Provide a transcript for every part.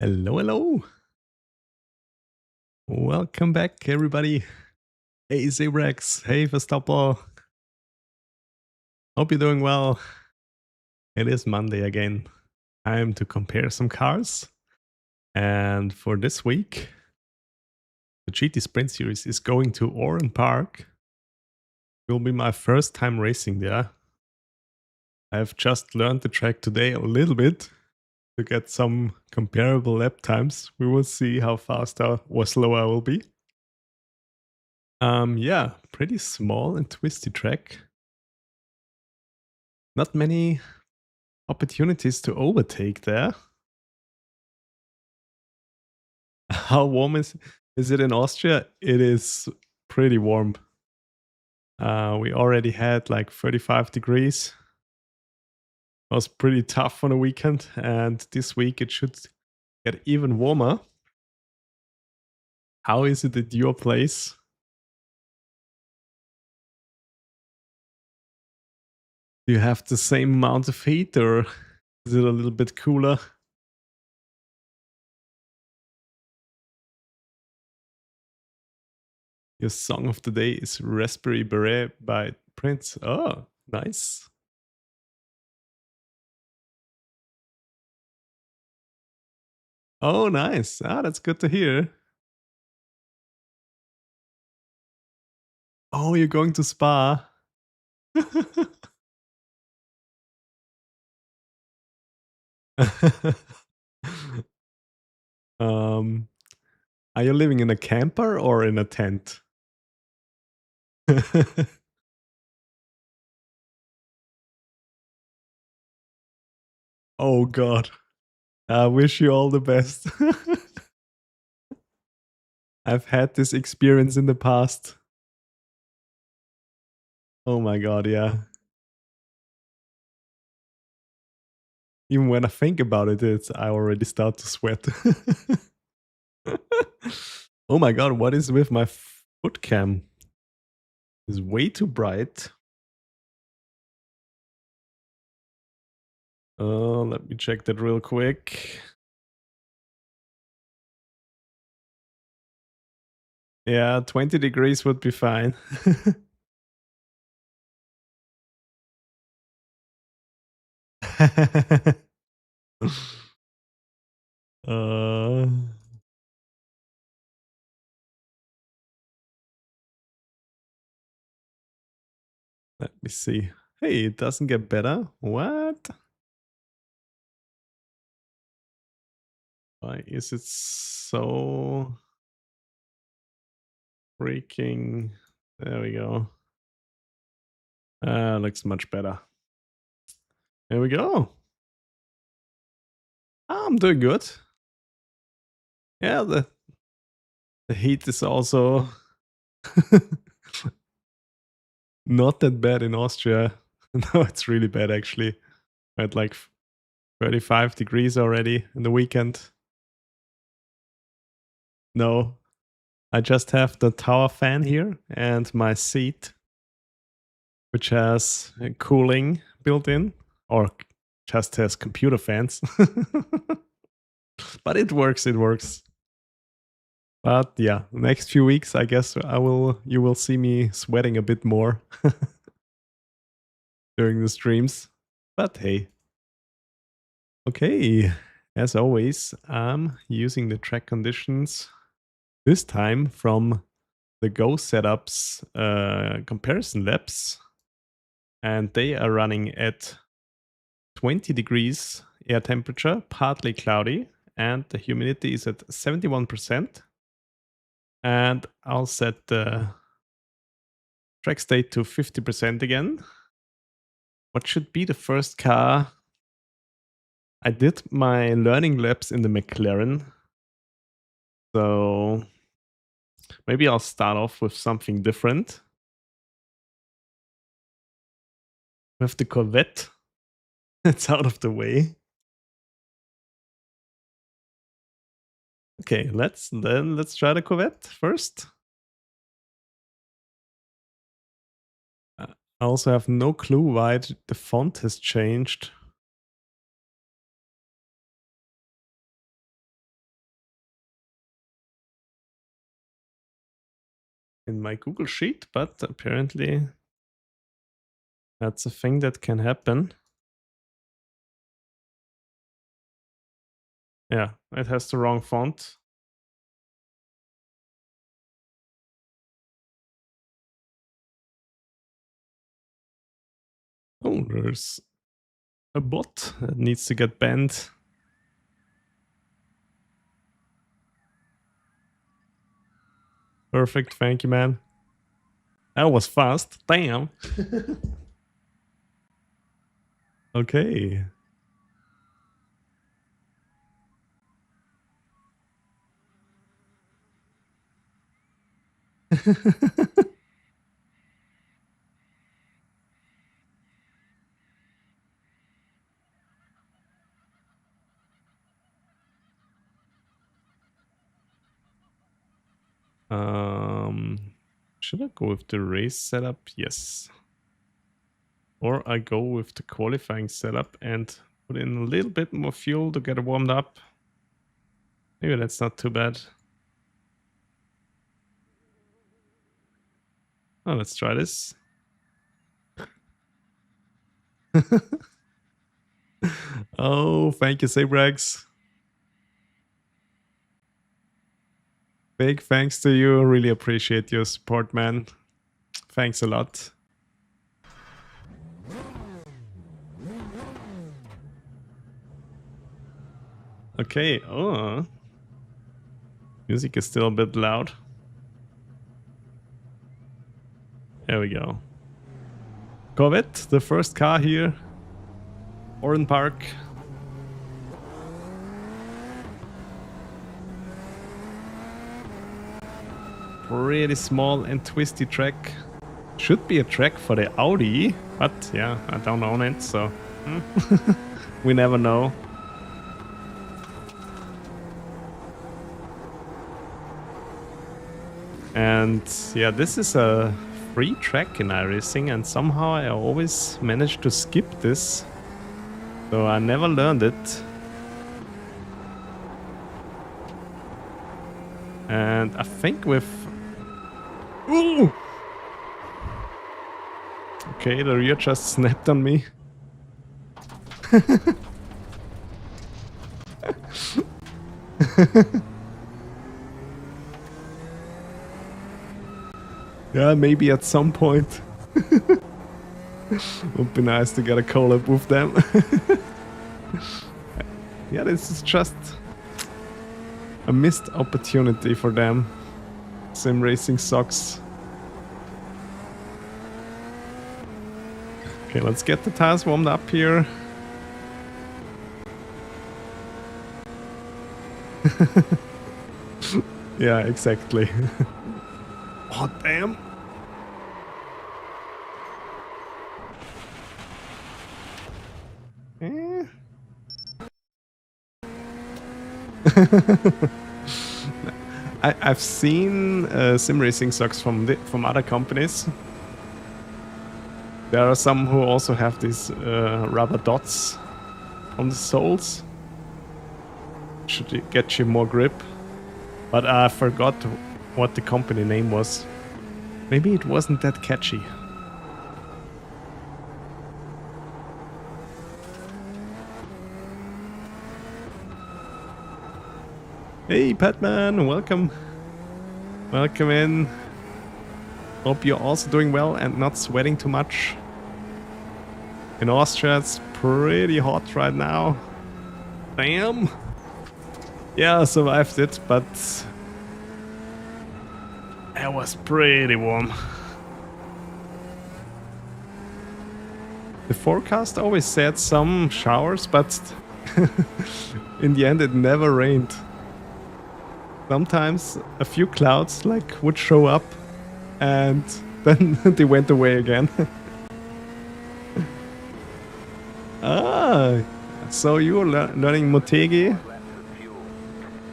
Hello, hello. Welcome back, everybody. Hey, Simrex. Hey, Verstappen. Hope you're doing well. It is Monday again. Time to compare some cars. And for this week, the GT Sprint Series is going to Oran Park. It will be my first time racing there. I've just learned the track today a little bit to get some comparable lap times. We will see how fast or slow I will be. Yeah, pretty small and twisty track. Not many opportunities to overtake there. How warm is it in Austria? It is pretty warm. We already had like 35 degrees. It was pretty tough on the weekend, and this week it should get even warmer. How is it at your place? Do you have the same amount of heat, or is it a little bit cooler? Your song of the day is Raspberry Beret by Prince. Oh, nice. Oh, nice. Ah, that's good to hear. Oh, you're going to Spa. um, are you living in a camper or in a tent? Oh God, I wish you all the best. I've had this experience in the past. Oh my God, yeah. Even when I think about it, I already start to sweat. Oh my God, what is with my foot cam? It's way too bright. Let me check that real quick. Yeah, 20 degrees would be fine. uh, Let me see. Hey, it doesn't get better. What? Why is it so freaking... There we go. Looks much better. There we go. I'm doing good. Yeah, the heat is also not that bad in Austria. No, it's really bad actually. At like 35 degrees already in the weekend. No, I just have the tower fan here and my seat, which has cooling built in, or just has computer fans. But it works, it works. But yeah, next few weeks, I guess you will see me sweating a bit more during the streams. But hey. Okay, as always, I'm using the track conditions this time from the Go Setups comparison labs, and they are running at 20 degrees air temperature, partly cloudy, and the humidity is at 71%. And I'll set the track state to 50% again. What should be the first car? I did my learning laps in the McLaren, so maybe I'll start off with something different. With the Corvette. It's out of the way. Okay, let's try the Corvette first. I also have no clue why the font has changed. in my Google Sheet, but apparently that's a thing that can happen. Yeah, it has the wrong font. Oh, there's a bot that needs to get banned. Perfect, thank you, man. That was fast. Damn. Okay. Should I go with the race setup? Yes. Or I go with the qualifying setup and put in a little bit more fuel to get it warmed up. Maybe that's not too bad. Oh, let's try this. Oh, thank you, Simrig. Big thanks to you. Really appreciate your support, man. Thanks a lot. Okay, oh. Music is still a bit loud. There we go. Corvette, the first car here. Oran Park. Pretty small and twisty track. Should be a track for the Audi, but yeah, I don't own it, so we never know. And yeah, this is a free track in iRacing, and somehow I always manage to skip this. So I never learned it. And I think with... Ooh! Okay, the rear just snapped on me. Yeah, maybe at some point. Would be nice to get a collab with them. Yeah, this is just a missed opportunity for them. Sim racing sucks. Okay, let's get the tires warmed up here. Yeah, exactly. Oh, damn. I've seen sim racing socks from other companies. There are some who also have these rubber dots on the soles. Should get you more grip. But I forgot what the company name was. Maybe it wasn't that catchy. Hey Patman, welcome. Welcome in. Hope you're also doing well and not sweating too much. In Austria it's pretty hot right now. Damn. Yeah, I survived it, but it was pretty warm. The forecast always said some showers, but in the end it never rained. Sometimes a few clouds would show up and then they went away again. Ah, so you're learning Motegi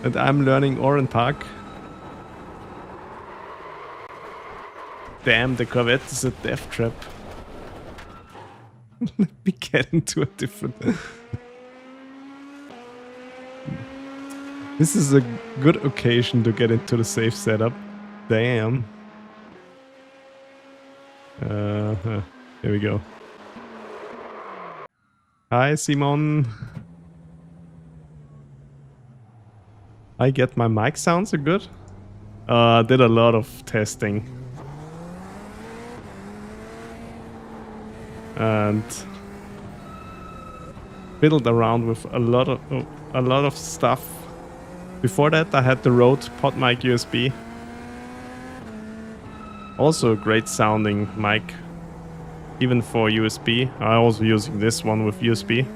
and I'm learning Oran Park. Damn, the Corvette is a death trap. Let me get into a different... This is a good occasion to get into the safe setup. Damn. Here we go. Hi, Simon. I get my mic sounds are good. Did a lot of testing. And fiddled around with a lot of stuff. Before that, I had the Rode PodMic USB. Also a great sounding mic, even for USB. I'm also using this one with USB.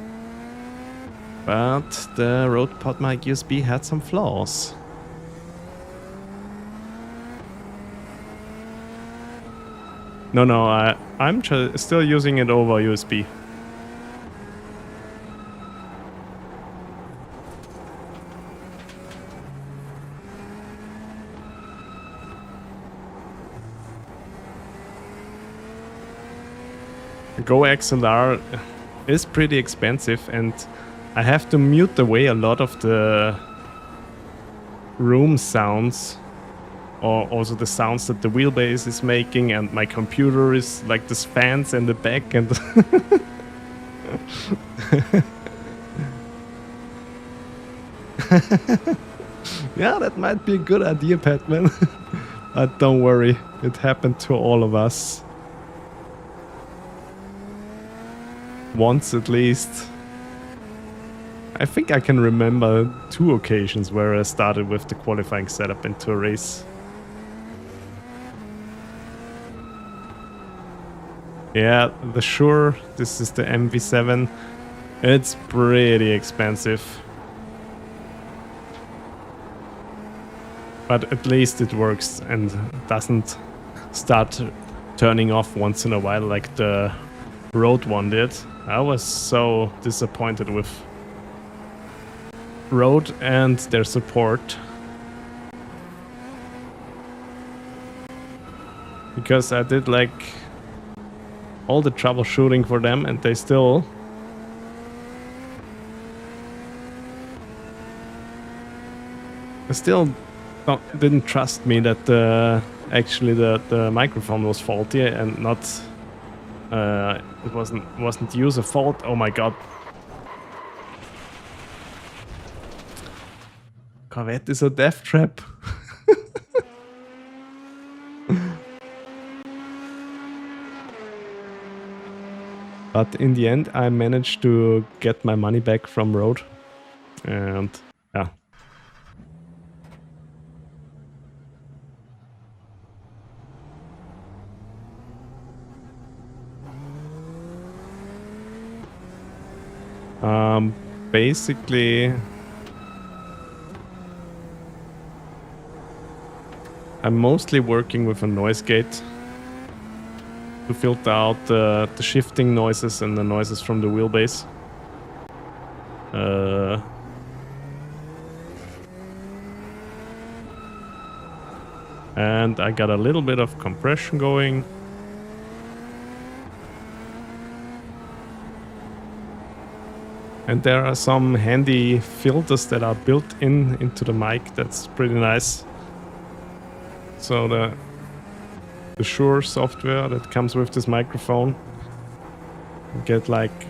But the Rode PodMic USB had some flaws. No, I'm still using it over USB. Go XLR is pretty expensive, and I have to mute away a lot of the room sounds, or also the sounds that the Wheelbase is making, and my computer is like this fans in the back, and yeah, that might be a good idea, Patman. But don't worry, it happened to all of us. Once at least. I think I can remember 2 occasions where I started with the qualifying setup into a race. Yeah, the Shure, this is the MV7. It's pretty expensive. But at least it works and doesn't start turning off once in a while like the Rode one did. I was so disappointed with Rode and their support. Because I did like all the troubleshooting for them and they still didn't trust me that actually the microphone was faulty and not it wasn't user fault. Oh my god. Corvette is a death trap. But in the end I managed to get my money back from Rode. And yeah. Basically, I'm mostly working with a noise gate to filter out the shifting noises and the noises from the wheelbase. And I got a little bit of compression going. And there are some handy filters that are built into the mic. That's pretty nice. So the Shure software that comes with this microphone, you get like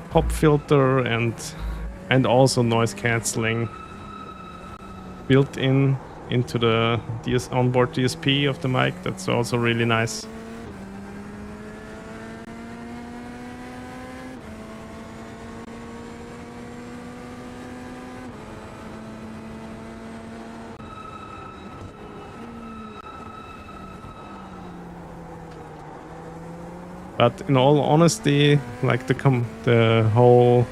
pop filter and also noise cancelling built into the onboard DSP of the mic. That's also really nice. But in all honesty, like the whole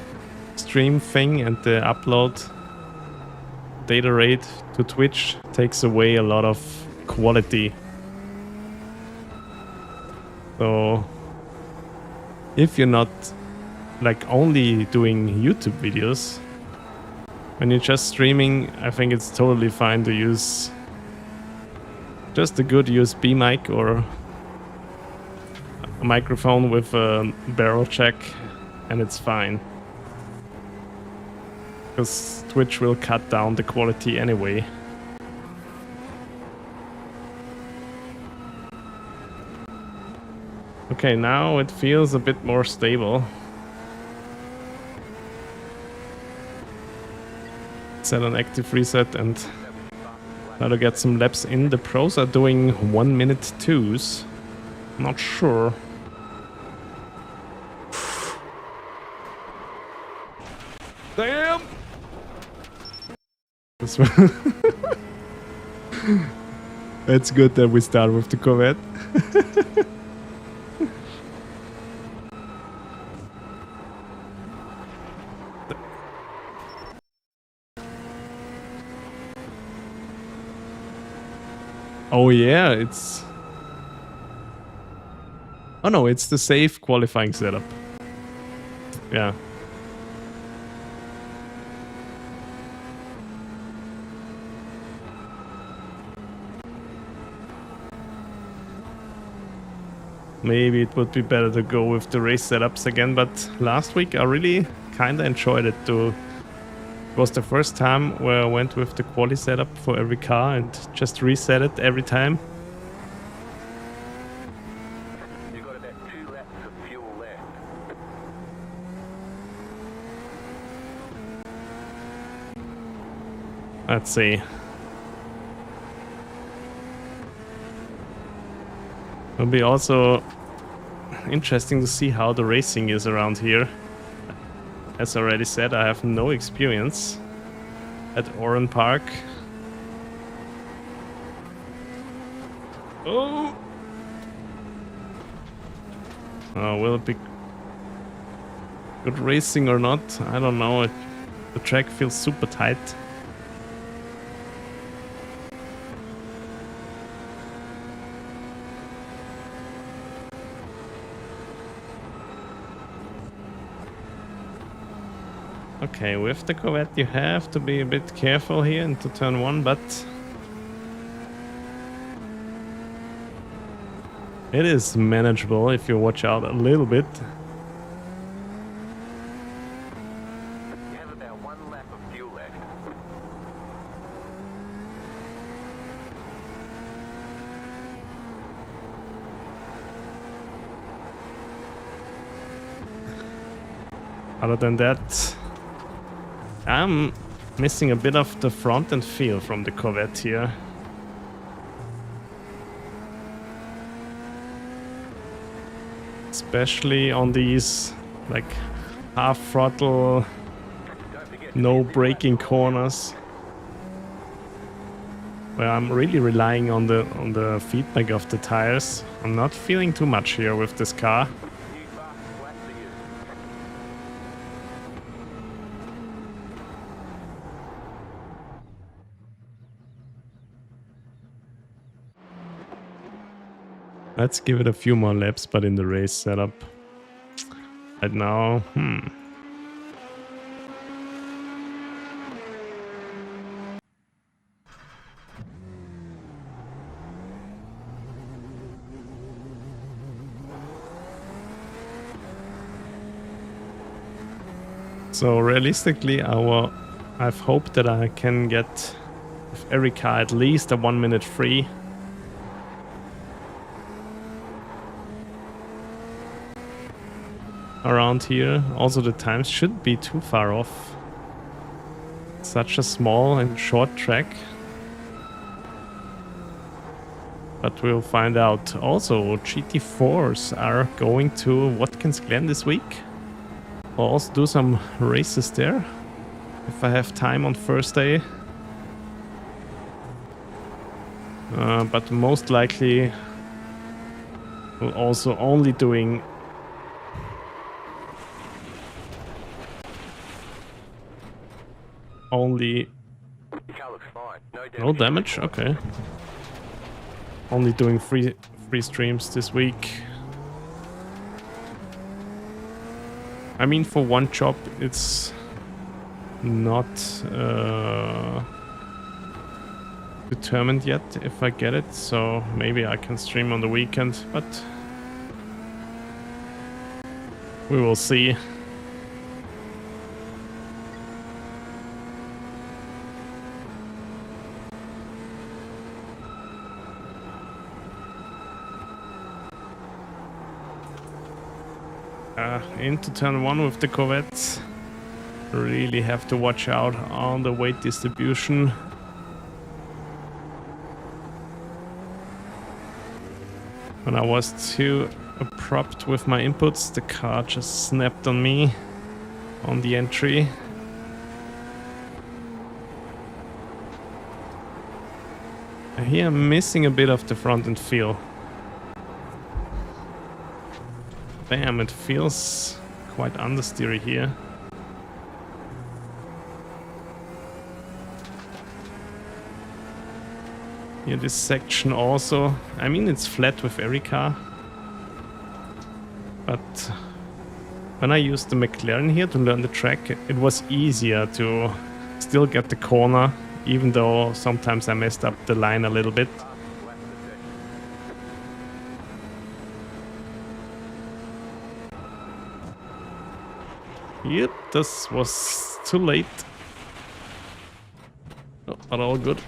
stream thing and the upload data rate to Twitch takes away a lot of quality. So if you're not like only doing YouTube videos, when you're just streaming, I think it's totally fine to use just a good USB mic or a microphone with a barrel jack, and it's fine. Because Twitch will cut down the quality anyway. Okay, now it feels a bit more stable. Set an active reset and try to get some laps in. The pros are doing 1 minute 2s. Not sure. Damn! It's good that we start with the Corvette. Oh yeah, it's... Oh no, it's the safe qualifying setup. Yeah. Maybe it would be better to go with the race setups again, but last week I really kinda enjoyed it too. It was the first time where I went with the quali setup for every car and just reset it every time. You've got about 2 laps of fuel left. Let's see. It'll be also interesting to see how the racing is around here. As already said, I have no experience at Oran Park. Oh! Will it be good racing or not? I don't know. The track feels super tight. Okay, with the Corvette you have to be a bit careful here into turn 1, but it is manageable if you watch out a little bit. You have about 1 lap of fuel left. Other than that, I'm missing a bit of the front end feel from the Corvette here. Especially on these like half throttle, no braking corners, where I'm really relying on the feedback of the tires. I'm not feeling too much here with this car. New fastest lap for you. Let's give it a few more laps, but in the race setup. Right now, So realistically, I've hoped that I can get with every car at least a 1 minute free. Around here. Also the times shouldn't be too far off. Such a small and short track. But we'll find out. Also, GT4s are going to Watkins Glen this week. I'll also do some races there, if I have time on Thursday. But most likely we'll also only doing Car looks fine. no damage. Okay. Only doing free streams this week. I mean, for one job, it's not determined yet if I get it, so maybe I can stream on the weekend, but we will see. Into turn 1 with the Corvette. Really have to watch out on the weight distribution. When I was too abrupt with my inputs, the car just snapped on me on the entry. Here I'm missing a bit of the front end feel. Damn, it feels quite understeery here. Here this section also, I mean it's flat with every car. But when I used the McLaren here to learn the track, it was easier to still get the corner, even though sometimes I messed up the line a little bit. Yep, this was too late. Oh, but all good.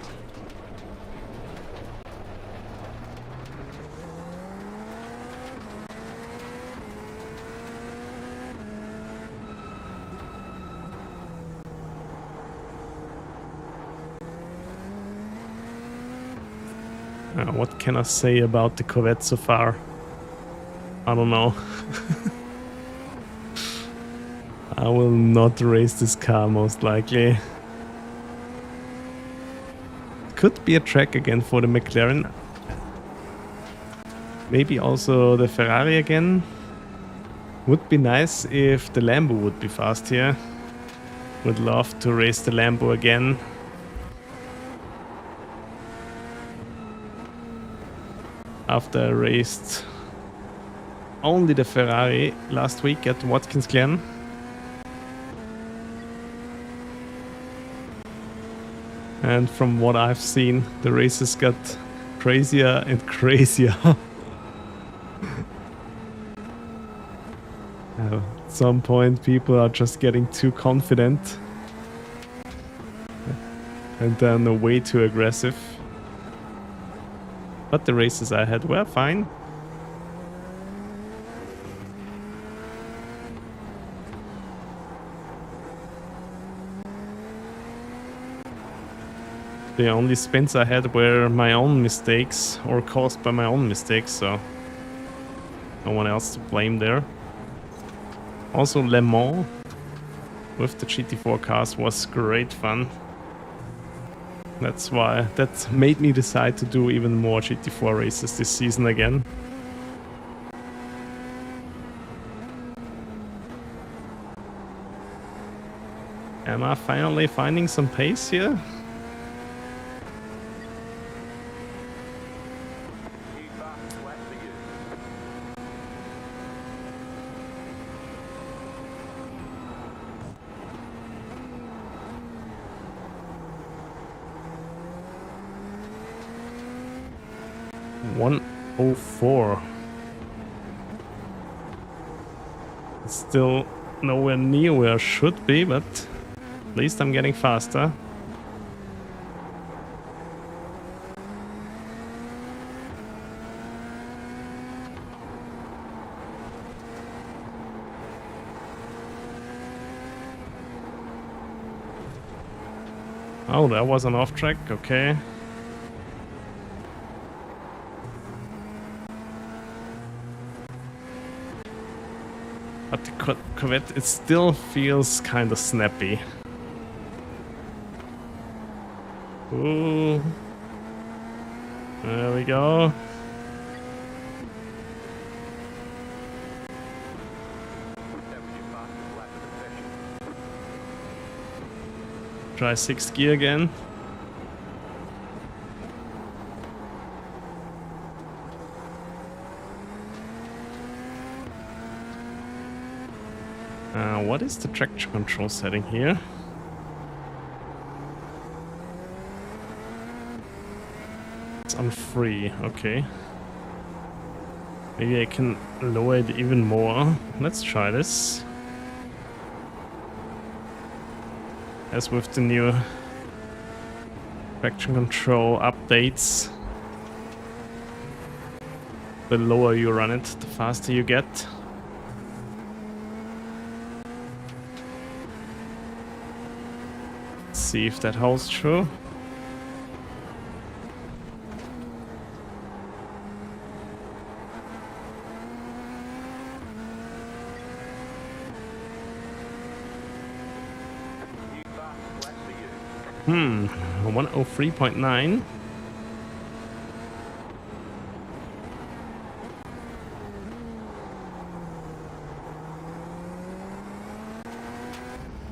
What can I say about the Corvette so far? I don't know. I will not race this car most likely. Could be a track again for the McLaren. Maybe also the Ferrari again. Would be nice if the Lambo would be fast here. Would love to race the Lambo again. After I raced only the Ferrari last week at Watkins Glen. And from what I've seen, the races got crazier and crazier. At some point people are just getting too confident and then way too aggressive. But the races I had were fine. The only spins I had were my own mistakes or caused by my own mistakes, so no one else to blame there. Also Le Mans with the GT4 cars was great fun. That made me decide to do even more GT4 races this season again. Am I finally finding some pace here? .104. Still nowhere near where I should be, but at least I'm getting faster. Oh, that was an off track, okay. But the Corvette, it still feels kind of snappy. Ooh. There we go. Try 6th gear again. What is the traction control setting here? It's on 3, okay. Maybe I can lower it even more. Let's try this. As with the new traction control updates, the lower you run it, the faster you get. see if that holds true. New fastest lap for you. 103.9.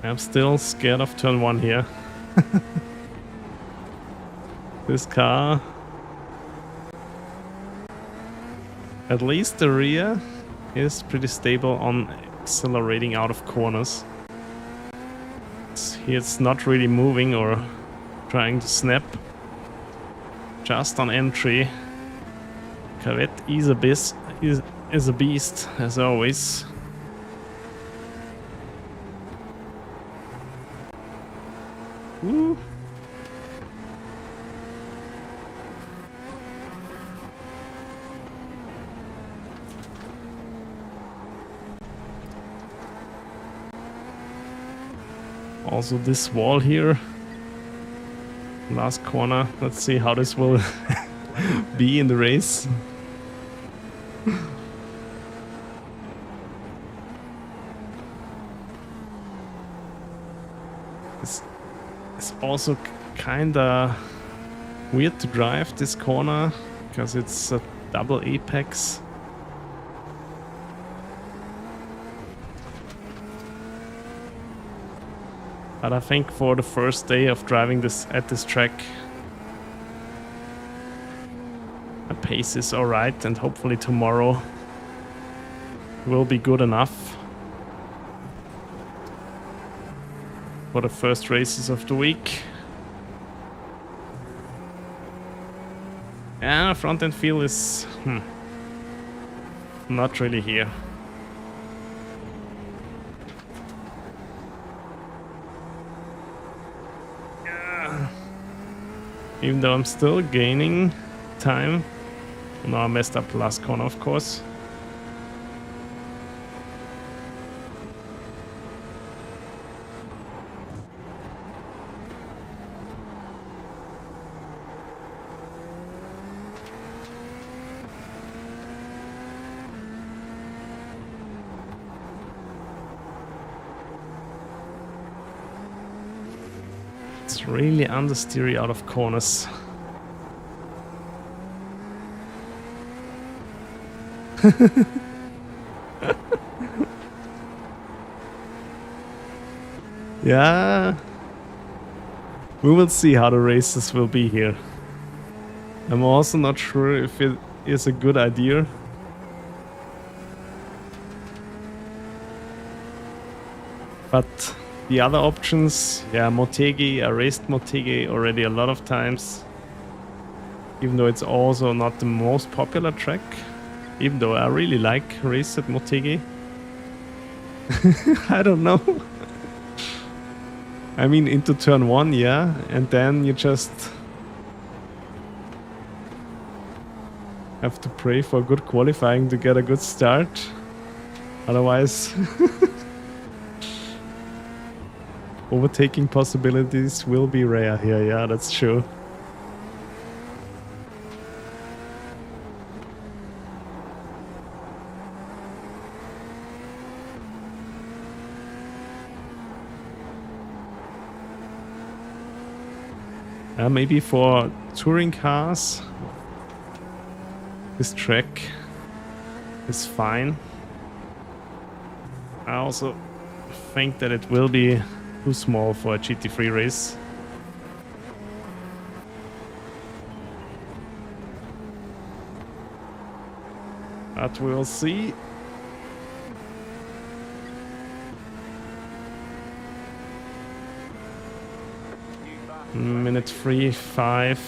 I'm still scared of turn 1 here. This car, at least the rear, is pretty stable on accelerating out of corners. It's not really moving or trying to snap. Just on entry. Corvette is a beast, as always. Woo. Also this wall here, last corner. Let's see how this will be in the race. It's also kinda weird to drive this corner because it's a double apex. But I think for the first day of driving this at this track, the pace is alright, and hopefully tomorrow will be good enough for the first races of the week. Yeah, front end feel is not really here. Yeah. Even though I'm still gaining time. No, I messed up the last corner, of course. It's really understeery out of corners. Yeah, we will see how the races will be here. I'm also not sure if it is a good idea. But the other options, yeah, Motegi, I raced Motegi already a lot of times. Even though it's also not the most popular track. Even though I really like race at Motegi. I don't know. I mean, into turn 1, yeah, and then you just have to pray for good qualifying to get a good start. Otherwise, overtaking possibilities will be rare here, yeah, that's true. Maybe for touring cars, this track is fine. I also think that it will be too small for a GT3 race. But we will see. Minute 3.5.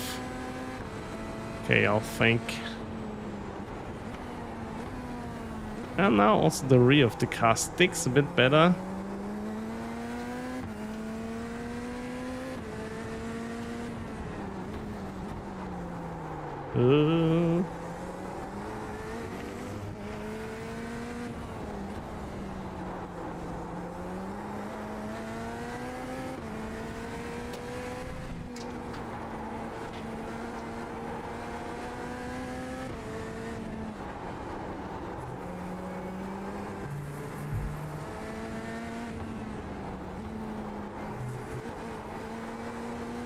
Okay, I'll think. And now also the rear of the car sticks a bit better.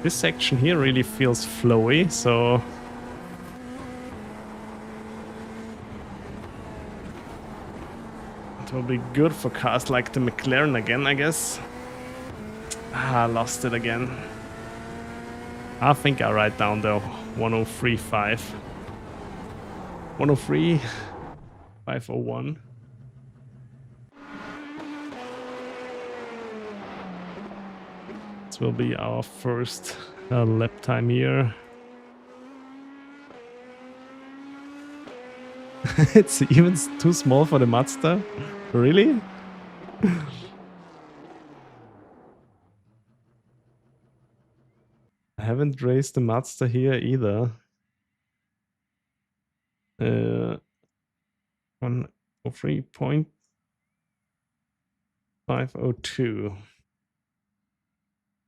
This section here really feels flowy, so it will be good for cars like the McLaren again, I guess. Ah, I lost it again. I think I write down the 103.5. 103.501. This will be our first lap time here. It's even too small for the Mazda? Really? I haven't raced the Mazda here either. 103.502.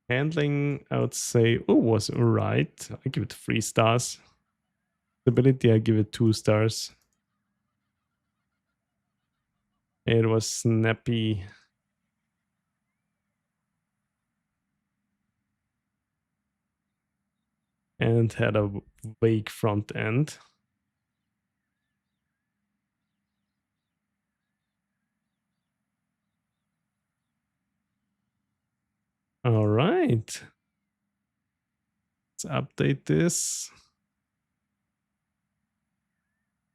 Handling, I would say, was alright. I give it 3 stars. Stability, I give it 2 stars. It was snappy. And had a vague front end. All right. Let's update this.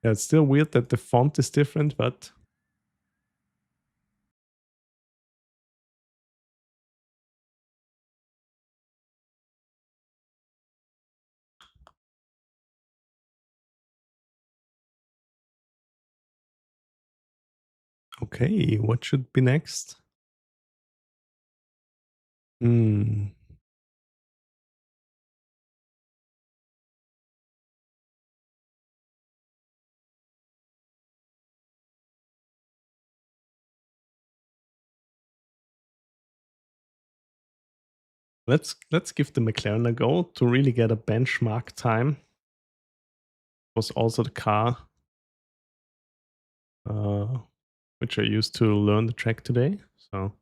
Yeah, it's still weird that the font is different, but okay, what should be next? Let's give the McLaren a go to really get a benchmark time. Was also the car which I used to learn the track today. So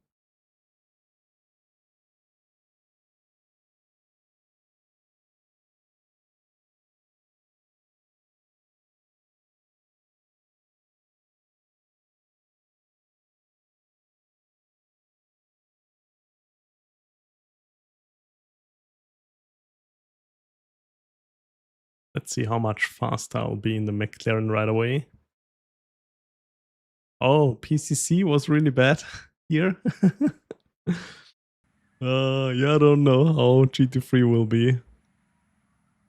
let's see how much faster I'll be in the McLaren right away. Oh, PCC was really bad here. Yeah, I don't know how GT3 will be.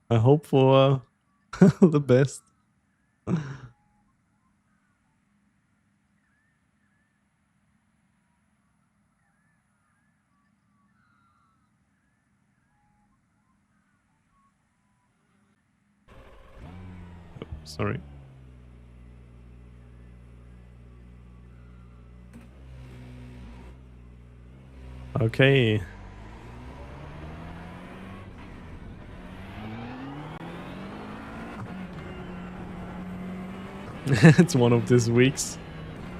I hope for the best. Sorry. Okay. It's one of these weeks.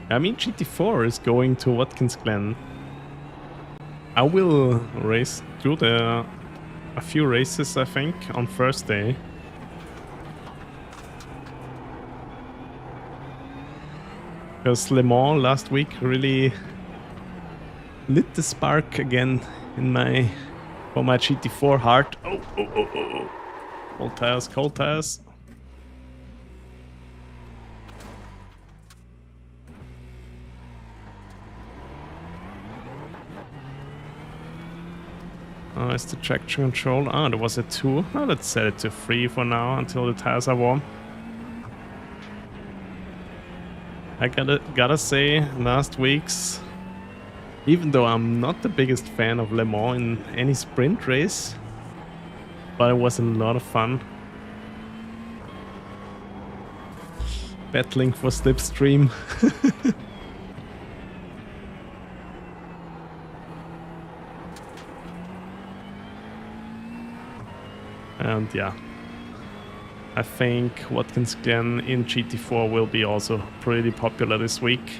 I mean, GT4 is going to Watkins Glen. I will do a few races, I think, on Thursday. Because Le Mans last week really lit the spark again in for my GT4 heart. Oh. Cold tires. Oh, it's the traction control. Oh, there was a 2. Oh, let's set it to 3 for now until the tires are warm. I gotta say, last week's, even though I'm not the biggest fan of Le Mans in any sprint race, but it was a lot of fun. Battling for slipstream. And yeah, I think Watkins Glen in GT4 will be also pretty popular this week.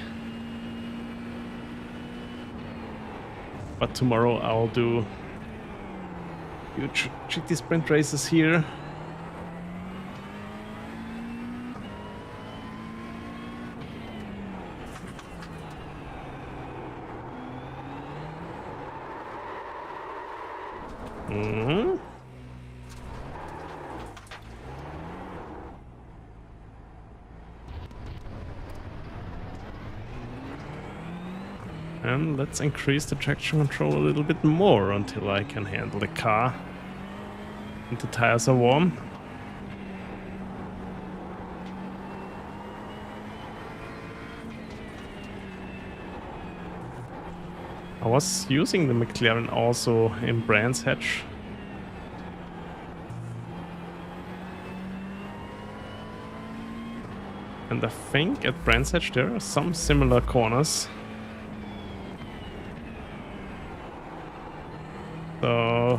But tomorrow I'll do Huge GT sprint races here. Mm-hmm. And let's increase the traction control a little bit more until I can handle the car. And the tires are warm. I was using the McLaren also in Brands Hatch. And I think at Brands Hatch there are some similar corners. So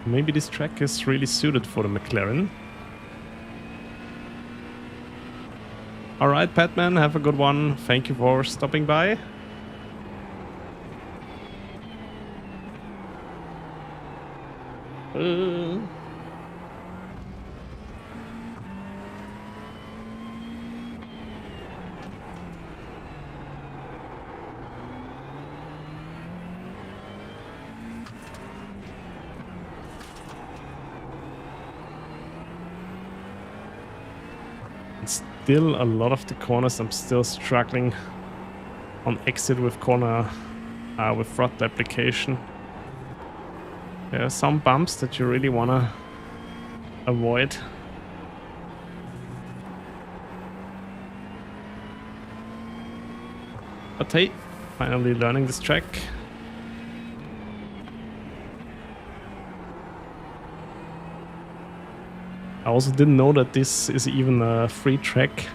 maybe this track is really suited for the McLaren. Alright, Patman, have a good one. Thank you for stopping by. Still a lot of the corners I'm still struggling on exit with corner with throttle application. There are some bumps that you really wanna avoid. But hey, finally learning this track. I also didn't know that this is even a free track.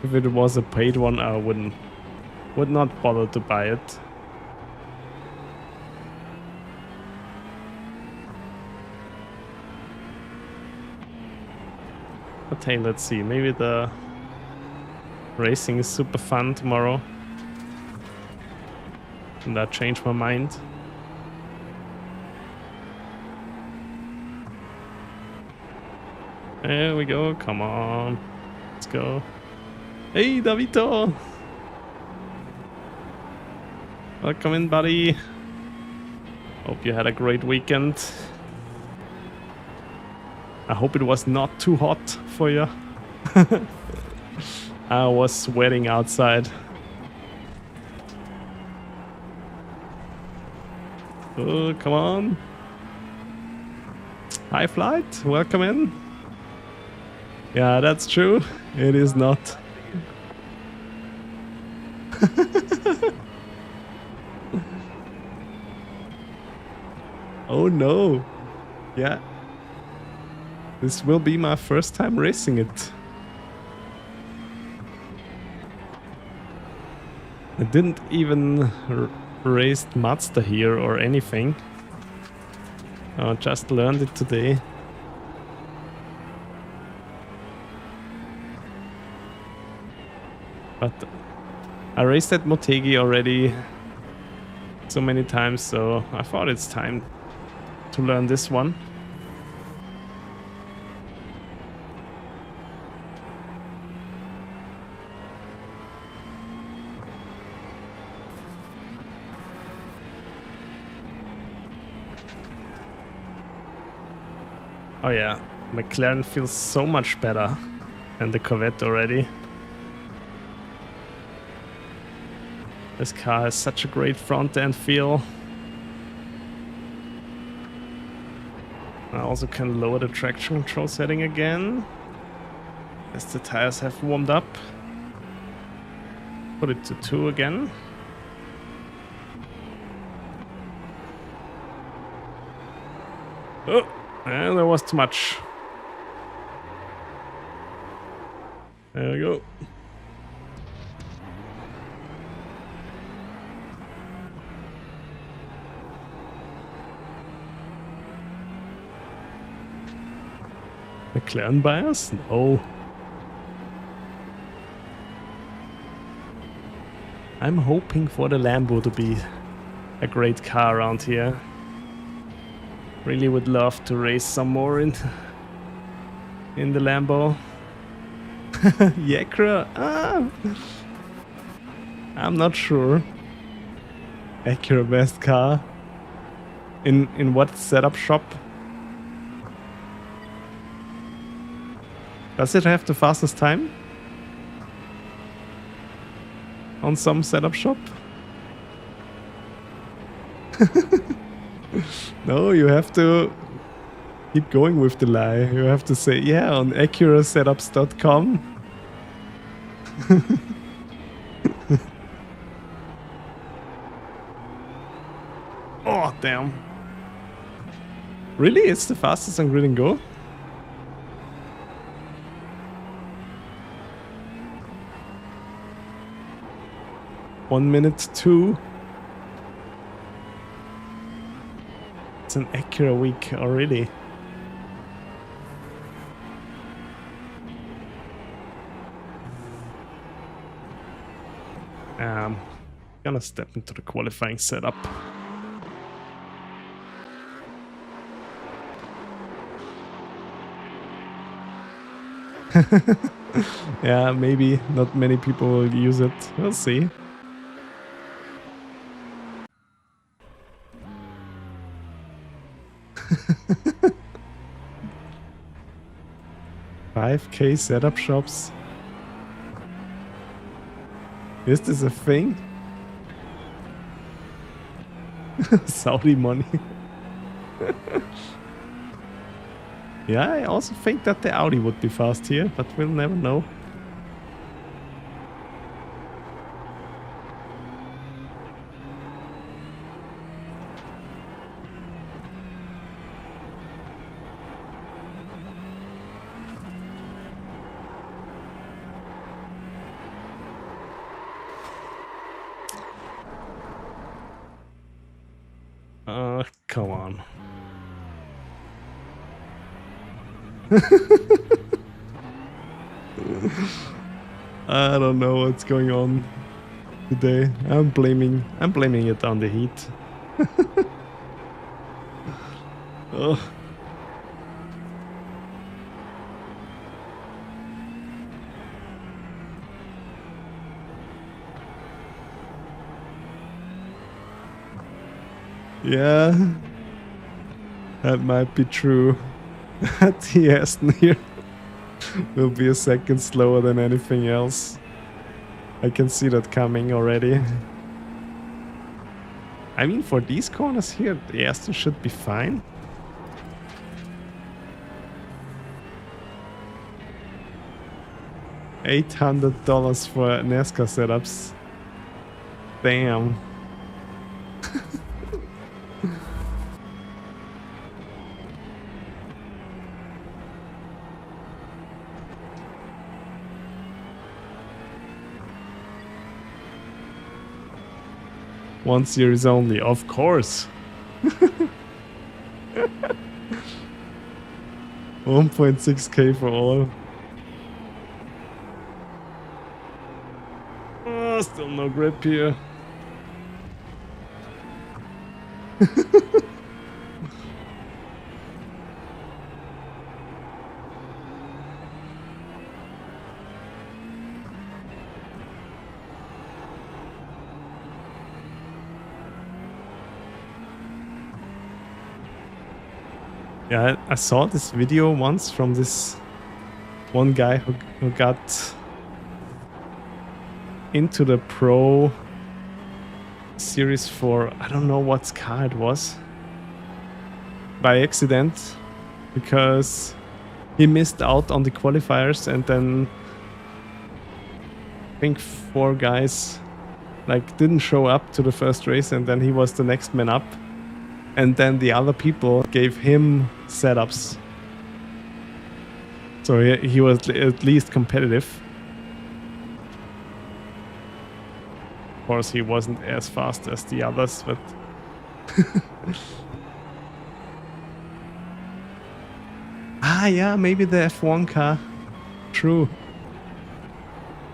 If it was a paid one, I would not bother to buy it. But hey, let's see. Maybe the racing is super fun tomorrow. And that changed my mind. There we go, come on. Let's go. Hey, Davito! Welcome in, buddy. Hope you had a great weekend. I hope it was not too hot for you. I was sweating outside. Oh, come on. High flight, welcome in. Yeah, that's true. It is not. Oh no. Yeah. This will be my first time racing it. I didn't even race Mazda here or anything. I just learned it today. But I raced at Motegi already so many times, so I thought it's time to learn this one. Oh yeah, McLaren feels so much better than the Corvette already. This car has such a great front end feel. I also can lower the traction control setting again, as the tires have warmed up. Put it to 2 again. Oh, and there was too much. There we go. McLaren bias? No. I'm hoping for the Lambo to be a great car around here. Really would love to race some more in the Lambo. Acura? I'm not sure. Acura best car. In what setup shop? Does it have the fastest time? On some setup shop? No, you have to keep going with the lie. You have to say, yeah, on AcuraSetups.com. Oh, damn. Really? It's the fastest on Grid and Go? One minute 2. It's an Acura week already. Gonna step into the qualifying setup. Yeah, maybe not many people will use it. We'll see. $5K setup shops. Is this a thing? Saudi money. Yeah, I also think that the Audi would be fast here, but we'll never know. Come on. I don't know what's going on today. I'm blaming it on the heat. Oh. Yeah, that might be true. The Aston here will be a second slower than anything else. I can see that coming already. I mean, for these corners here, the Aston should be fine. $800 for NASCAR setups. Damn. One series only, of course. 1.6K for all. Oh, still no grip here. Yeah, I saw this video once from this one guy who got into the Pro Series for, I don't know what car it was, by accident, because he missed out on the qualifiers, and then I think 4 guys like didn't show up to the first race, and then he was the next man up. And then the other people gave him setups. So he was at least competitive. Of course, he wasn't as fast as the others, but... Ah, yeah, maybe the F1 car. True.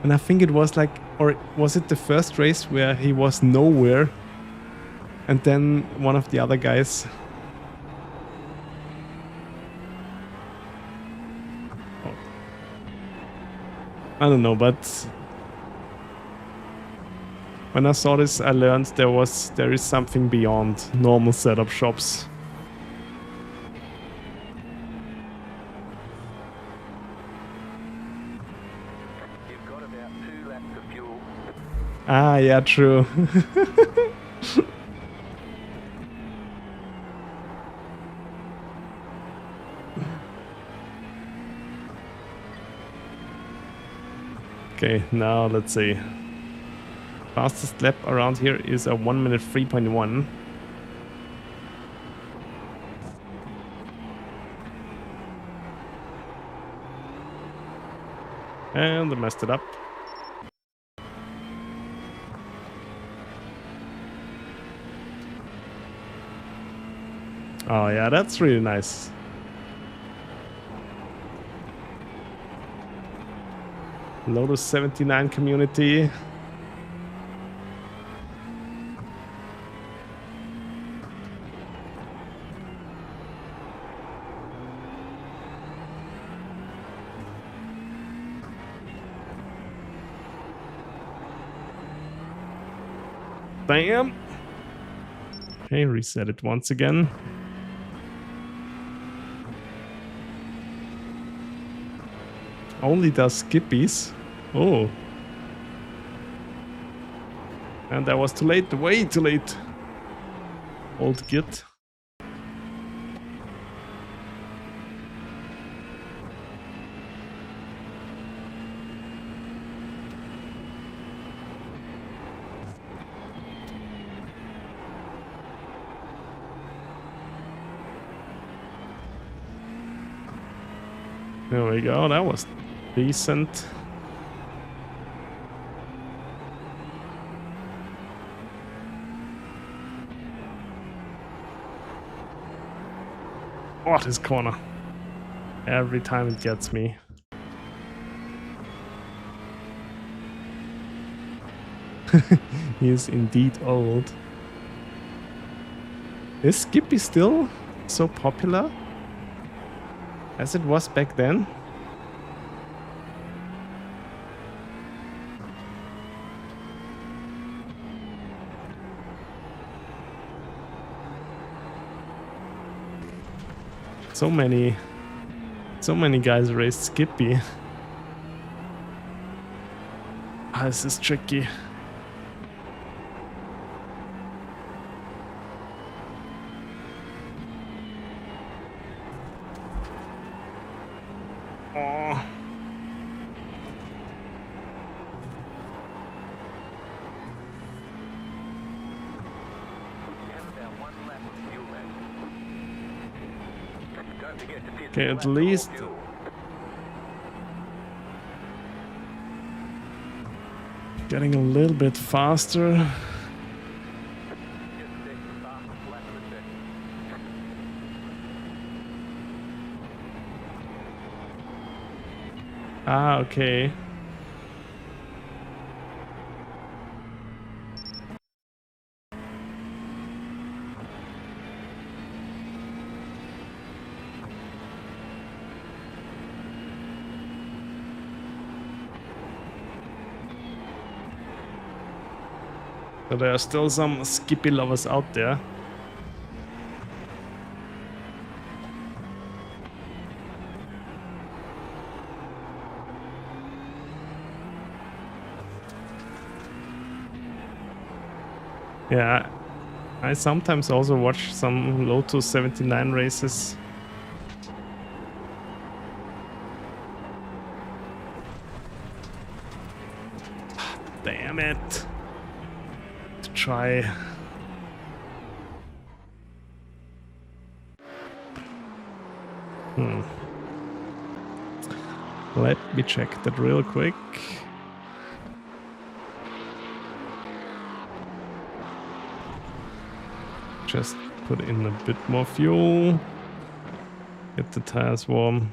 And I think it was like Or was it the first race where he was nowhere and then one of the other guys... Oh. I don't know, but when I saw this, I learned there is something beyond normal setup shops. You've got about 2 laps of fuel. Ah, yeah, true. Okay, now let's see. Fastest lap around here is a 1 minute 3.1. And I messed it up. Oh yeah, that's really nice. Lotus 79 community. Bam. Okay, reset it once again. Only does skippies. Oh. And that was too late, way too late. Old git. There we go, that was decent. Oh, this corner. Every time it gets me. He is indeed old. Is Skippy still so popular as it was back then? So many guys raced Skippy. Ah, this is tricky. Oh. Okay, at least getting a little bit faster. Ah, okay. So there are still some Skippy lovers out there. Yeah, I sometimes also watch some Lotus 79 races. Damn it. To try. Let me check that real quick. Just put in a bit more fuel. Get the tires warm.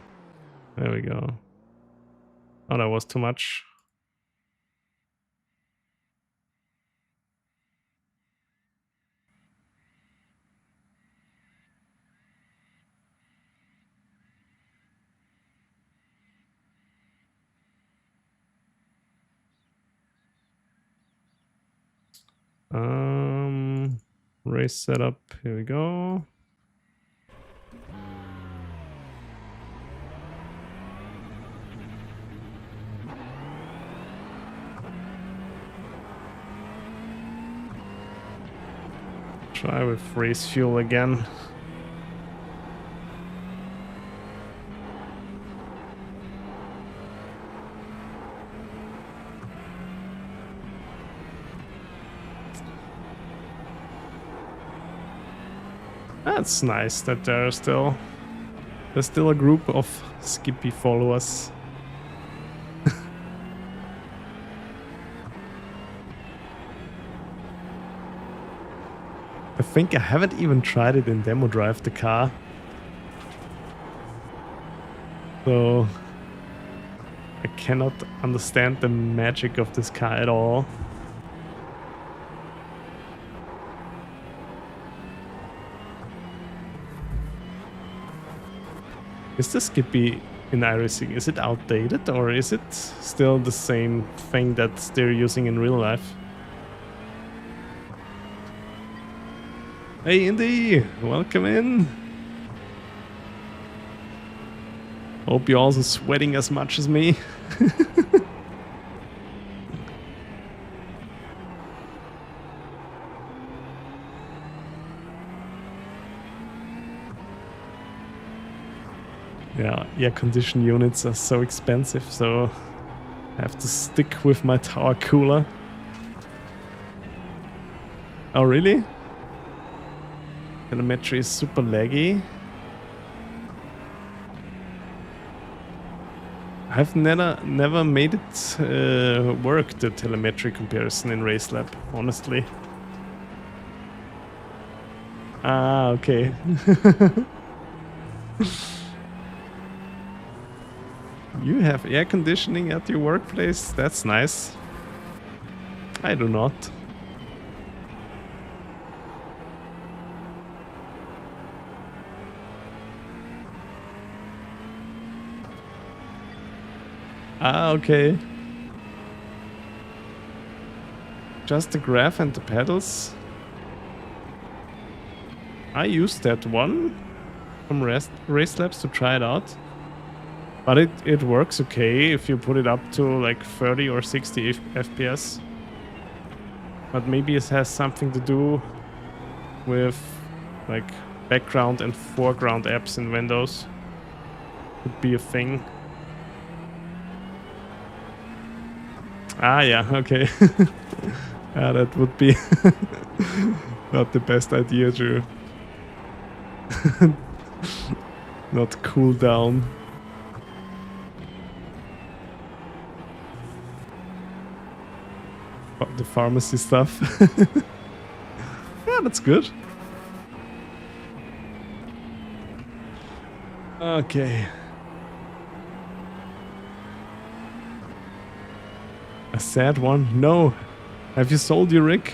There we go. Oh, that was too much. Race setup, here we go. Try with race fuel again. That's nice that there's still a group of Skippy followers. I think I haven't even tried it in demo drive, the car. So I cannot understand the magic of this car at all. Is the Skippy in iRacing, is it outdated or is it still the same thing that they're using in real life? Hey Indy, welcome in. Hope you're also sweating as much as me. Yeah, air condition units are so expensive, so I have to stick with my tower cooler. Oh really? Telemetry is super laggy. I've never made it work, the telemetry comparison in RaceLab, honestly. Ah, okay. You have air conditioning at your workplace? That's nice. I do not. Ah, okay. Just the graph and the pedals. I used that one from RaceLabs to try it out. But it works okay if you put it up to like 30 or 60 FPS. But maybe it has something to do with like background and foreground apps in Windows. Could be a thing. Ah, yeah, okay. Yeah, that would be not the best idea to not cool down. The pharmacy stuff. Yeah, that's good. Okay. A sad one? No. Have you sold your rig?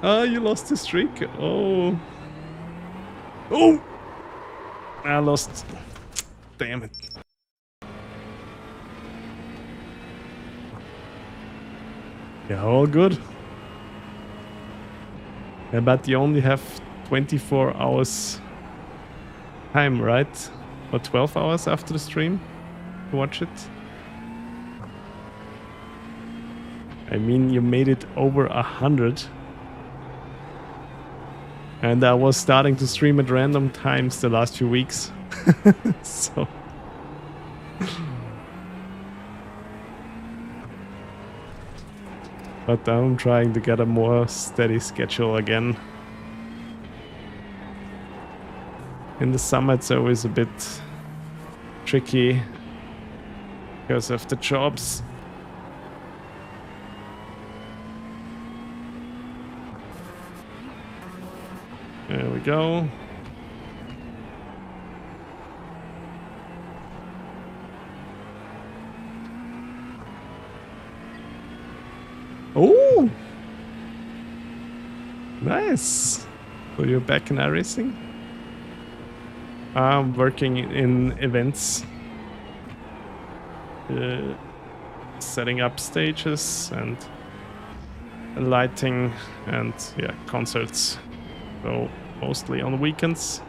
Ah, you lost the streak. Oh. Oh! I lost. Damn it. Yeah, all good. Yeah, but you only have 24 hours time, right? Or 12 hours after the stream to watch it. I mean, you made it over 100. And I was starting to stream at random times the last few weeks. So. But I'm trying to get a more steady schedule again. In the summer it's always a bit tricky because of the jobs. There we go. Oh! Nice! So you're back in iRacing? I'm working in events, setting up stages and lighting and yeah, concerts. So mostly on weekends.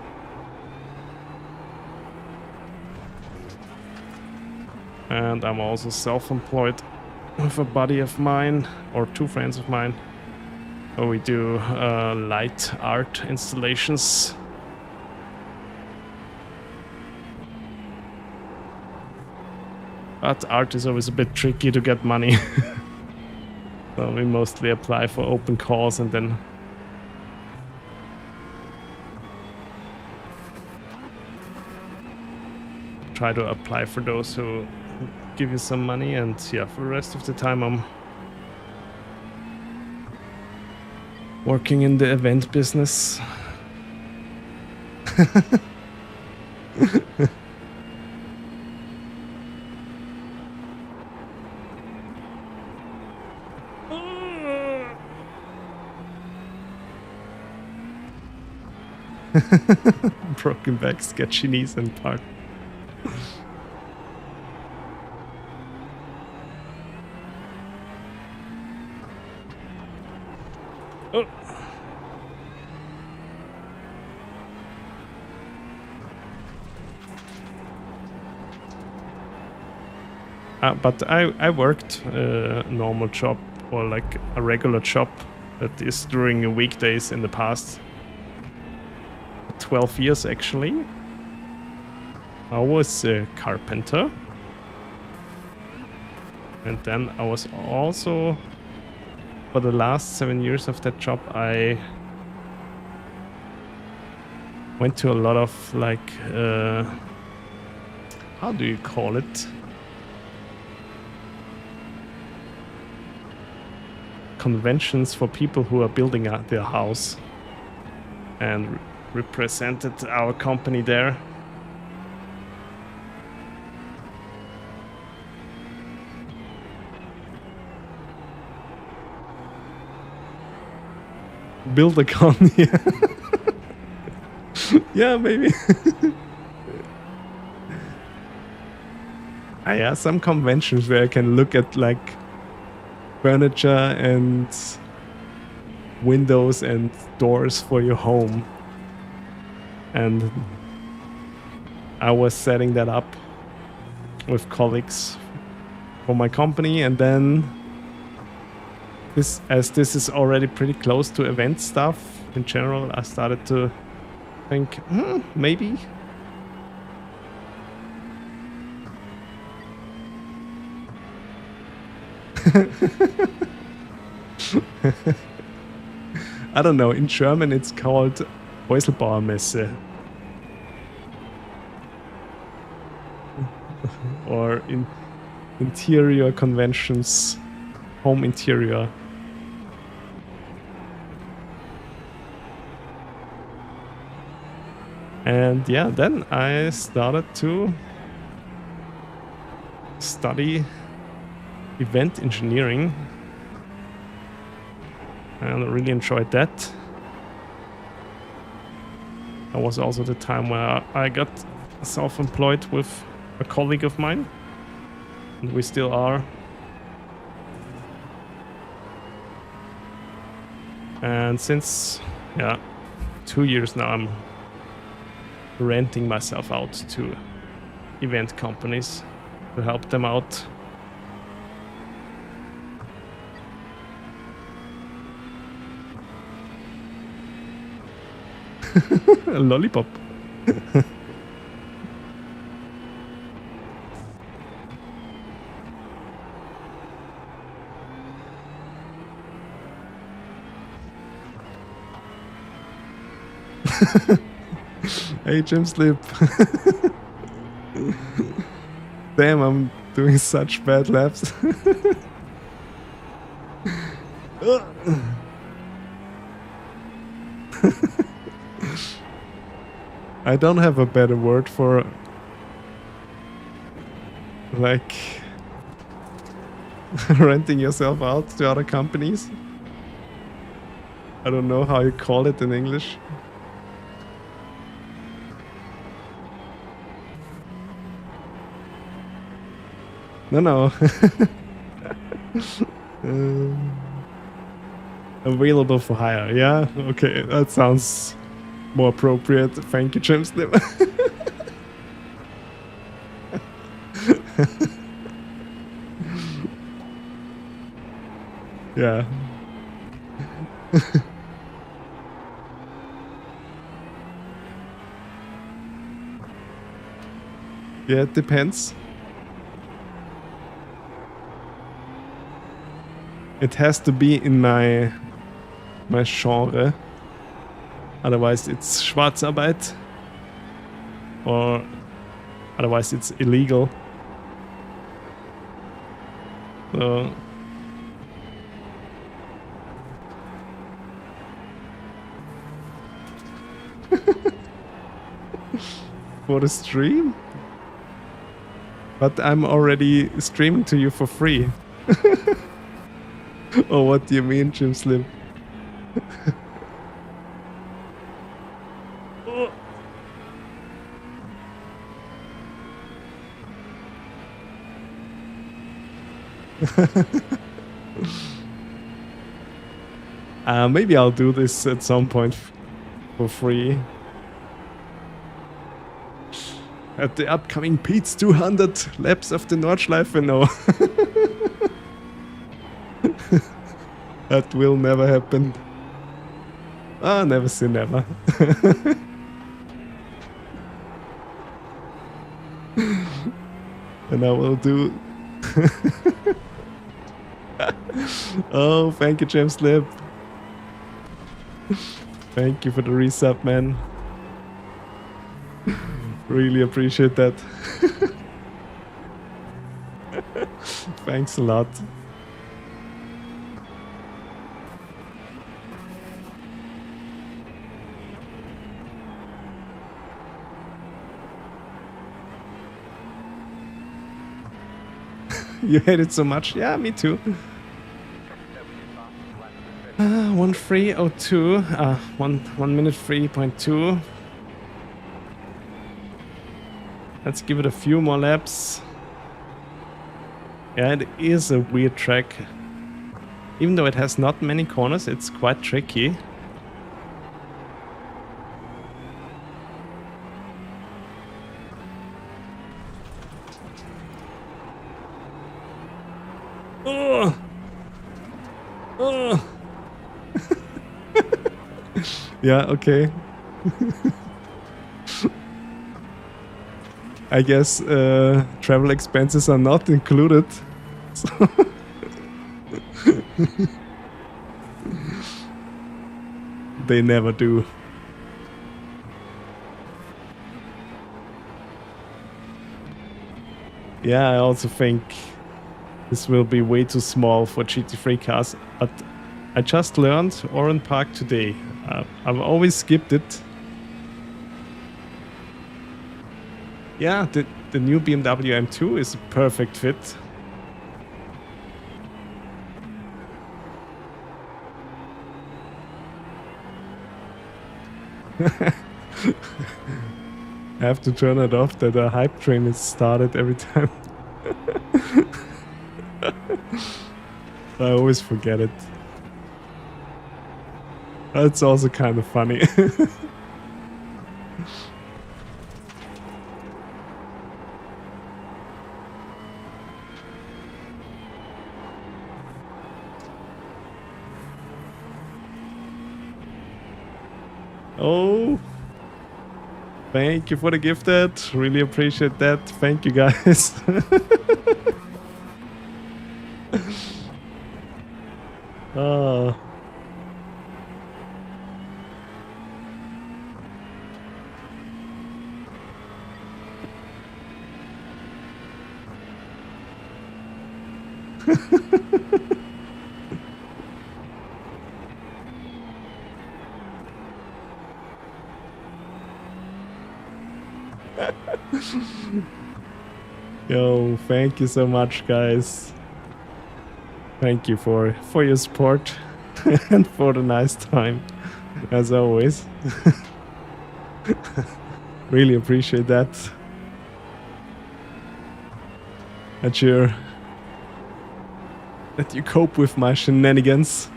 And I'm also self-employed with a buddy of mine or two friends of mine. So we do light art installations. But art is always a bit tricky to get money. So we mostly apply for open calls and then try to apply for those who give you some money. And yeah, for the rest of the time I'm working in the event business. Broken back, sketchy knees and park. Oh. But I worked a normal job or like a regular job that is during weekdays in the past 12 years actually. I was a carpenter. And then I was also, for the last 7 years of that job, I went to a lot of like, how do you call it? Conventions for people who are building their house, and represented our company there. Build a con, yeah. Yeah, maybe. Yeah, some conventions where I can look at like furniture and windows and doors for your home. And I was setting that up with colleagues for my company, and then this is already pretty close to event stuff in general, I started to think, maybe. I don't know, in German it's called Häuselbauermesse. Or in interior conventions, home interior. And yeah, then I started to study event engineering, and I really enjoyed that. That was also the time where I got self-employed with a colleague of mine, and we still are. And since 2 years now, I'm renting myself out to event companies to help them out. A lollipop. Hey, Jim Slip. Damn, I'm doing such bad laps. I don't have a better word for like renting yourself out to other companies. I don't know how you call it in English. No, no. Available for hire. Yeah, okay, that sounds more appropriate. Thank you, Jim Slim. Yeah. Yeah, it depends. It has to be in my genre. Otherwise it's Schwarzarbeit. Or otherwise it's illegal. So for the stream? But I'm already streaming to you for free. Oh, what do you mean, Jim Slim? Maybe I'll do this at some point for free. At the upcoming Pete's 200 laps of the Nordschleife, no. That will never happen. Ah, never say never. And I will do... Oh, thank you, James Lib. Thank you for the resub, man. Really appreciate that. Thanks a lot. You hate it so much? Yeah, me too. 1302. 1 minute 3.2. Let's give it a few more laps. Yeah, it is a weird track. Even though it has not many corners, it's quite tricky. Oh! Oh! Yeah, okay. I guess travel expenses are not included. So they never do. Yeah, I also think this will be way too small for GT3 cars, but I just learned Oran Park today. I've always skipped it. Yeah, the new BMW M2 is a perfect fit. I have to turn it off that a hype train is started every time. I always forget it. That's also kind of funny. Oh, thank you for the gifted. Really appreciate that. Thank you, guys. Oh. Yo, thank you so much, guys. Thank you for your support and for the nice time, as always. Really appreciate that. And sure. Let you cope with my shenanigans.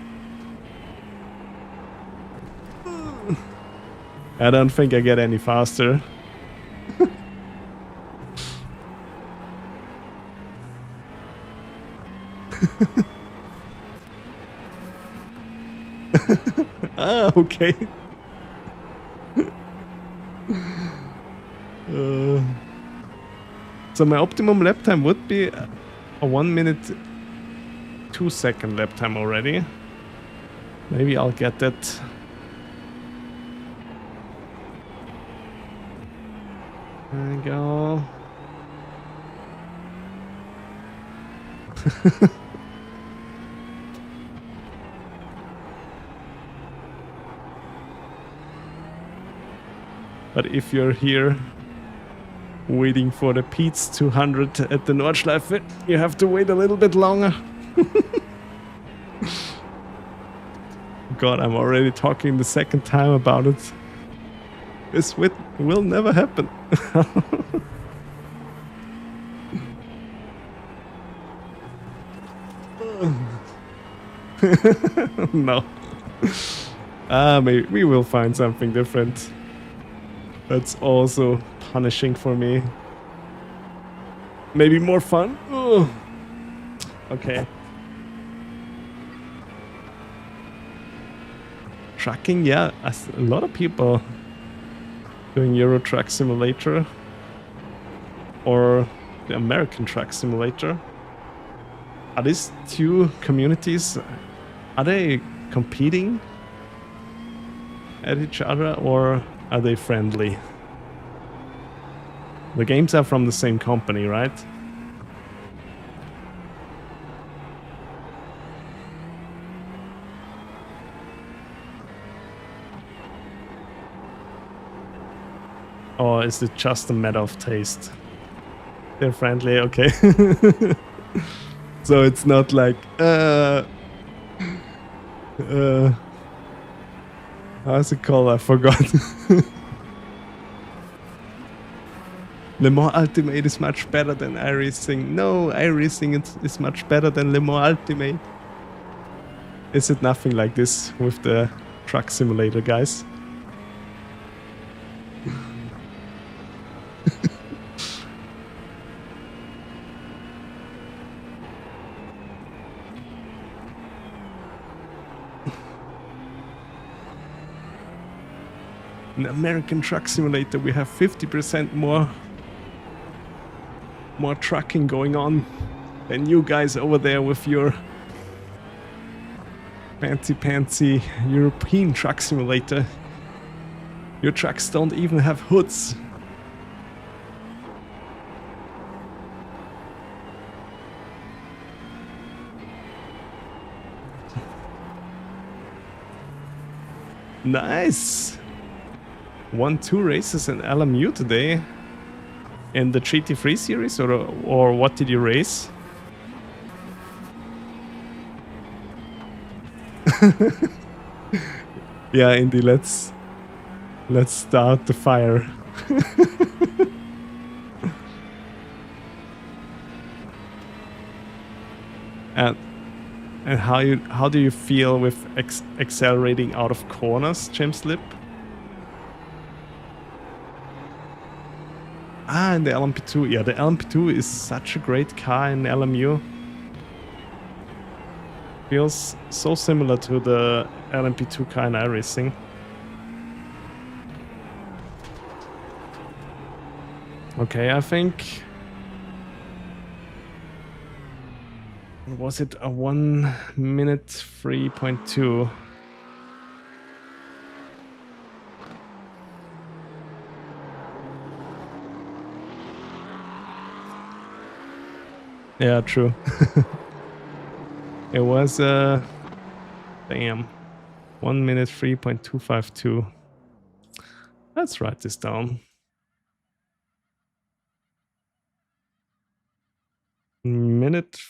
I don't think I get any faster. Ah, okay. So my optimum lap time would be a 1 minute 2 second lap time already. Maybe I'll get that. There we go. But if you're here waiting for the Pete's 200 at the Nordschleife, you have to wait a little bit longer. God, I'm already talking the second time about it. This will never happen. No. Maybe we will find something different. That's also punishing for me. Maybe more fun? Ugh. Okay. Trucking, yeah. A lot of people doing Euro Truck Simulator. Or the American Truck Simulator. Are these two communities, are they competing at each other or are they friendly? The games are from the same company, right? Or is it just a matter of taste? They're friendly, okay. So it's not like how's it called? I forgot. Le Mans Ultimate is much better than iRacing. No, iRacing is much better than Le Mans Ultimate. Is it nothing like this with the truck simulator, guys? In American Truck Simulator we have 50% more trucking going on than you guys over there with your fancy European Truck Simulator. Your trucks don't even have hoods. Nice! Won 2 races in LMU today. In the GT3 series, or what did you race? Yeah, Indy, let's start the fire. and how do you feel with accelerating out of corners, Jim Slip? Ah, in the LMP2. Yeah, the LMP2 is such a great car in LMU. Feels so similar to the LMP2 car in iRacing. Okay, I think... Was it a 1 minute 3.2? Yeah, true. It was damn, 1 minute 3.252. Let's write this down. Minute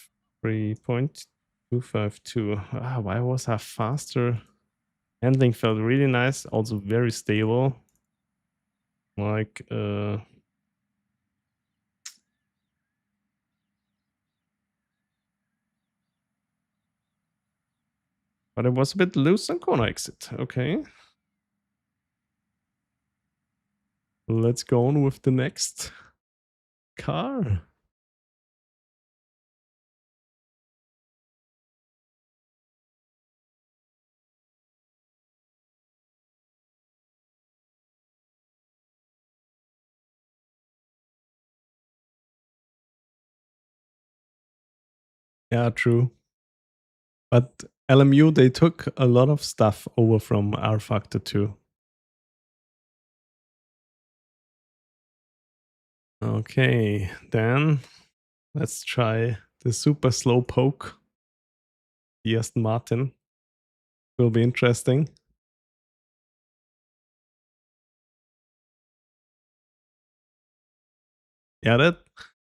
3.252. Ah, why was that faster? Handling felt really nice, also very stable. Like But it was a bit loose on corner exit. Okay. Let's go on with the next car. Yeah, true. But LMU, they took a lot of stuff over from R Factor 2. Okay, then let's try the super slow poke. The Aston Martin. Will be interesting. Yeah,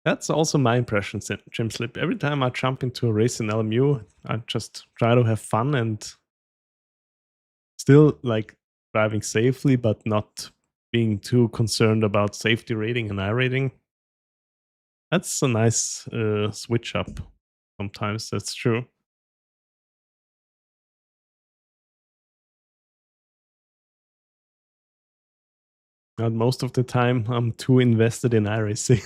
that's also my impression, Jim Slip. Every time I jump into a race in LMU, I just try to have fun and still like driving safely, but not being too concerned about safety rating and iRating. That's a nice switch up. Sometimes that's true. And most of the time, I'm too invested in iRacing.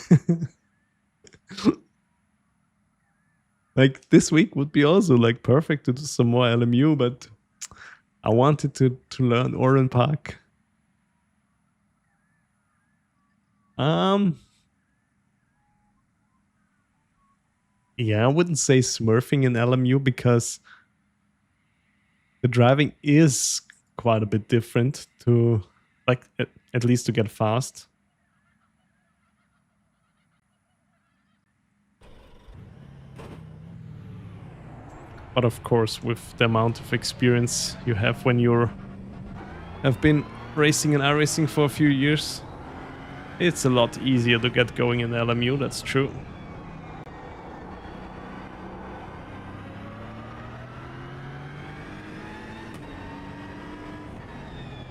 Like this week would be also like perfect to do some more LMU, but I wanted to learn Oran Park. Yeah, I wouldn't say smurfing in LMU because the driving is quite a bit different to like at least to get fast. But of course, with the amount of experience you have when have been racing and iRacing for a few years, it's a lot easier to get going in LMU, that's true.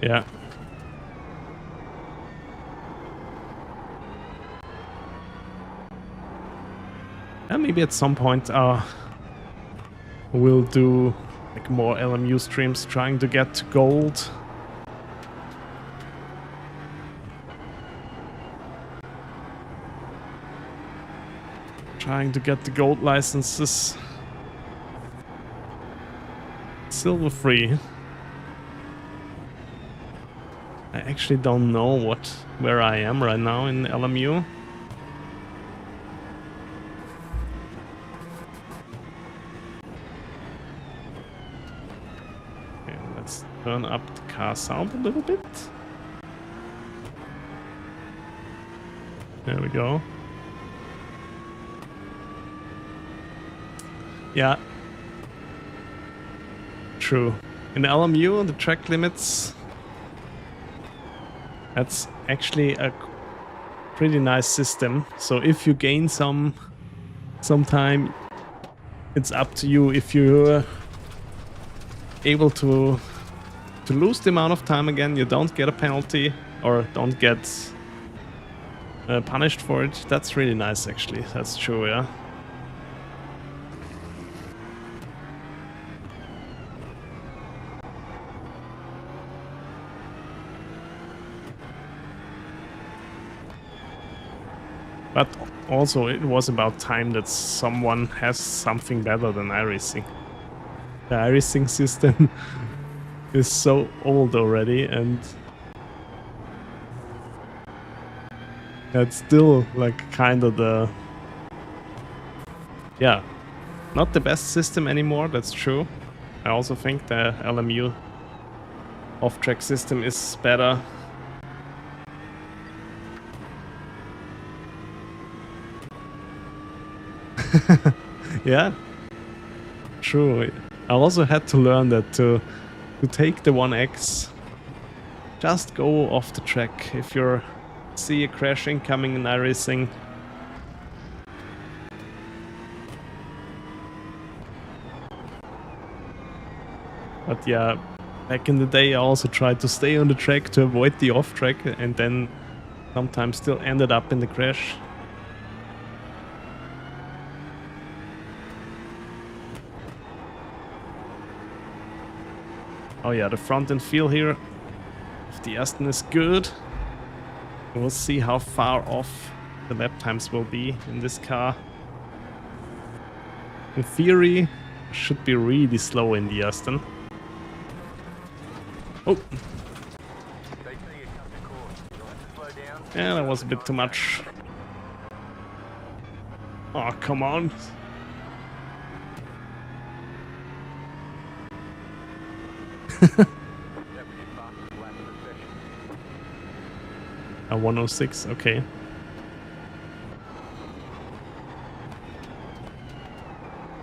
Yeah. And maybe at some point we'll do like more LMU streams trying to get gold. Trying to get the gold licenses. Silver free. I actually don't know where I am right now in LMU. Okay, let's turn up the car sound a little bit. There we go. Yeah. True. In LMU, the track limits, that's actually a pretty nice system. So if you gain some time, it's up to you. If you're able to lose the amount of time again, you don't get a penalty or don't get punished for it. That's really nice, actually. That's true, yeah. But also, it was about time that someone has something better than iRacing. The iRacing system is so old already, and it's still like kind of not the best system anymore, that's true. I also think the LMU off-track system is better. Yeah, true. I also had to learn that to take the 1X, just go off the track. If you see a crashing coming in iRacing, but yeah, back in the day I also tried to stay on the track to avoid the off track, and then sometimes still ended up in the crash. Oh yeah, the front end feel here of the Aston is good. We'll see how far off the lap times will be in this car. In theory, it should be really slow in the Aston. Oh! Yeah, that was a bit too much. Oh, come on. A 106, okay.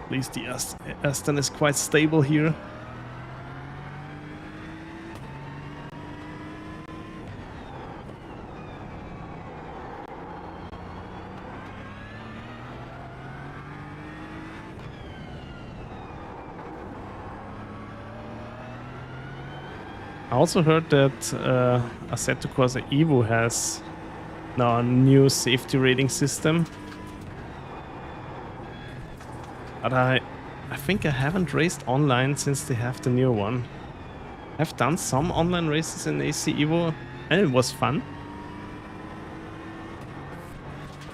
At least the Aston is quite stable here. I also heard that Assetto Corsa Evo has now a new safety rating system. But I think I haven't raced online since they have the new one. I've done some online races in AC Evo and it was fun.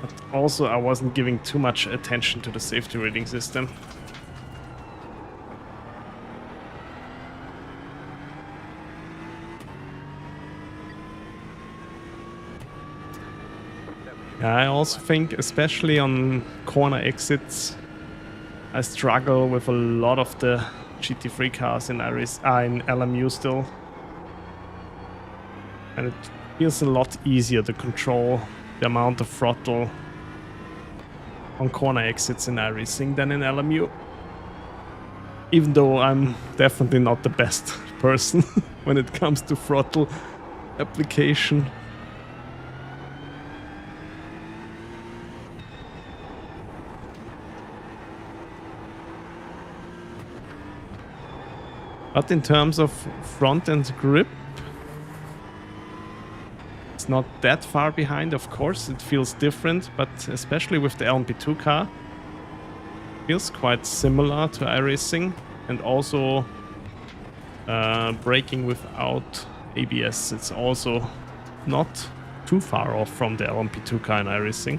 But also I wasn't giving too much attention to the safety rating system. I also think, especially on corner exits, I struggle with a lot of the GT3 cars in LMU still. And it feels a lot easier to control the amount of throttle on corner exits in iRacing than in LMU. Even though I'm definitely not the best person when it comes to throttle application. But in terms of front-end grip, it's not that far behind, of course. It feels different, but especially with the LMP2 car, it feels quite similar to iRacing. And also braking without ABS, it's also not too far off from the LMP2 car in iRacing.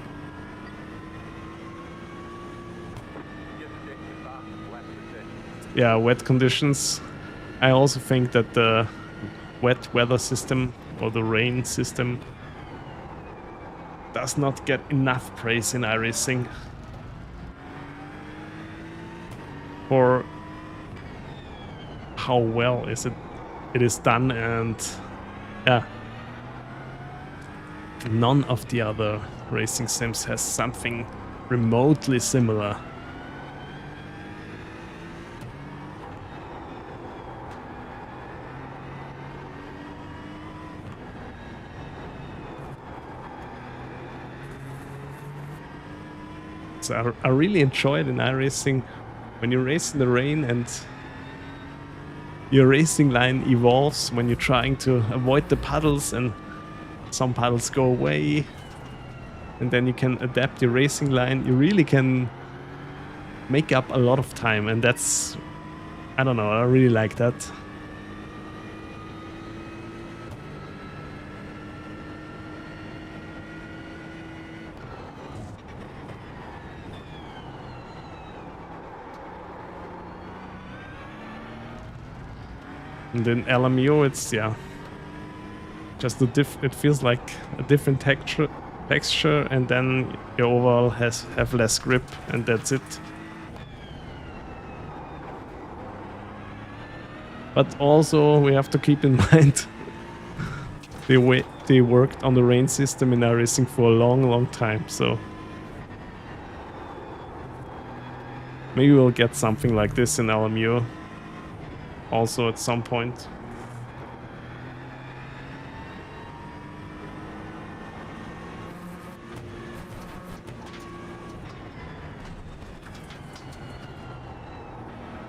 Yeah, wet conditions. I also think that the wet weather system or the rain system does not get enough praise in iRacing for how well it is done, and yeah, none of the other racing sims has something remotely similar. So I really enjoy it in iRacing when you race in the rain and your racing line evolves when you're trying to avoid the puddles and some puddles go away, and then you can adapt your racing line. You really can make up a lot of time, and that's, I don't know, I really like that. And in LMU, it's, yeah, just it feels like a different texture, and then your overall have less grip, and that's it. But also we have to keep in mind they worked on the rain system in iRacing for a long time, so maybe we'll get something like this in LMU also at some point.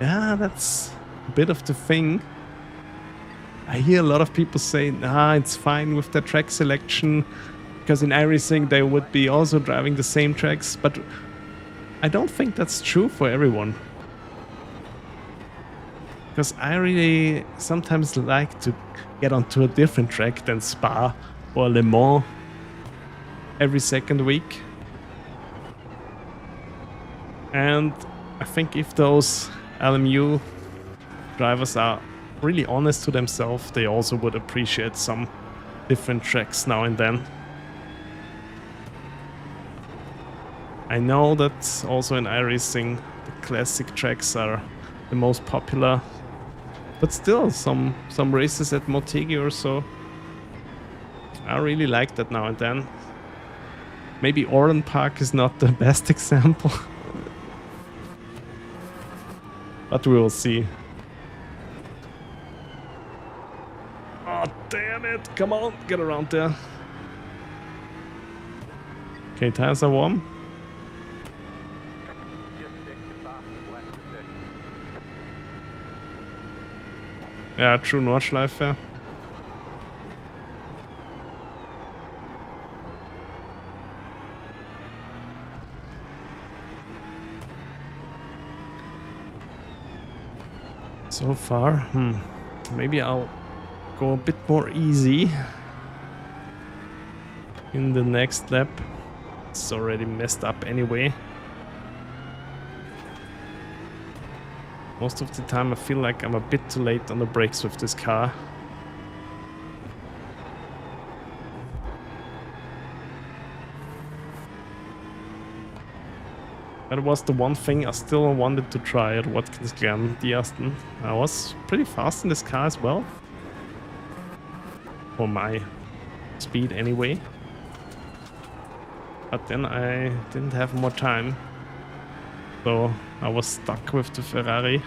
Yeah, that's a bit of the thing. I hear a lot of people say, it's fine with the track selection, because in iRacing they would be also driving the same tracks, but I don't think that's true for everyone. Because I really sometimes like to get onto a different track than Spa or Le Mans every second week. And I think if those LMU drivers are really honest to themselves, they also would appreciate some different tracks now and then. I know that also in iRacing the classic tracks are the most popular, but still some races at Motegi or so, I really like that now and then. Maybe Oran Park is not the best example, but we will see. Oh, damn it! Come on, get around there. Okay, tires are warm. Ja, true Nordschleife. So far, maybe I'll go a bit more easy in the next lap. It's already messed up anyway. Most of the time I feel like I'm a bit too late on the brakes with this car. That was the one thing I still wanted to try at Watkins Glen, the Aston. I was pretty fast in this car as well. For my speed anyway. But then I didn't have more time. So I was stuck with the Ferrari.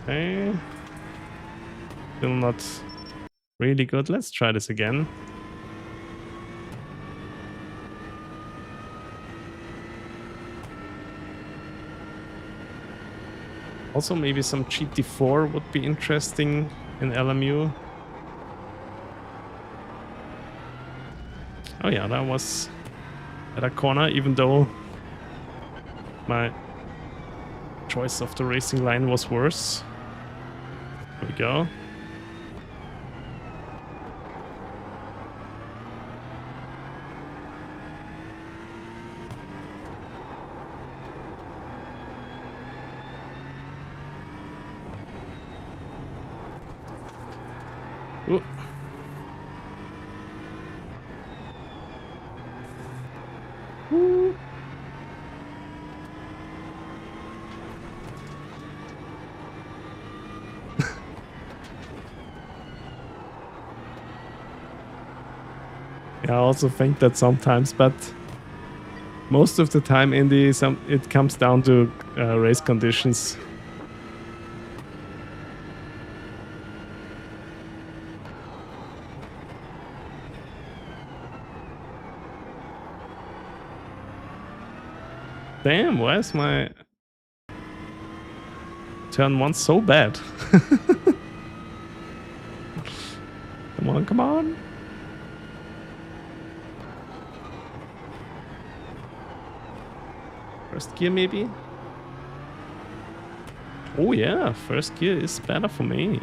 Okay. Still not really good. Let's try this again. Also, maybe some GT4 would be interesting in LMU. Oh yeah, that was at a corner, even though my choice of the racing line was worse. There we go. Ooh. Ooh. Yeah, I also think that sometimes, but most of the time in the it comes down to race conditions. Damn, why is my turn one so bad? Come on, come on. First gear maybe? Oh yeah, first gear is better for me.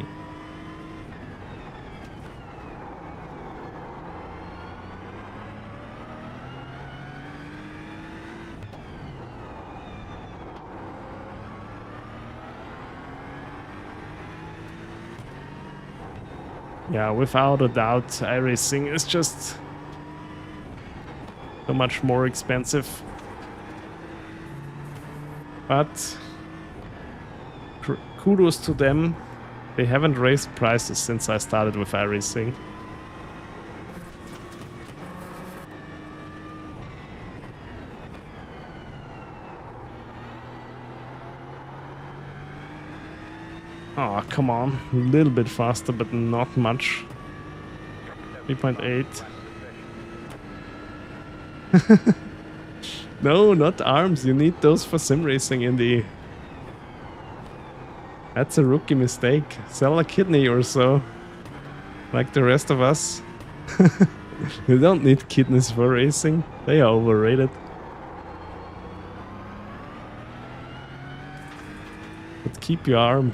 Yeah, without a doubt, iRacing is just so much more expensive. But kudos to them, they haven't raised prices since I started with iRacing. Oh, come on. A little bit faster, but not much. 3.8. No, not arms. You need those for sim racing in the That's a rookie mistake. Sell a kidney or so. Like the rest of us. You don't need kidneys for racing. They are overrated. But keep your arm.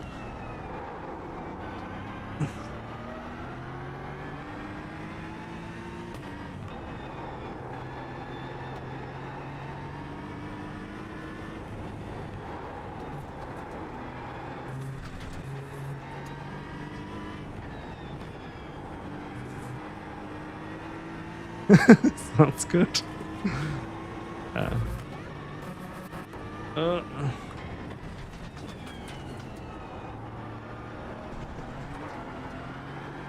Sounds good.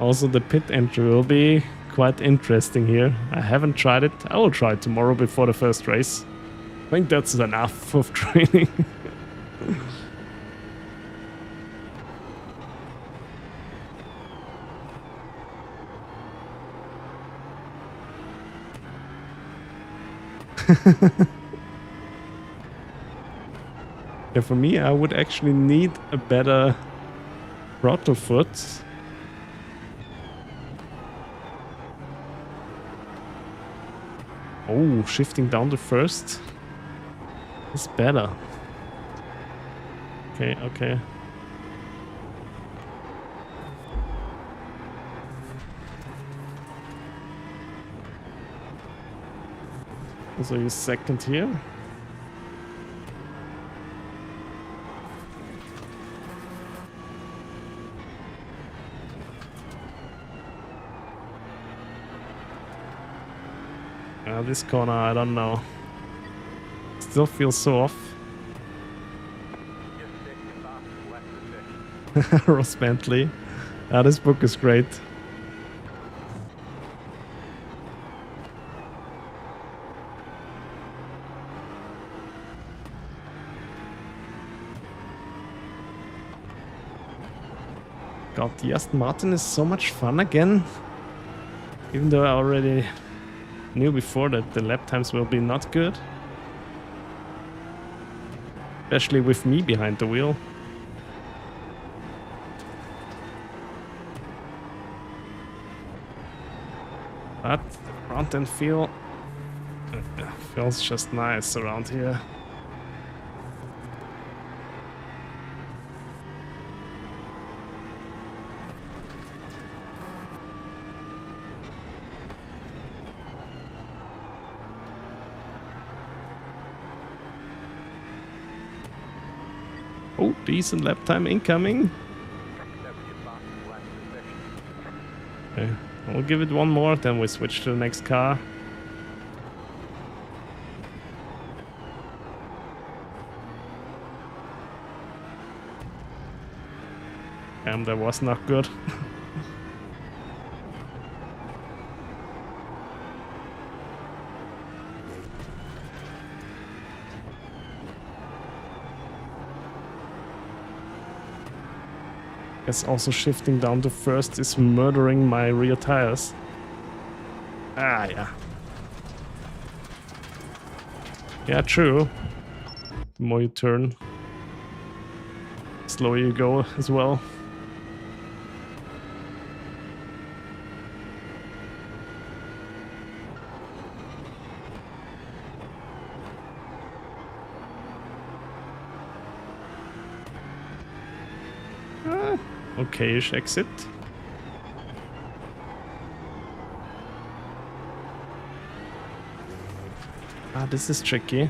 Also, the pit entry will be quite interesting here. I haven't tried it. I will try it tomorrow before the first race. I think that's enough of training. Yeah, for me, I would actually need a better throttle foot. Oh, shifting down to first is better. Okay, okay. Also use second here. This corner, I don't know. Still feels so off. Ross Bentley. This book is great. God, the Aston Martin is so much fun again. Even though I already knew before that the lap times will be not good. Especially with me behind the wheel. But the front end feels just nice around here. Oh, decent lap time incoming. Okay, we'll give it one more, then we switch to the next car. That was not good. Guess also shifting down to first is murdering my rear tires. Ah, yeah. Yeah, true. The more you turn, the slower you go as well. Okay-ish exit. This is tricky.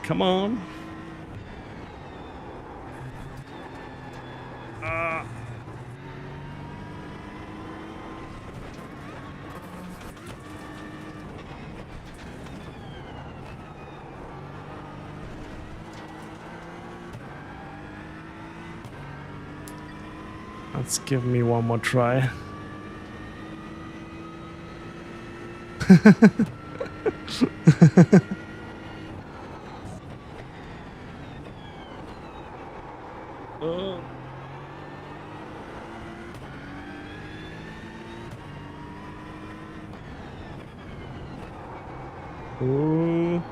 Come on. Let's give me one more try. Ooh.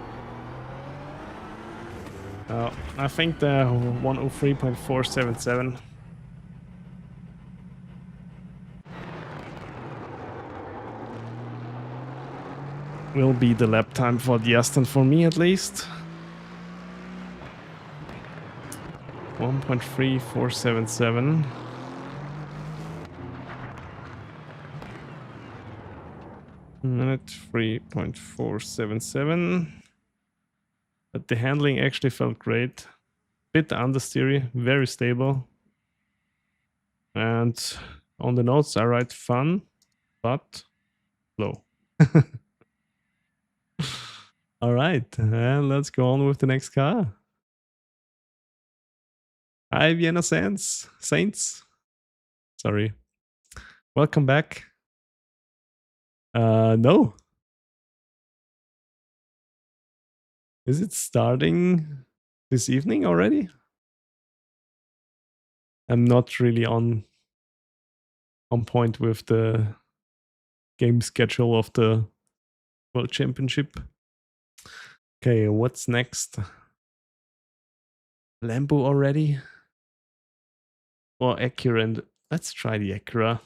I think the 103.477 will be the lap time for the Aston, for me at least. 1.3477. Minute 3.477. But the handling actually felt great. Bit understeery, very stable. And on the notes, I write fun, but slow. All right, and let's go on with the next car. Hi, Vienna Saints. Sorry. Welcome back. No. Is it starting this evening already? I'm not really on point with the game schedule of the World Championship. Okay, what's next? Lambo already? Or Acura? And let's try the Acura.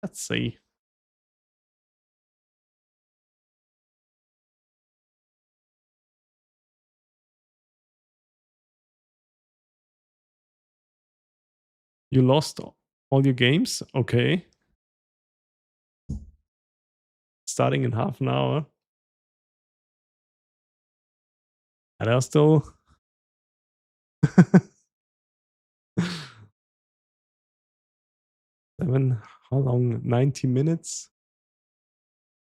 Let's see. You lost all your games? Okay. Starting in half an hour. And are still... 7, how long? 90 minutes?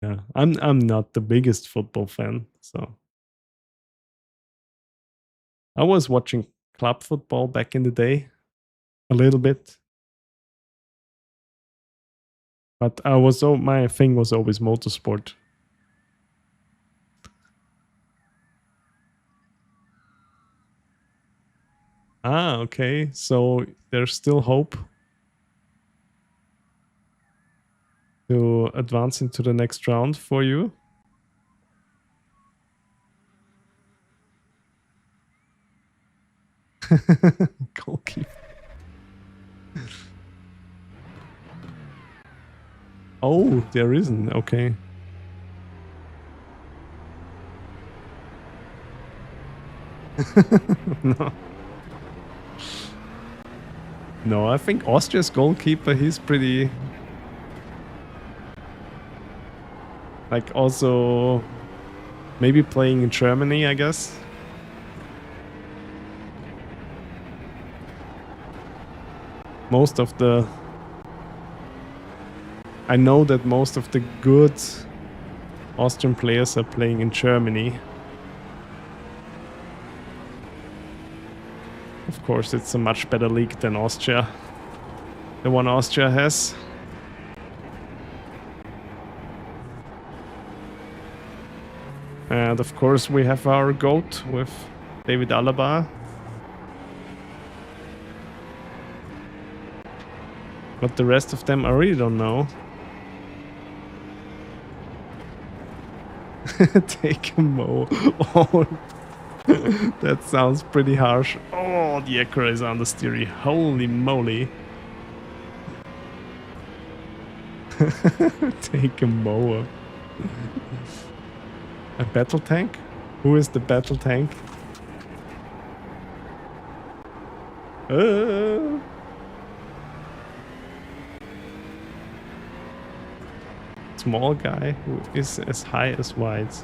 Yeah, I'm not the biggest football fan, so... I was watching club football back in the day. A little bit. But my thing was always motorsport. Ah, okay. So there's still hope to advance into the next round for you. Goalkeeper. Oh, there isn't. Okay. No. No, I think Austria's goalkeeper, he's pretty... Like also maybe playing in Germany, I guess. Most of the... I know that most of the good Austrian players are playing in Germany. Of course, it's a much better league than Austria. The one Austria has. And of course we have our GOAT with David Alaba. But the rest of them I really don't know. Take a mo. Oh, that sounds pretty harsh. Oh, the Acura is understeery. Holy moly. Take a mower. A battle tank? Who is the battle tank? Small guy who is as high as wide.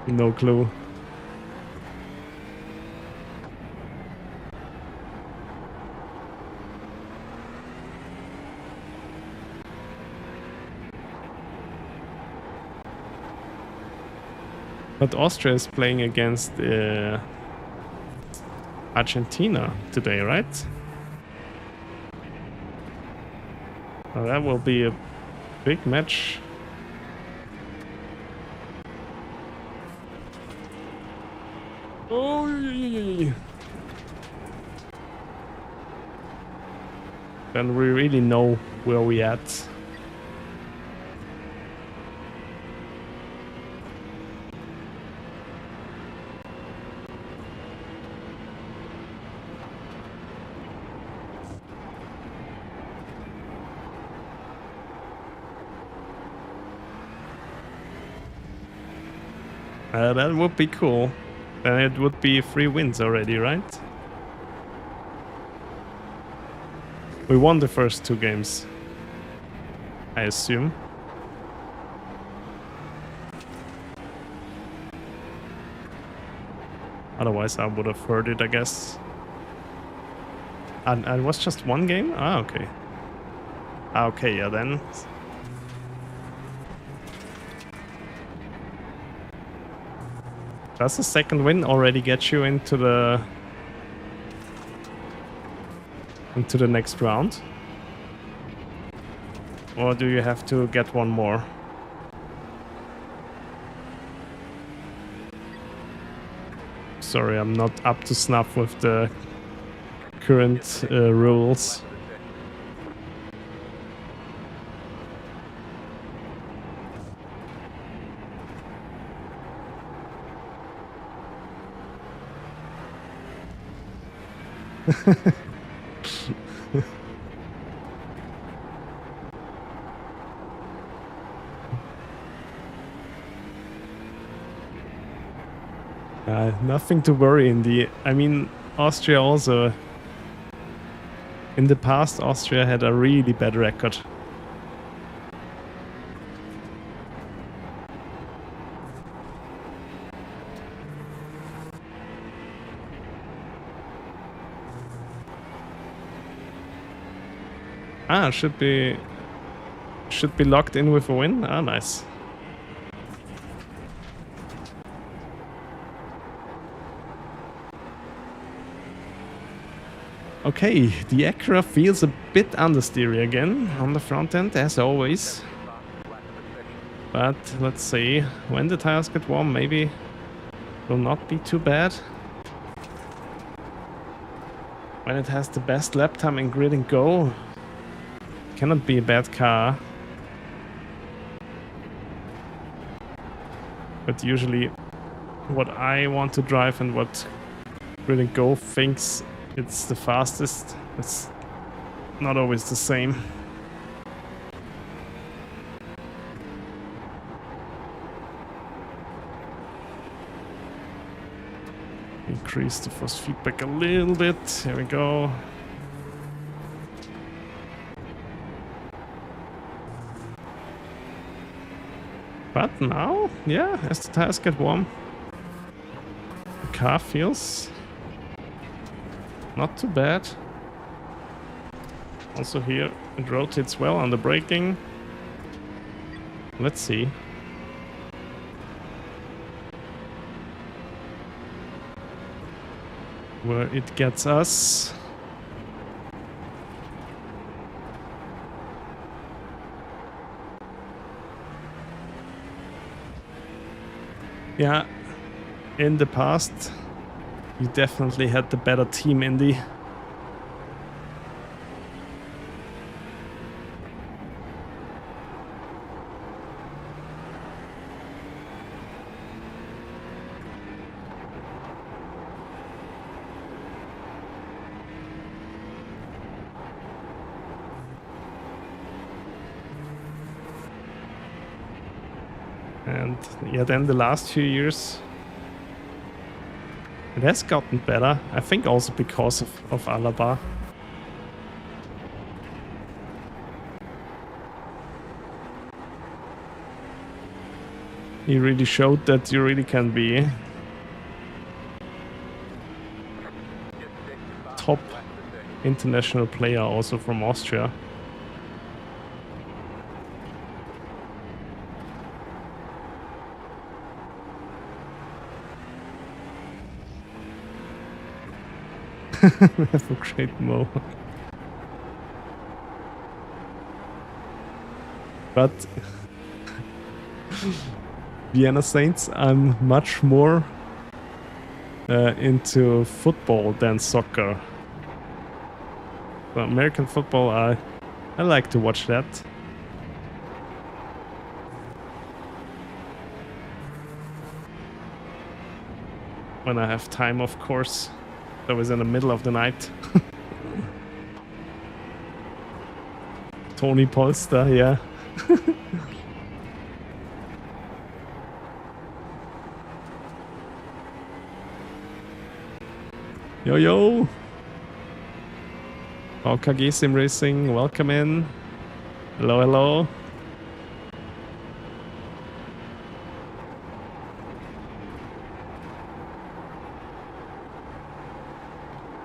No clue. But Austria is playing against Argentina today, right? Well, that will be a big match. Oh, then we really know where we at. That would be cool. Then it would be 3 wins already, right? We won the first 2 games, I assume. Otherwise I would have heard it, I guess. And it was just 1 game? Ah, okay. Ah, okay, yeah then. Does the second win already get you into the next round? Or do you have to get 1 more? Sorry, I'm not up to snuff with the current rules. Nothing to worry in the... I mean, Austria also... In the past, Austria had a really bad record. Ah, should be locked in with a win. Ah, nice. Okay, the Acura feels a bit understeery again on the front end, as always. But let's see, when the tires get warm, maybe will not be too bad. When it has the best lap time in grid and go, cannot be a bad car. But usually what I want to drive and what Grid and Go thinks it's the fastest, it's not always the same. Increase the force feedback a little bit. Here we go. But now, yeah, as the tires get warm, the car feels not too bad. Also here, it rotates well on the braking. Let's see. Where it gets us. Yeah, in the past, you definitely had the better team, Indy. And yeah, then the last few years, it has gotten better. I think also because of Alaba. He really showed that you really can be top international player also from Austria. Have a great mo. But Vienna Saints, I'm much more into football than soccer. But American football, I like to watch that. When I have time, of course. That was in the middle of the night. Tony Polster, yeah. Yo, yo. OKG simracing, welcome in. Hello, hello.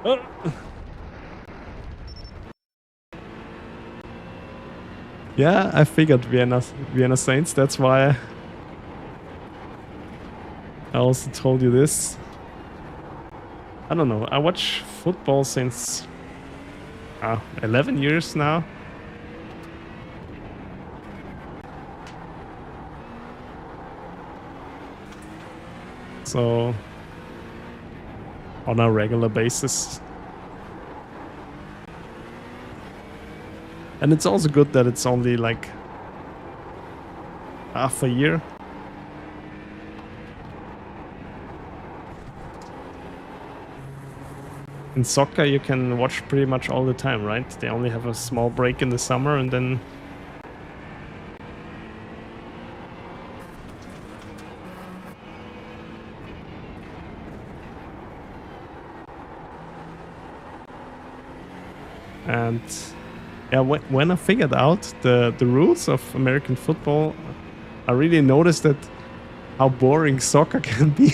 Oh. Yeah, I figured Vienna Saints, that's why I also told you this. I don't know, I watch football since 11 years now. So, on a regular basis. And it's also good that it's only like half a year. In soccer you can watch pretty much all the time, right? They only have a small break in the summer and then and yeah, when I figured out the rules of American football, I really noticed that how boring soccer can be.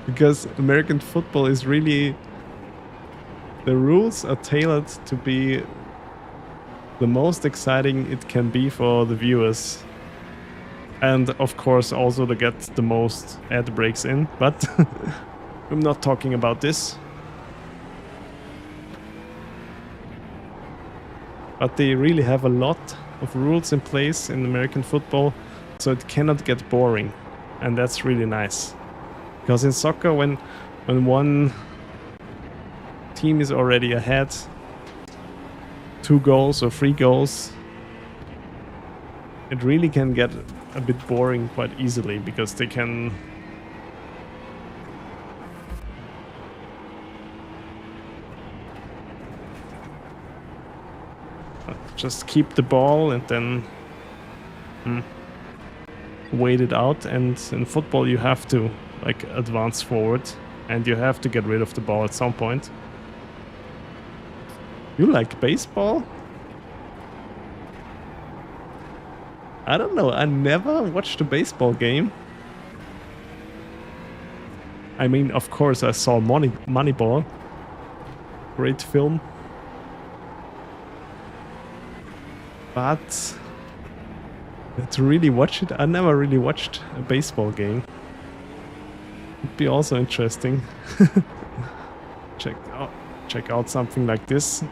Because American football is really... the rules are tailored to be the most exciting it can be for the viewers. And of course also to get the most ad breaks in, but I'm not talking about this. But they really have a lot of rules in place in American football, so it cannot get boring. And that's really nice. Because in soccer, when one team is already ahead, 2 goals or 3 goals, it really can get a bit boring quite easily, because they can just keep the ball and then wait it out. And in football you have to like advance forward and you have to get rid of the ball at some point. You like baseball? I don't know, I never watched a baseball game. I mean, of course I saw Moneyball. Great film. But to really watch it, I never really watched a baseball game. Would be also interesting. Check out something like this.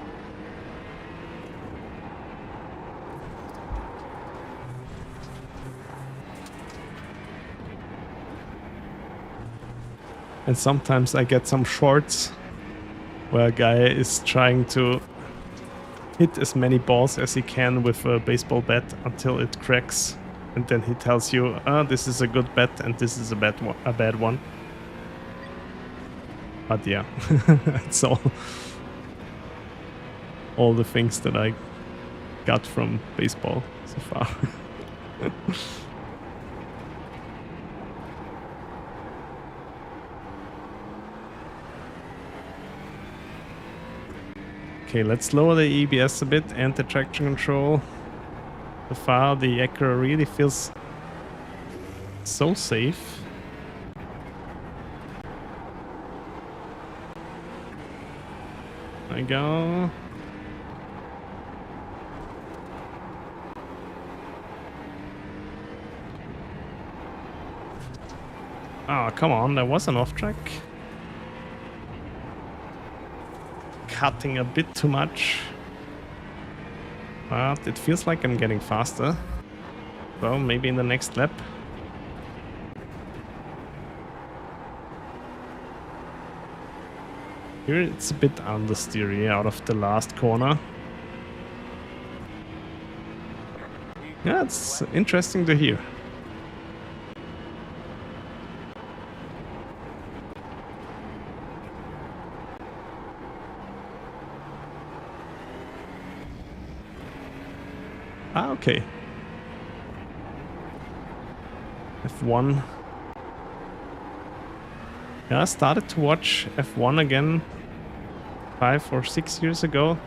And sometimes I get some shorts where a guy is trying to hit as many balls as he can with a baseball bat until it cracks, and then he tells you, this is a good bat and this is a bad one. But yeah, it's all the things that I got from baseball so far. Okay, let's lower the EBS a bit and the traction control. So far the Acura really feels so safe. There we go. Oh, come on, there was an off track. Cutting a bit too much, but it feels like I'm getting faster. So maybe in the next lap. Here it's a bit understeery out of the last corner. Yeah, it's interesting to hear. Ah, okay. F1. Yeah, I started to watch F1 again 5 or 6 years ago.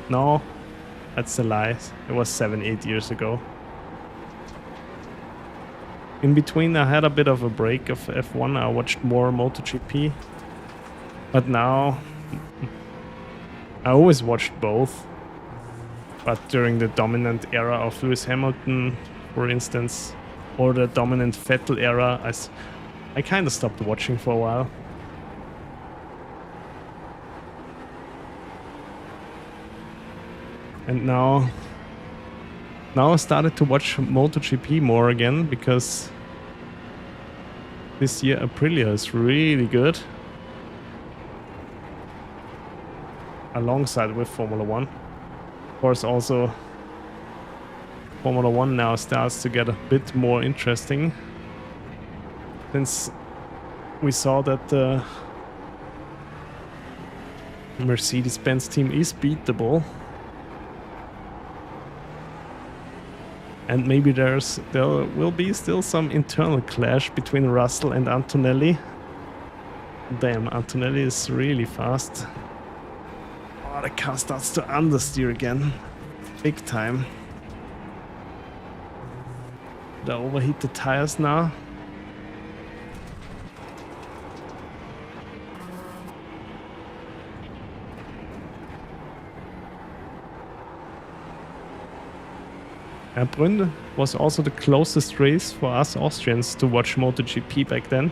No, that's a lie. It was 7, 8 years ago. In between, I had a bit of a break of F1. I watched more MotoGP. But now, I always watched both. But during the dominant era of Lewis Hamilton, for instance, or the dominant Vettel era, I kind of stopped watching for a while. And now I started to watch MotoGP more again, because this year Aprilia is really good. Alongside with Formula 1. Of course, also Formula 1 now starts to get a bit more interesting, since we saw that the Mercedes-Benz team is beatable. And maybe there will be still some internal clash between Russell and Antonelli. Damn, Antonelli is really fast. Oh, the car starts to understeer again. Big time. They overheat the tires now. Brünn was also the closest race for us Austrians to watch MotoGP back then.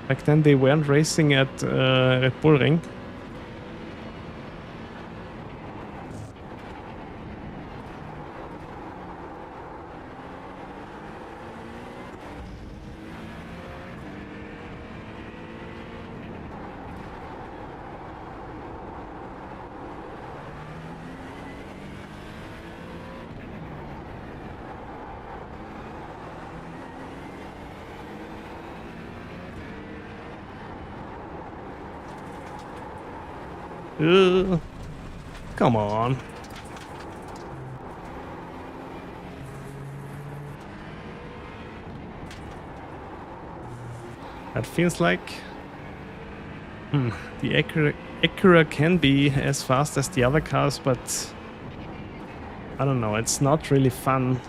Back then they weren't racing at Red Bull Ring. Come on. That feels like the Acura can be as fast as the other cars, but I don't know, it's not really fun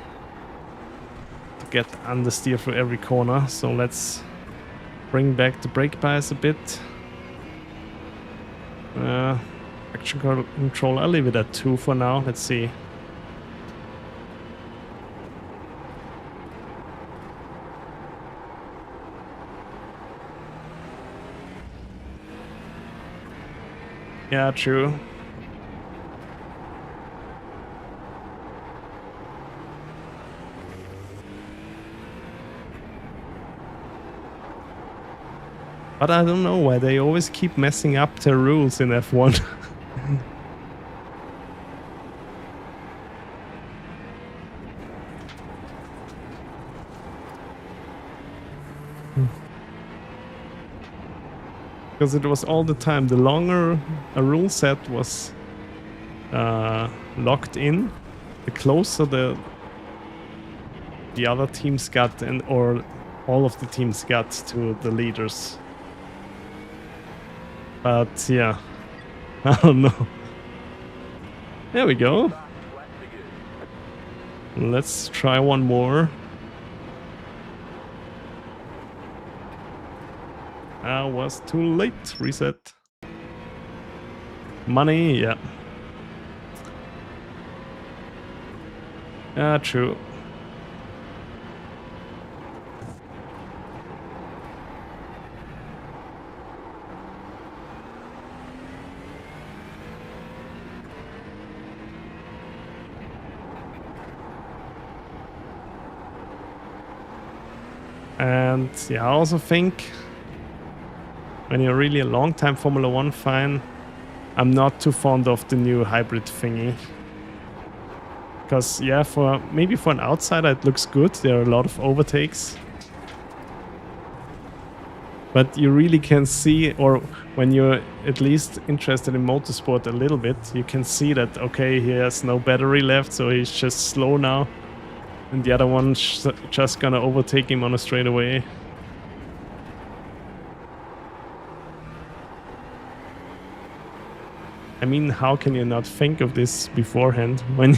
to get understeer through every corner. So let's bring back the brake bias a bit. Action control, I'll leave it at 2 for now. Let's see. Yeah, true. But I don't know why they always keep messing up their rules in F1. Because it was all the time, the longer a rule set was locked in, the closer the other teams got, or all of the teams got to the leaders. But yeah, I don't know. There we go. Let's try one more. I was too late. Reset. Money, yeah. True. And yeah, I also think when you're really a long-time Formula 1 fan, I'm not too fond of the new hybrid thingy. Because yeah, maybe for an outsider it looks good, there are a lot of overtakes. But you really can see, or when you're at least interested in motorsport a little bit, you can see that, okay, he has no battery left, so he's just slow now. And the other one's just gonna overtake him on a straightaway. I mean, how can you not think of this beforehand when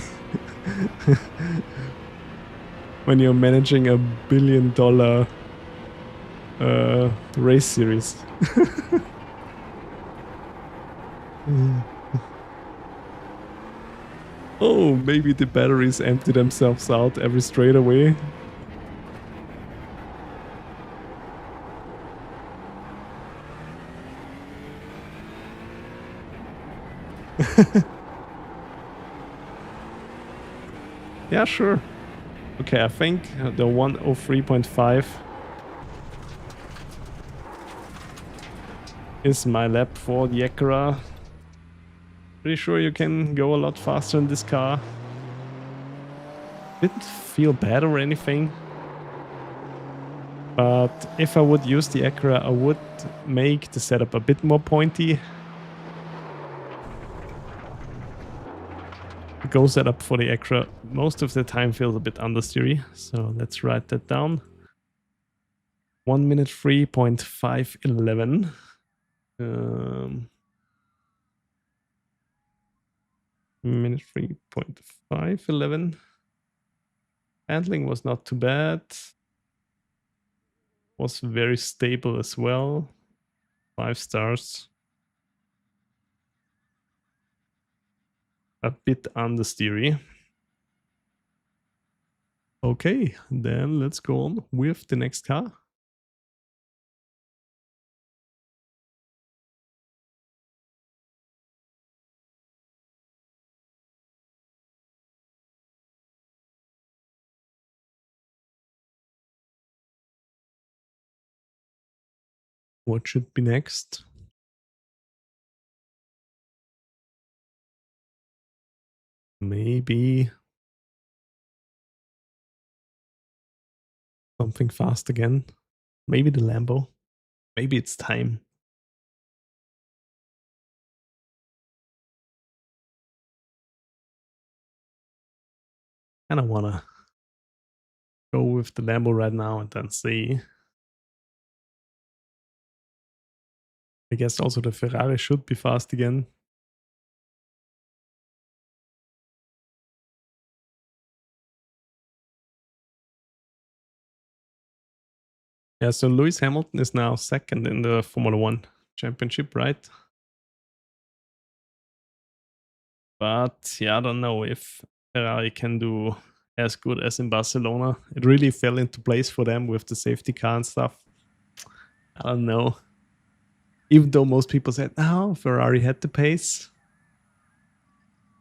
when you're managing a $1 billion race series? Oh, maybe the batteries empty themselves out every straightaway. Yeah, sure. Okay, I think the 103.5 is my lap for the Acura. Pretty sure you can go a lot faster in this car. Didn't feel bad or anything. But if I would use the Acura, I would make the setup a bit more pointy. The Go setup for the Acura most of the time feels a bit understeery, so let's write that down. 1 minute 3.511. Minute 3.511. Handling was not too bad. Was very stable as well. 5 stars. A bit understeery. Okay, then let's go on with the next car. What should be next? Maybe something fast again. Maybe the Lambo. Maybe it's time. And I wanna go with the Lambo right now and then see. I guess also the Ferrari should be fast again. Yeah, so Lewis Hamilton is now second in the Formula One championship, right? But yeah, I don't know if Ferrari can do as good as in Barcelona. It really fell into place for them with the safety car and stuff. I don't know. Even though most people said, oh, Ferrari had the pace.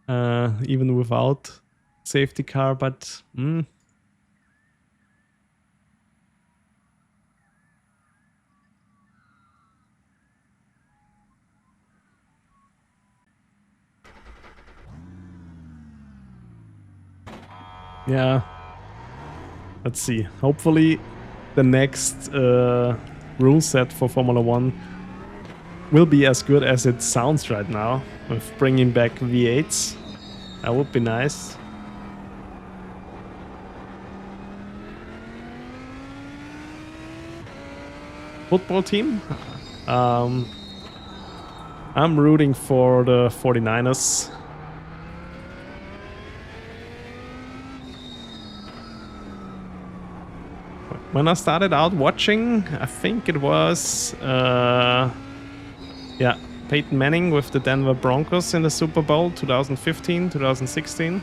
Even without safety car, but yeah. Let's see. Hopefully the next rule set for Formula One will be as good as it sounds right now, with bringing back V8s. That would be nice. Football team? I'm rooting for the 49ers. When I started out watching, I think it was yeah, Peyton Manning with the Denver Broncos in the Super Bowl 2015, 2016.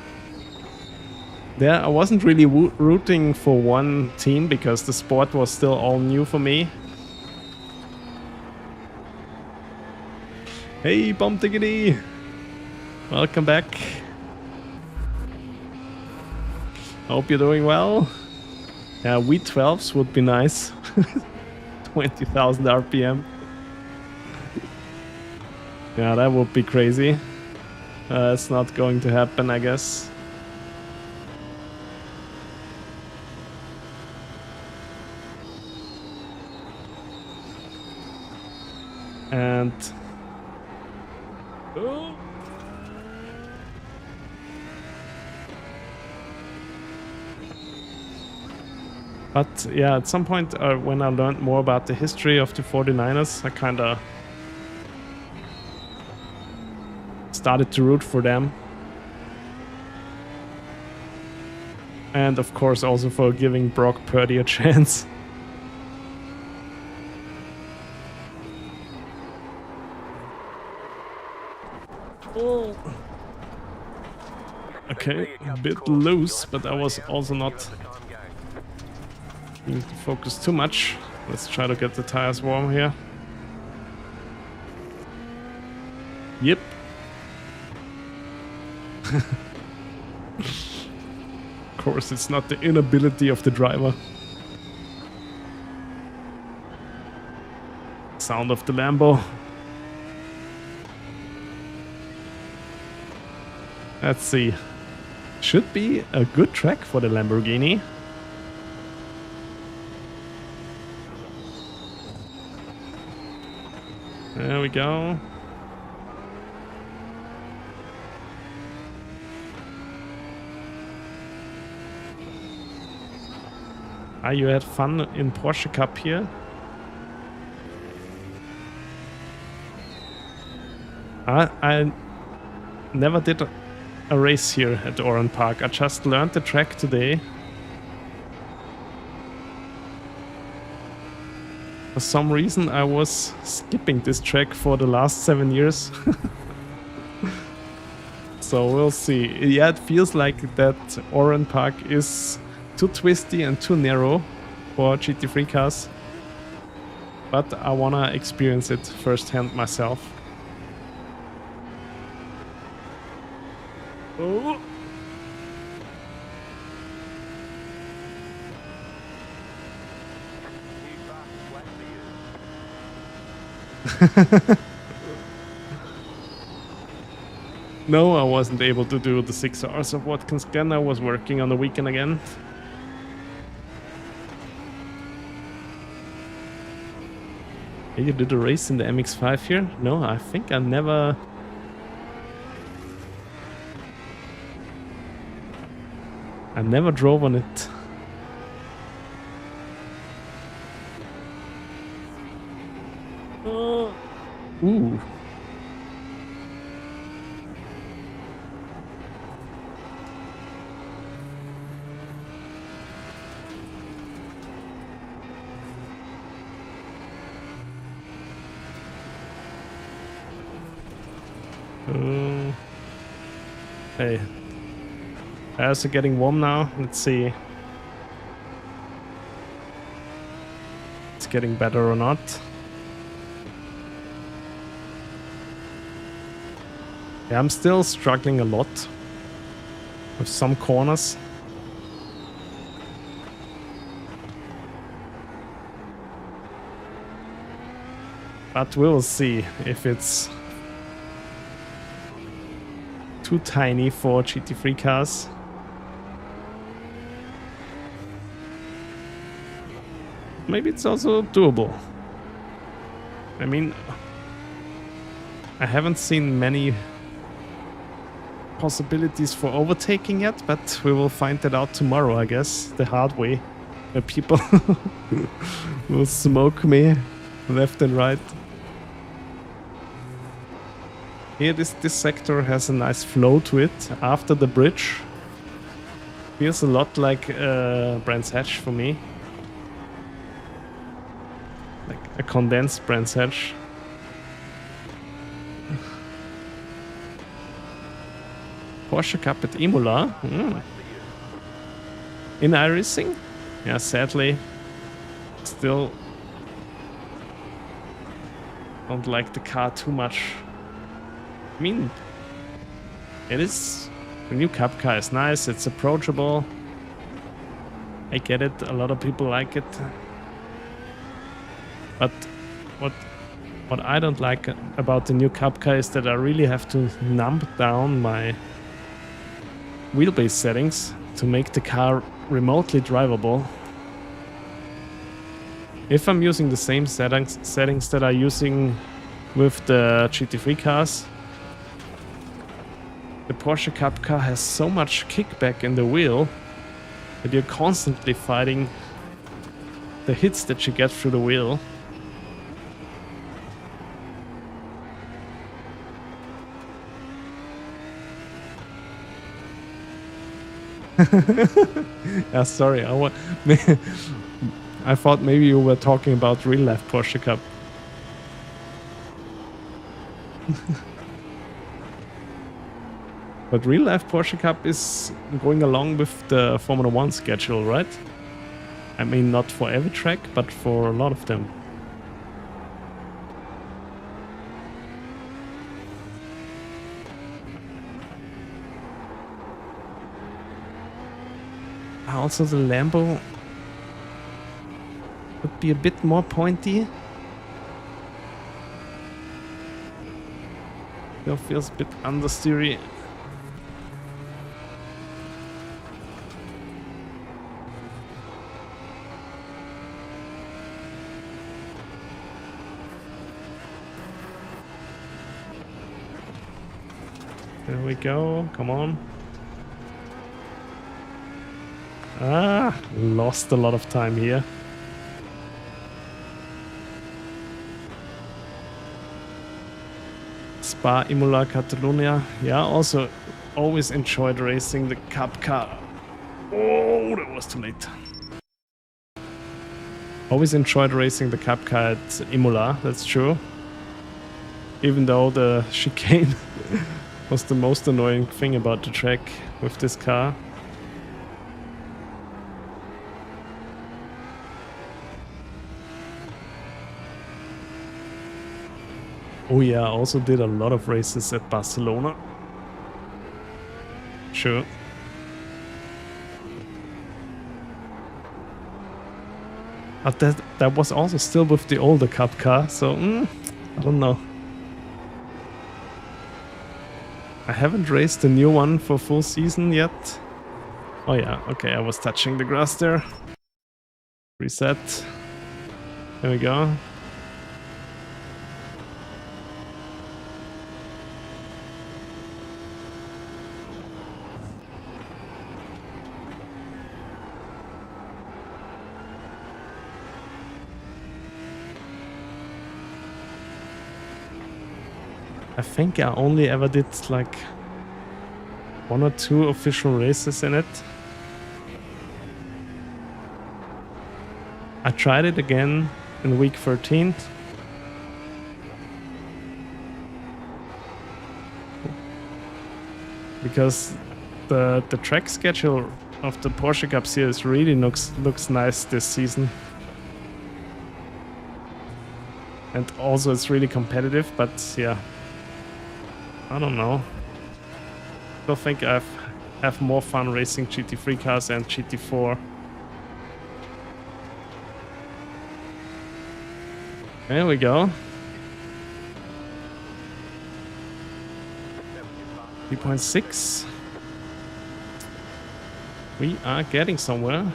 There, I wasn't really rooting for one team because the sport was still all new for me. Hey, Bomb Diggity! Welcome back. Hope you're doing well. Yeah, V12s would be nice. 20,000 RPM. Yeah, that would be crazy. It's not going to happen, I guess. And... oh. But yeah, at some point when I learned more about the history of the 49ers, I kind of started to root for them. And of course also for giving Brock Purdy a chance. Oh. Okay, a bit loose, but I was also not being focused too much. Let's try to get the tires warm here. Yep. Of course, it's not the inability of the driver. Sound of the Lambo. Let's see. Should be a good track for the Lamborghini. There we go. Ah, you had fun in Porsche Cup here? I never did a race here at Oran Park. I just learned the track today. For some reason I was skipping this track for the last 7 years. So we'll see. Yeah, it feels like that Oran Park is too twisty and too narrow for GT3 cars. But I wanna experience it firsthand myself. Oh. No, I wasn't able to do the 6 hours of Watkins Glen. I was working on the weekend again. Hey, you did a race in the MX-5 here? No, I think I never... I never drove on it. Ooh. Hey. Tires are getting warm now. Let's see. It's getting better or not. Yeah, I'm still struggling a lot with some corners. But we'll see if it's too tiny for GT3 cars. Maybe it's also doable. I mean, I haven't seen many possibilities for overtaking yet, but we will find that out tomorrow, I guess, the hard way, where people will smoke me left and right. Here, this sector has a nice flow to it after the bridge. Feels a lot like Brands Hatch for me. Like a condensed Brands Hatch. Porsche Cup at Imola. In iRacing? Yeah, sadly. Still don't like the car too much. I mean, it is... The new Cup car is nice, it's approachable. I get it, a lot of people like it. But what I don't like about the new Cup car is that I really have to numb down my wheelbase settings to make the car remotely drivable. If I'm using the same settings that I'm using with the GT3 cars, the Porsche Cup car has so much kickback in the wheel that you're constantly fighting the hits that you get through the wheel. Yeah, sorry. I thought maybe you were talking about real life Porsche Cup. But real life Porsche Cup is going along with the Formula 1 schedule, right? I mean, not for every track, but for a lot of them. Also, the Lambo would be a bit more pointy. Still feels a bit understeery. There we go, come on. Ah, lost a lot of time here. Spa, Imola, Catalonia. Yeah, also always enjoyed racing the Cup car. Oh, that was too late. Always enjoyed racing the Cup car at Imola, that's true. Even though the chicane was the most annoying thing about the track with this car. Oh yeah, I also did a lot of races at Barcelona. Sure. But that was also still with the older Cup car, so I don't know. I haven't raced the new one for full season yet. Oh yeah, okay, I was touching the grass there. Reset. There we go. I think I only ever did like 1 or 2 official races in it. I tried it again in week 13. Because the track schedule of the Porsche Cup series really looks nice this season. And also it's really competitive, but yeah. I don't know. I don't think I have more fun racing GT3 cars and GT4. There we go. 3.6. We are getting somewhere.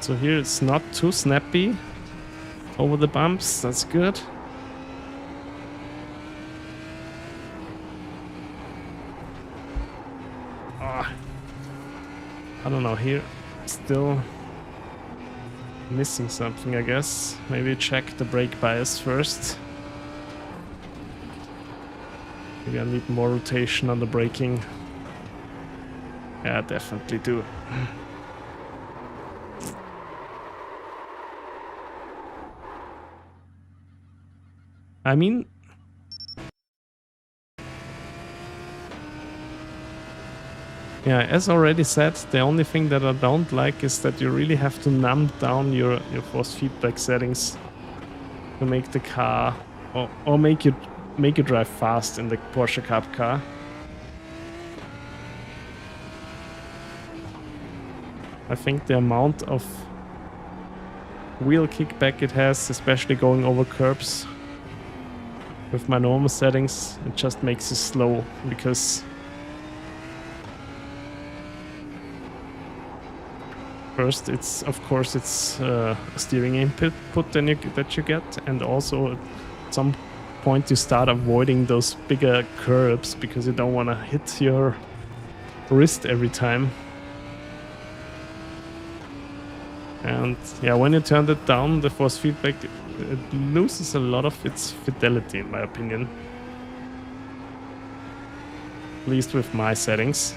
So here it's not too snappy over the bumps, that's good. I don't know, here still missing something, I guess. Maybe check the brake bias first. Maybe I need more rotation on the braking. Yeah, definitely do. I mean, yeah, as already said, the only thing that I don't like is that you really have to numb down your force feedback settings to make the car or make you drive fast in the Porsche Cup car. I think the amount of wheel kickback it has, especially going over curbs, with my normal settings, it just makes it slow, because first it's of course it's a steering input that you get, and also point to start avoiding those bigger curbs because you don't want to hit your wrist every time. And yeah, when you turn it down, the force feedback, it loses a lot of its fidelity, in my opinion. At least with my settings.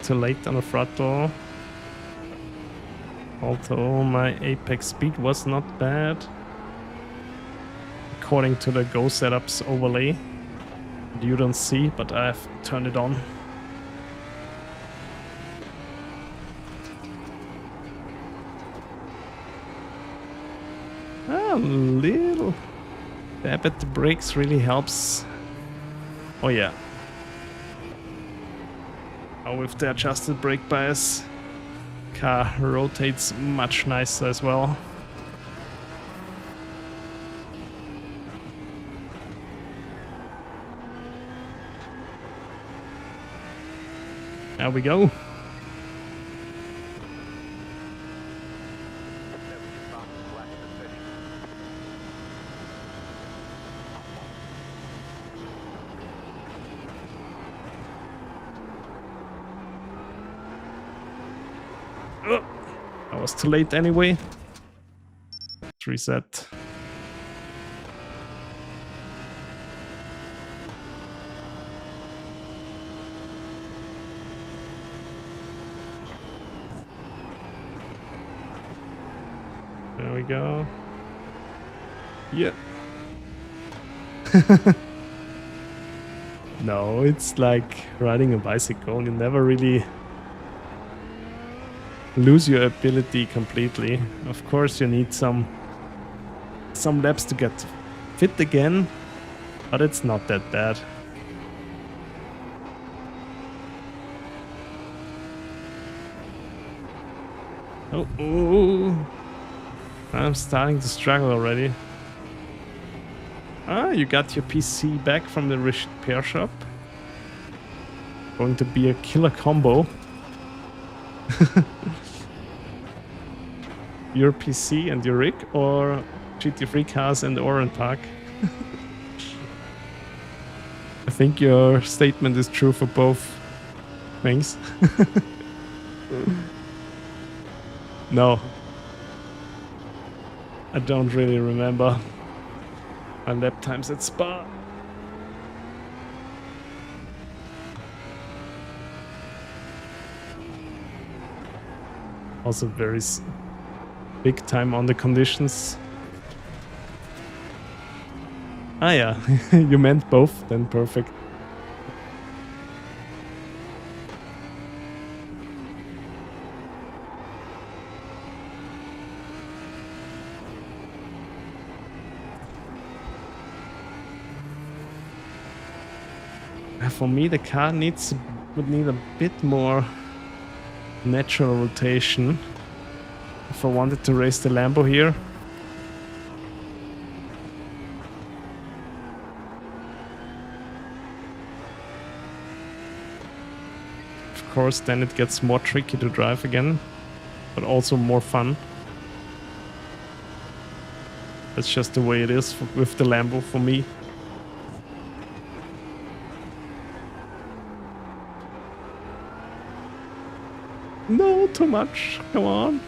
Too late on the throttle. Although my apex speed was not bad, according to the Go Setups overlay. You don't see, but I've turned it on. A little dab at the brakes really helps. Oh yeah. Oh, with the adjusted brake bias, car rotates much nicer as well. There we go. I was too late anyway. Let's reset. There we go. Yeah. No, it's like riding a bicycle. You never really lose your ability completely. Of course, you need some laps to get fit again, but it's not that bad. Oh, I'm starting to struggle already. Ah, you got your PC back from the repair shop. Going to be a killer combo. Your PC and your rig, or GT3 cars and the Oran park? I think your statement is true for both things. No. I don't really remember my lap times at Spa. Also very big time on the conditions. Ah yeah, you meant both, then perfect. For me, the car would need a bit more natural rotation if I wanted to race the Lambo here. Of course, then it gets more tricky to drive again, but also more fun. That's just the way it is with the Lambo for me. No, too much. Come on.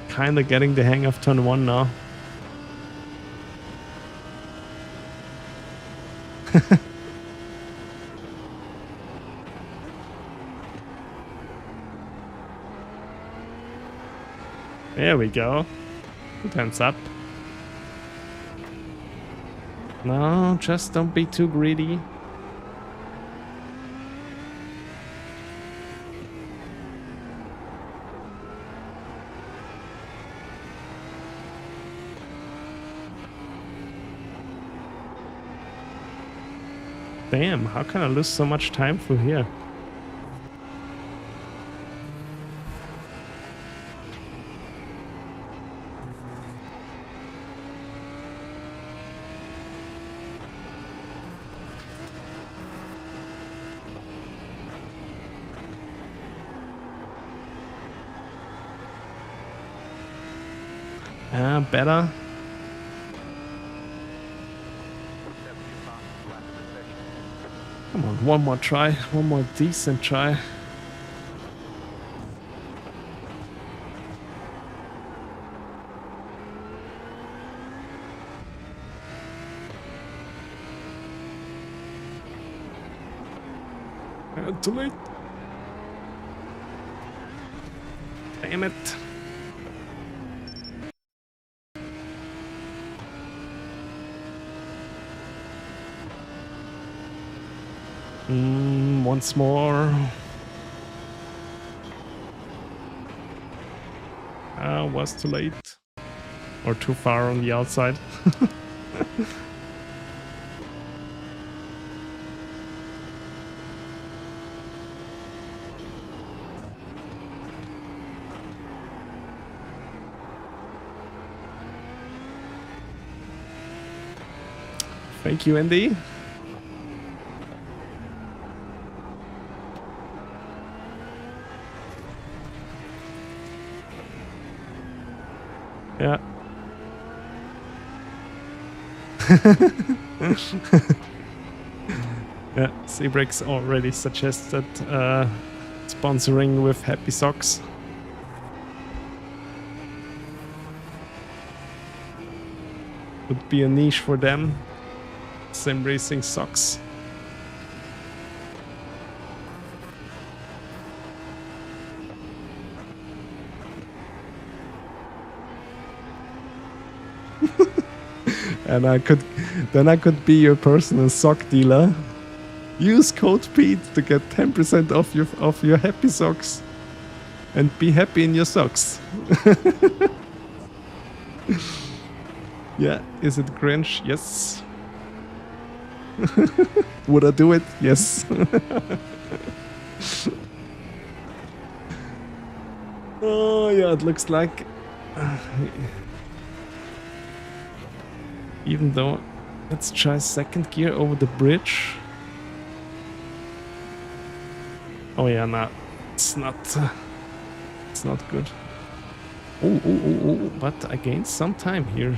Kinda getting the hang of turn 1 now. There we go. 2 times up. No, just don't be too greedy. Damn, how can I lose so much time through here? Better. Come on, one more try. One more decent try. Too late. Damn it. Once more. Was too late. Or too far on the outside. Thank you, Andy. Yeah. Yeah, Simrig's already suggested sponsoring with Happy Socks. Would be a niche for them. Sim racing socks. And I could be your personal sock dealer. Use code Pete to get 10% off your Happy Socks. And be happy in your socks. Yeah, is it cringe? Yes. Would I do it? Yes. Oh yeah, it looks like even though, let's try second gear over the bridge. Oh yeah, no, it's not good. Oh, but I gained some time here.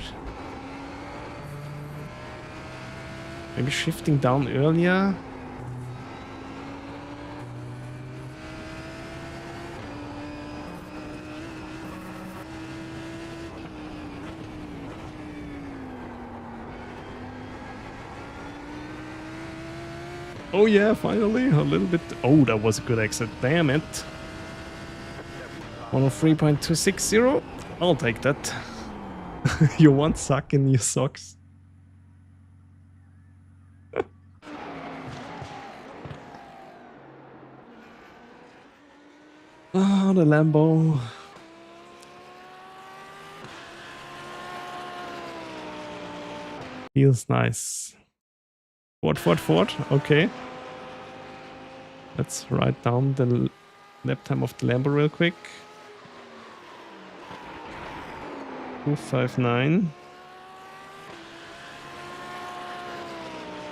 Maybe shifting down earlier. Oh yeah, finally, a little bit. Oh, that was a good exit. Damn it. 103.260. I'll take that. You want suck in your socks? Oh, the Lambo. Feels nice. Ford. Okay. Let's write down the lap time of the Lambo real quick. 2:59.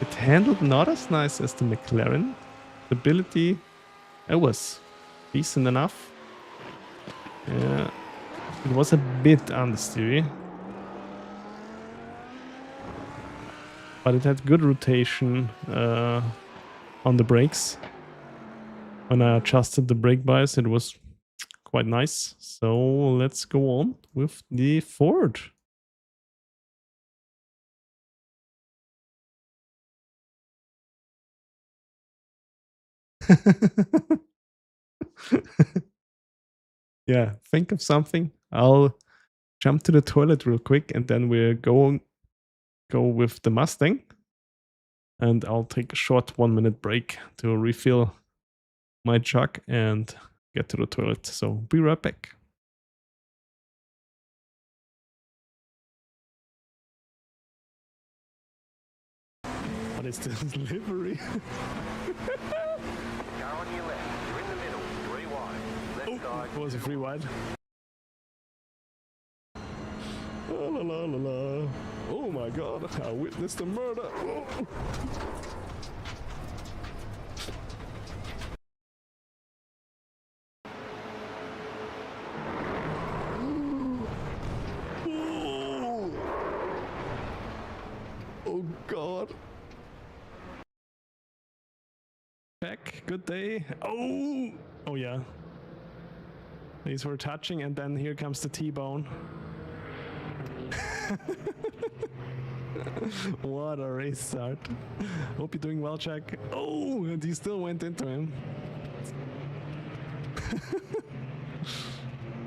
It handled not as nice as the McLaren. Stability, it was decent enough. Yeah, it was a bit understeery. But it had good rotation on the brakes. When I adjusted the brake bias, it was quite nice. So let's go on with the Ford. Yeah, think of something. I'll jump to the toilet real quick and then we're go with the Mustang. And I'll take a short 1-minute break to refill my jug and get to the toilet. So be right back. What is this livery? Car on your left. You're in the middle. 3 wide. Left side. It was a free wide. La la la la la. Oh my god, I witnessed a murder. Oh. god. Check, good day. Oh! Oh yeah. These were touching and then here comes the T-bone. What a race start. Hope you're doing well, Jack. Oh, and he still went into him.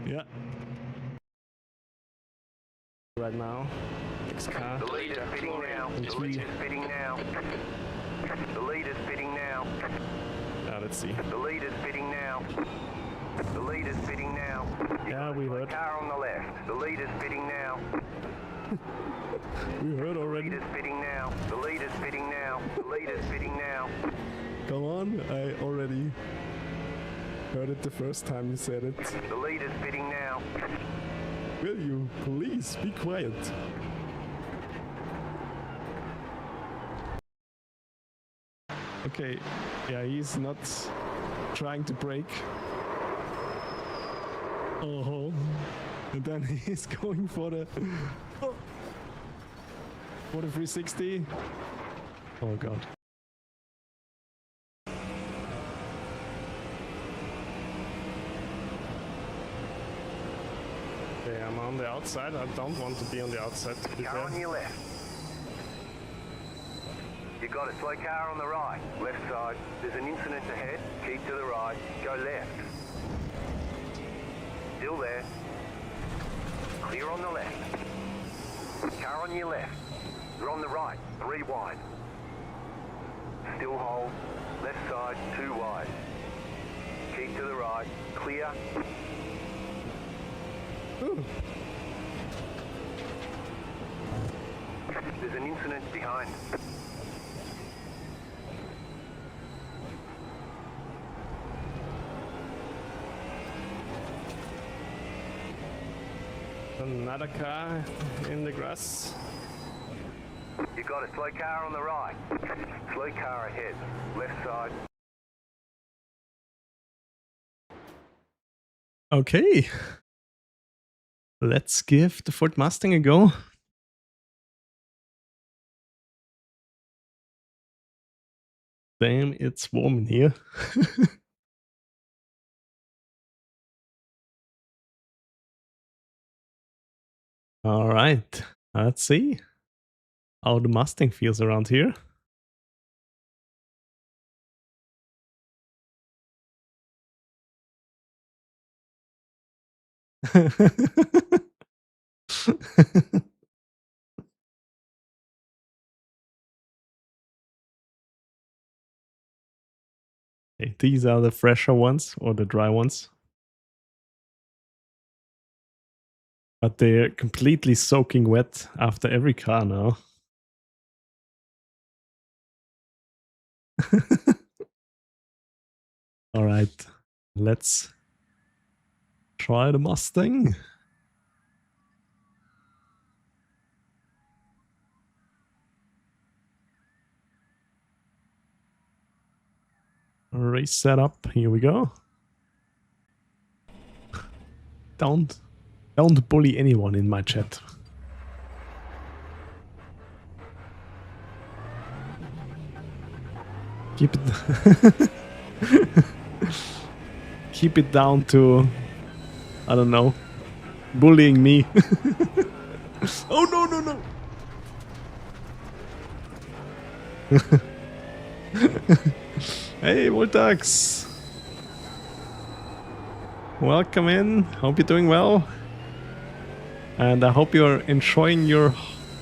Yeah. Right now. Next car. The lead is spitting now. The lead is spitting now. The lead is spitting now. Let's see. The lead is spitting now. The lead is spitting now. Yeah, we heard. Car on the left. The lead is spitting now. We heard The already. lead is spitting now. The lead is spitting now. The lead is spitting now. Come on, I already heard it the first time you said it. The lead is spitting now. Will you please be quiet? Okay, yeah, he's not trying to brake. Oh, and then he's going for the 360. Oh god. Okay, I'm on the outside. I don't want to be on the outside, to be Car fair. on your left. You got a slow car on the right. Left side. There's an incident ahead. Keep to the right. Go left. Still there. Clear on the left. Car on your left. You're on the right. 3 wide. Still hold. Left side. 2 wide. Keep to the right. Clear. Ooh. There's an incident behind. Another car in the grass. You got a slow car on the right. Slow car ahead. Left side. Okay. Let's give the Ford Mustang a go. Damn, it's warm in here. All right, let's see how the Mustang feels around here. Okay, these are the fresher ones or the dry ones. But they're completely soaking wet after every car now. All right, let's try the Mustang. Race setup, here we go. Don't bully anyone in my chat. Keep it keep it down to, I don't know, bullying me. Oh no no no. Hey Voltax. Welcome in. Hope you're doing well. And I hope you're enjoying your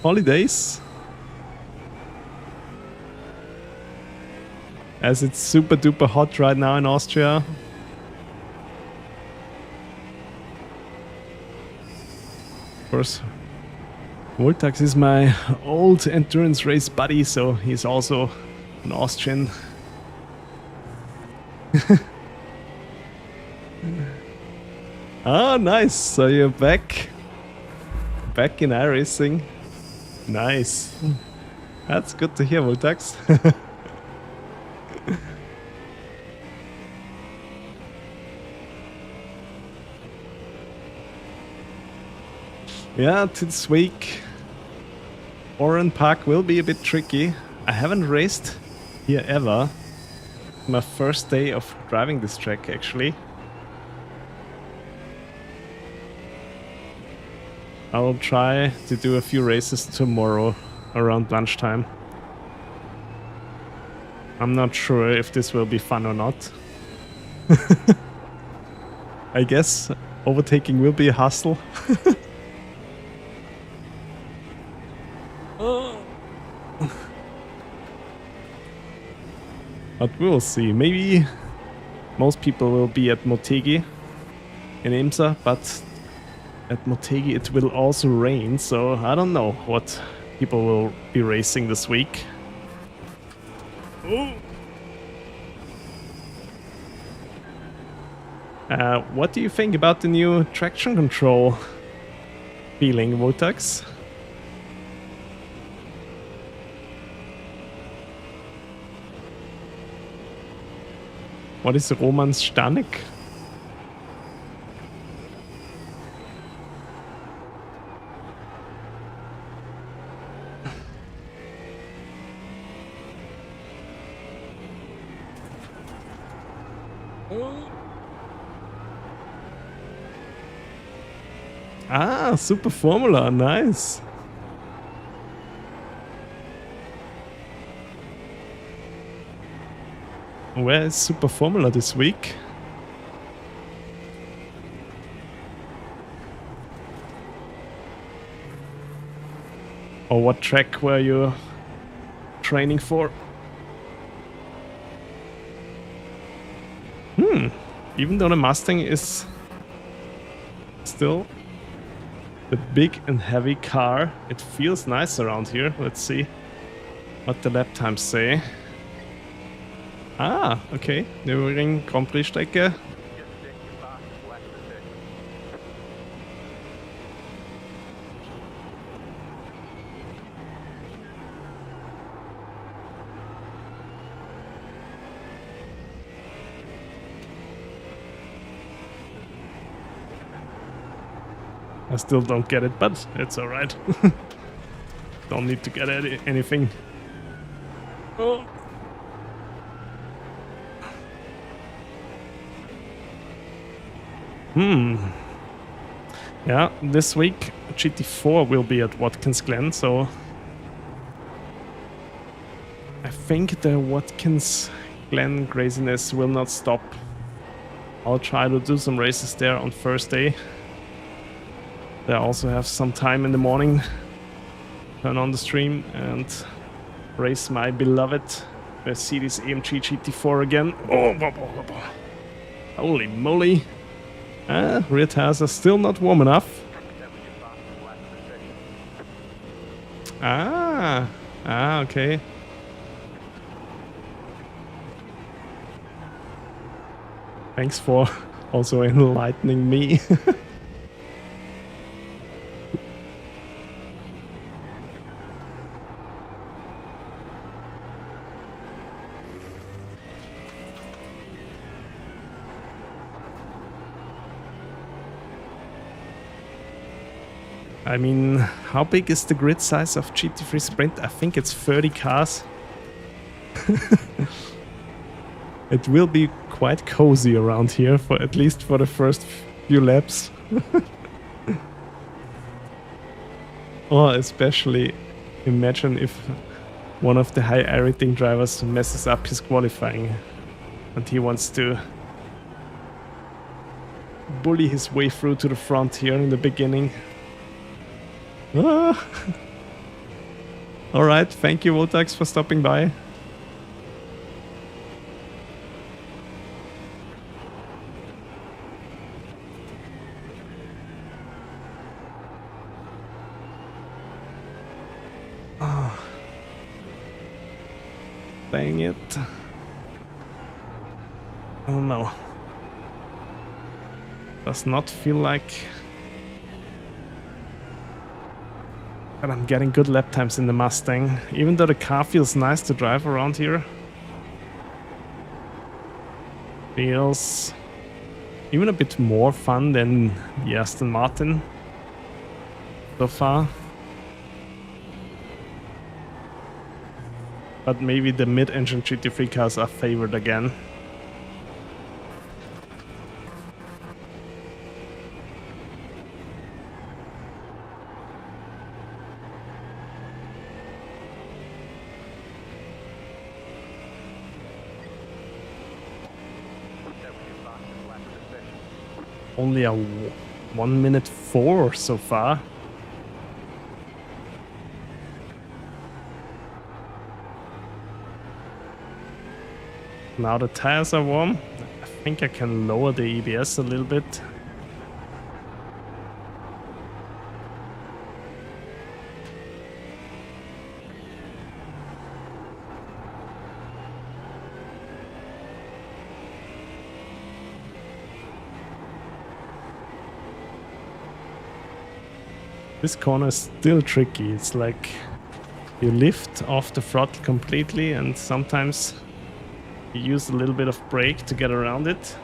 holidays. As it's super duper hot right now in Austria. Of course, Voltax is my old endurance race buddy, so he's also an Austrian. Ah, nice. So you're back in iRacing. Nice. That's good to hear, Voltax. Yeah, this week Oran Park will be a bit tricky. I haven't raced here ever. My first day of driving this track, actually. I'll try to do a few races tomorrow around lunchtime. I'm not sure if this will be fun or not. I guess overtaking will be a hustle. But we'll see. Maybe most people will be at Motegi in IMSA, but at Motegi it will also rain, so I don't know what people will be racing this week. What do you think about the new traction control feeling, Votax? What is Roman's Stanek? Ah, Super Formula, nice. Where is Super Formula this week? Or what track were you training for? Even though the Mustang is still a big and heavy car, it feels nice around here. Let's see what the lap times say. Ah, okay. Nürburgring Grand Prix Strecke. I still don't get it, but it's alright. Don't need to get anything. Oh. Yeah, this week GT4 will be at Watkins Glen, so I think the Watkins Glen craziness will not stop. I'll try to do some races there on Thursday. I also have some time in the morning, turn on the stream and race my beloved Mercedes AMG GT4 again. Oh, holy moly. Rear tires are still not warm enough. Okay. Thanks for also enlightening me. I mean, how big is the grid size of GT3 Sprint? I think it's 30 cars. It will be quite cozy around here, for at least for the first few laps. Or especially imagine if one of the high iRacing drivers messes up his qualifying and he wants to bully his way through to the front here in the beginning. Alright, thank you Votax for stopping by. Dang it. Oh no. Does not feel like that I'm getting good lap times in the Mustang, even though the car feels nice to drive around here. Feels even a bit more fun than the Aston Martin so far. But maybe the mid-engine GT3 cars are favored again. Only a 1:04 so far. Now the tires are warm. I think I can lower the EBS a little bit. This corner is still tricky. It's like you lift off the throttle completely and sometimes you use a little bit of brake to get around it.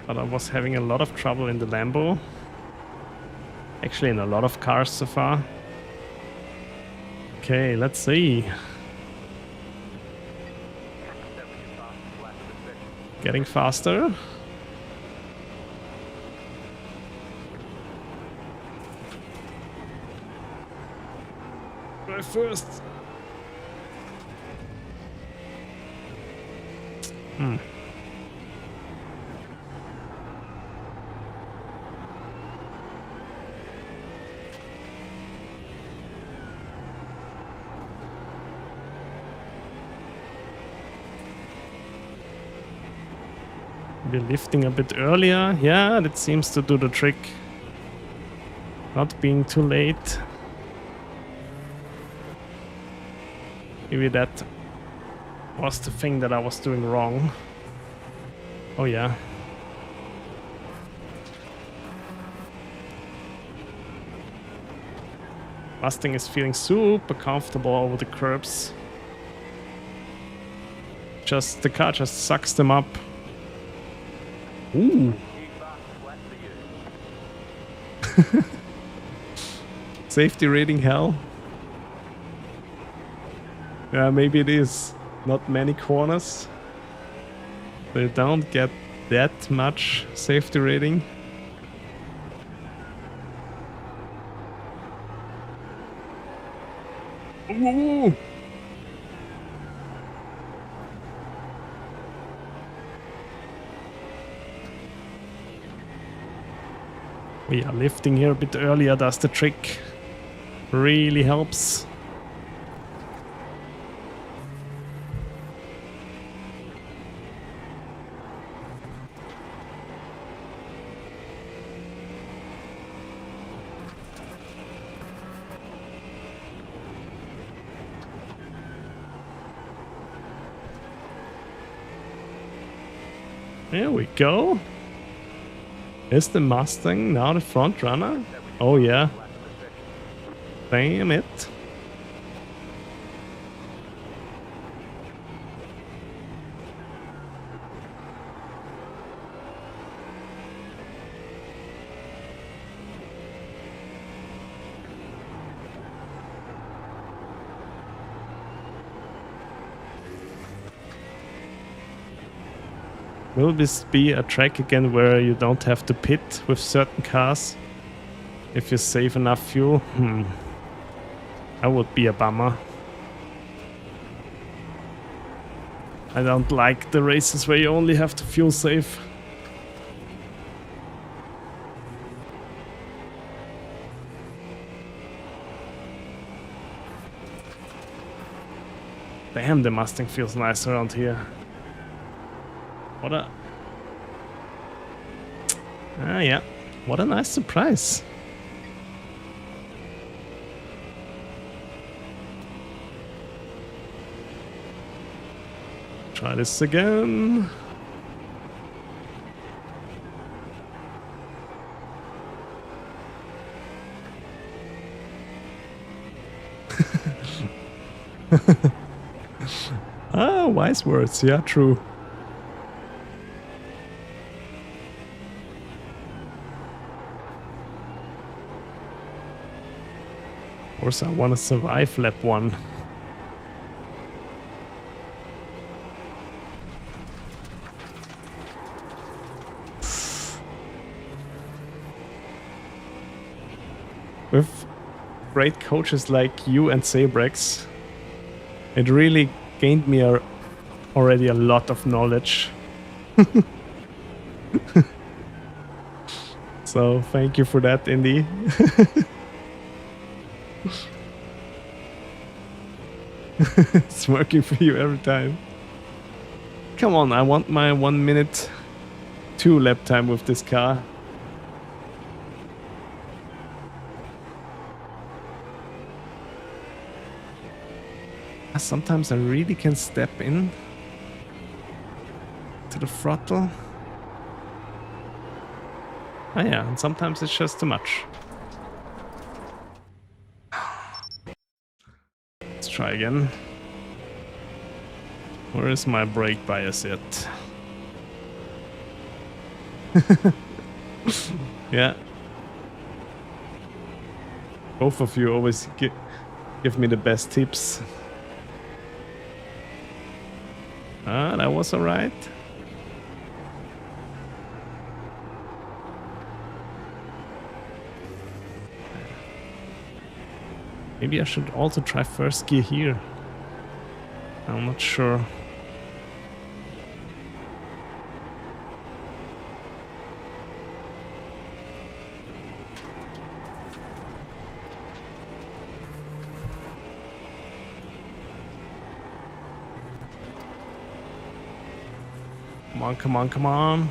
But I was having a lot of trouble in the Lambo. Actually in a lot of cars so far. Okay, let's see. Getting faster. Drive first. We're lifting a bit earlier. Yeah, that seems to do the trick. Not being too late. Maybe that was the thing that I was doing wrong. Oh yeah. Mustang is feeling super comfortable over the curbs. The car just sucks them up. Ooh. Safety rating hell. Yeah, maybe it is. Not many corners. They don't get that much safety rating. Ooh. We are lifting here a bit earlier, does the trick. Really helps. There we go. Is the Mustang now the front runner? Oh yeah. Damn it. Will this be a track again where you don't have to pit with certain cars if you save enough fuel? That would be a bummer. I don't like the races where you only have to fuel save. Damn, the Mustang feels nice around here. What a... Ah, yeah. What a nice surprise. Try this again. Ah, wise words. Yeah, true. Of course, I want to survive lap 1. With great coaches like you and Sabrex, it really gained me already a lot of knowledge. So thank you for that, Indy. It's working for you every time. Come on, I want my 1 minute 2 lap time with this car. Sometimes I really can step in to the throttle. Oh yeah, and sometimes it's just too much. Let's try again. Where is my brake bias yet? Yeah. Both of you always give me the best tips. Ah, that was alright. Maybe I should also try first gear here. I'm not sure. Come on, come on, come on.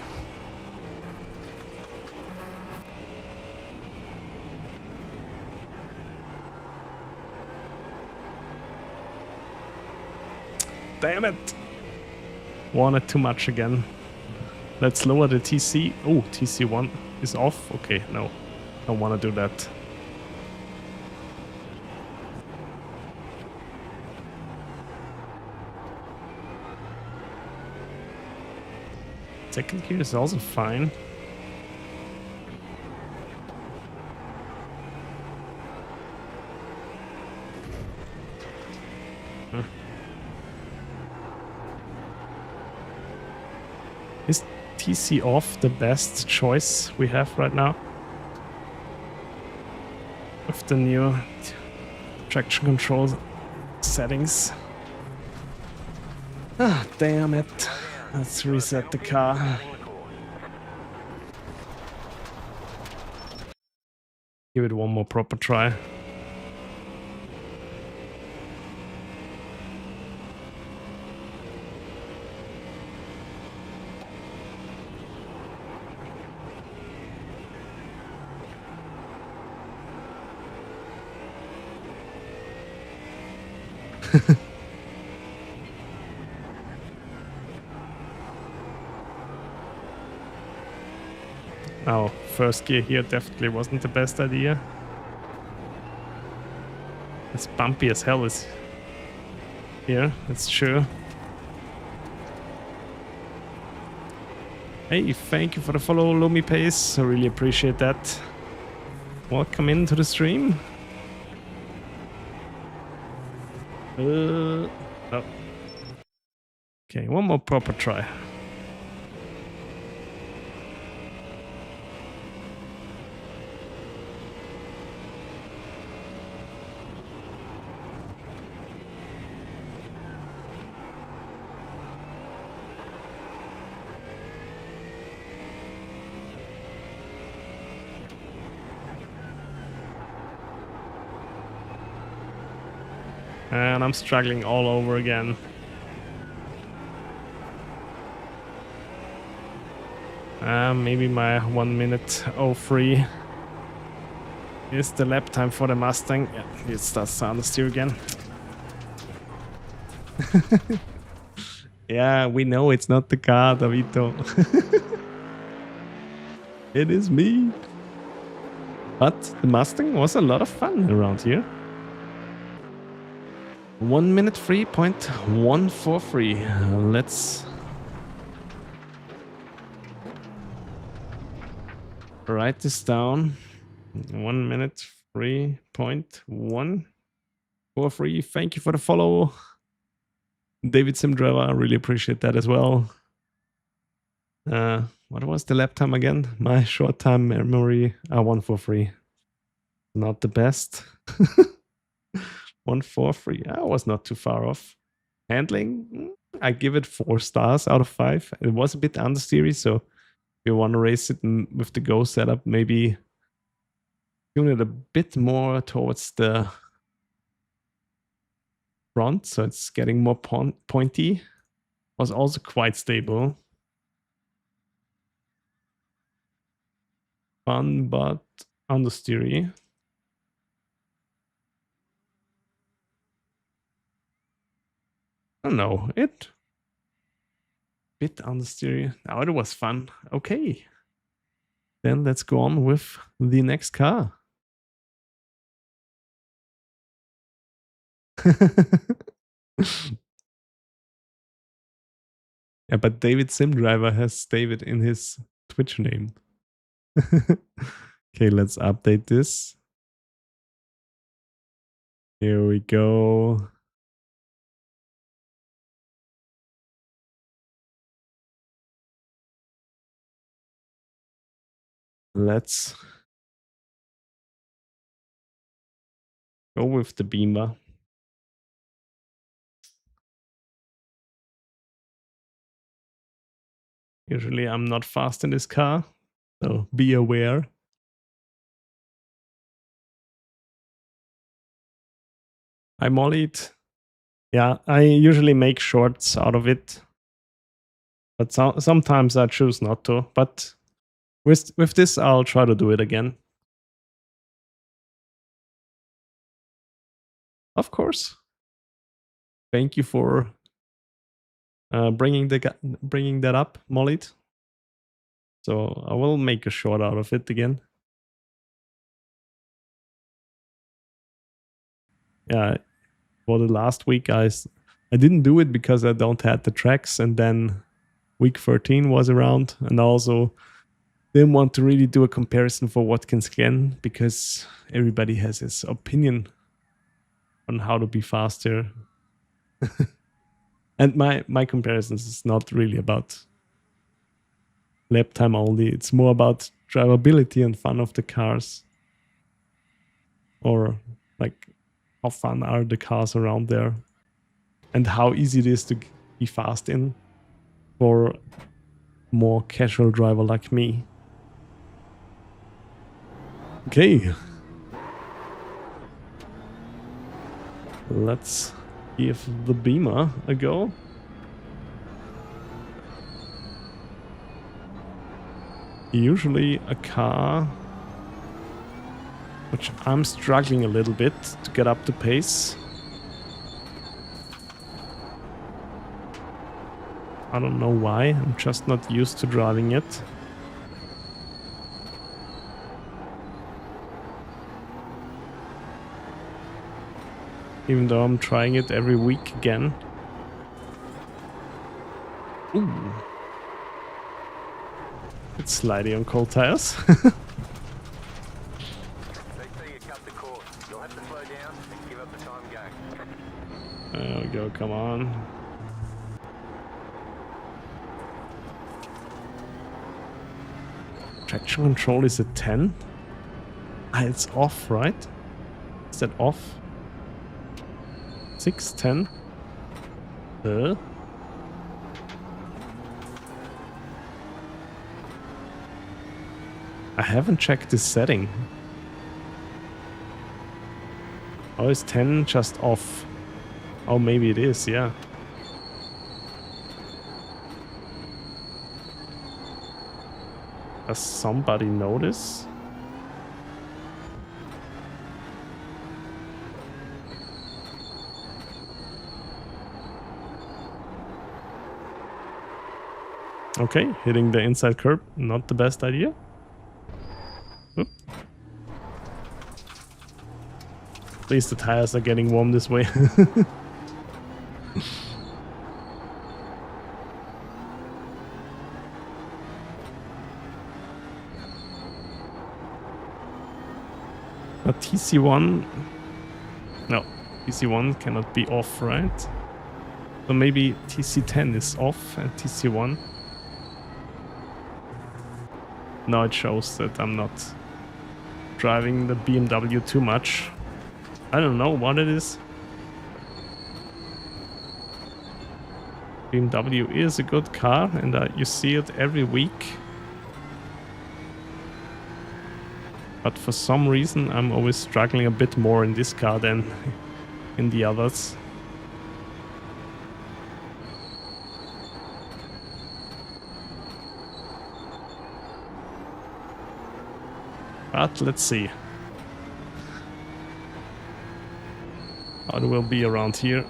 Damn it! Wanted too much again. Let's lower the TC. Oh, TC1 is off. Okay, no. Don't want to do that. Second gear is also fine. Is TC off the best choice we have right now? With the new traction control settings. Ah, damn it. Let's reset the car. Give it one more proper try. Oh, first gear here definitely wasn't the best idea. It's bumpy as hell is here, that's true. Hey, thank you for the follow, Lumi Pace. I really appreciate that. Welcome into the stream. Oh. Okay, one more proper try. And I'm struggling all over again. Maybe my 1 minute 03 is the lap time for the Mustang. Yeah, it starts to understeer again. Yeah, we know it's not the car, Davito. It is me. But the Mustang was a lot of fun around here. 1 minute 3.143. Let's write this down. 1 minute 3.1 for free. Thank you for the follow, David Simdriver. I really appreciate that as well. What was the lap time again? My short time memory. 1 for free. Not the best. 1 for free. I was not too far off. Handling, I give it 4 stars out of 5. It was a bit understeery, so if you want to race it with the Go setup, maybe tune it a bit more towards the front, so it's getting more pointy. Was also quite stable. Fun, but understeery. I don't know, it bit understeery. Now it was fun. Okay. Then let's go on with the next car. Yeah, but David Simdriver has David in his Twitch name. Okay, let's update this. Here we go. Let's go with the Beamer. Usually I'm not fast in this car, so be aware. I mollied. Yeah, I usually make shorts out of it. But sometimes I choose not to. But with this, I'll try to do it again. Of course. Thank you for bringing that up, Mollied. So I will make a short out of it again. Yeah, for the last week I didn't do it because I don't have the tracks, and then week 13 was around, and I also didn't want to really do a comparison for Watkins Glen because everybody has his opinion on how to be faster. And my comparisons is not really about lap time only. It's more about drivability and fun of the cars, or like how fun are the cars around there, and how easy it is to be fast in for more casual driver like me. Okay, let's give the Beamer a go. Usually a car which I'm struggling a little bit to get up to pace. I don't know why, I'm just not used to driving it. Even though I'm trying it every week again. Ooh. It's slidey on cold tires. They see you cut the course. You'll have to slow down and give up the time game. There we go, come on. Traction control is a 10? Ah, it's off, right? Is that off? 6, 10? I haven't checked this setting. Oh, is 10 just off? Oh, maybe it is, yeah. Does somebody notice? Okay, hitting the inside curb, not the best idea. Oop. At least the tires are getting warm this way. But TC1... No, TC1 cannot be off, right? So maybe TC10 is off and TC1... No, it shows that I'm not driving the BMW too much. I don't know what it is. BMW is a good car and you see it every week. But for some reason I'm always struggling a bit more in this car than in the others. But let's see how it will be around here.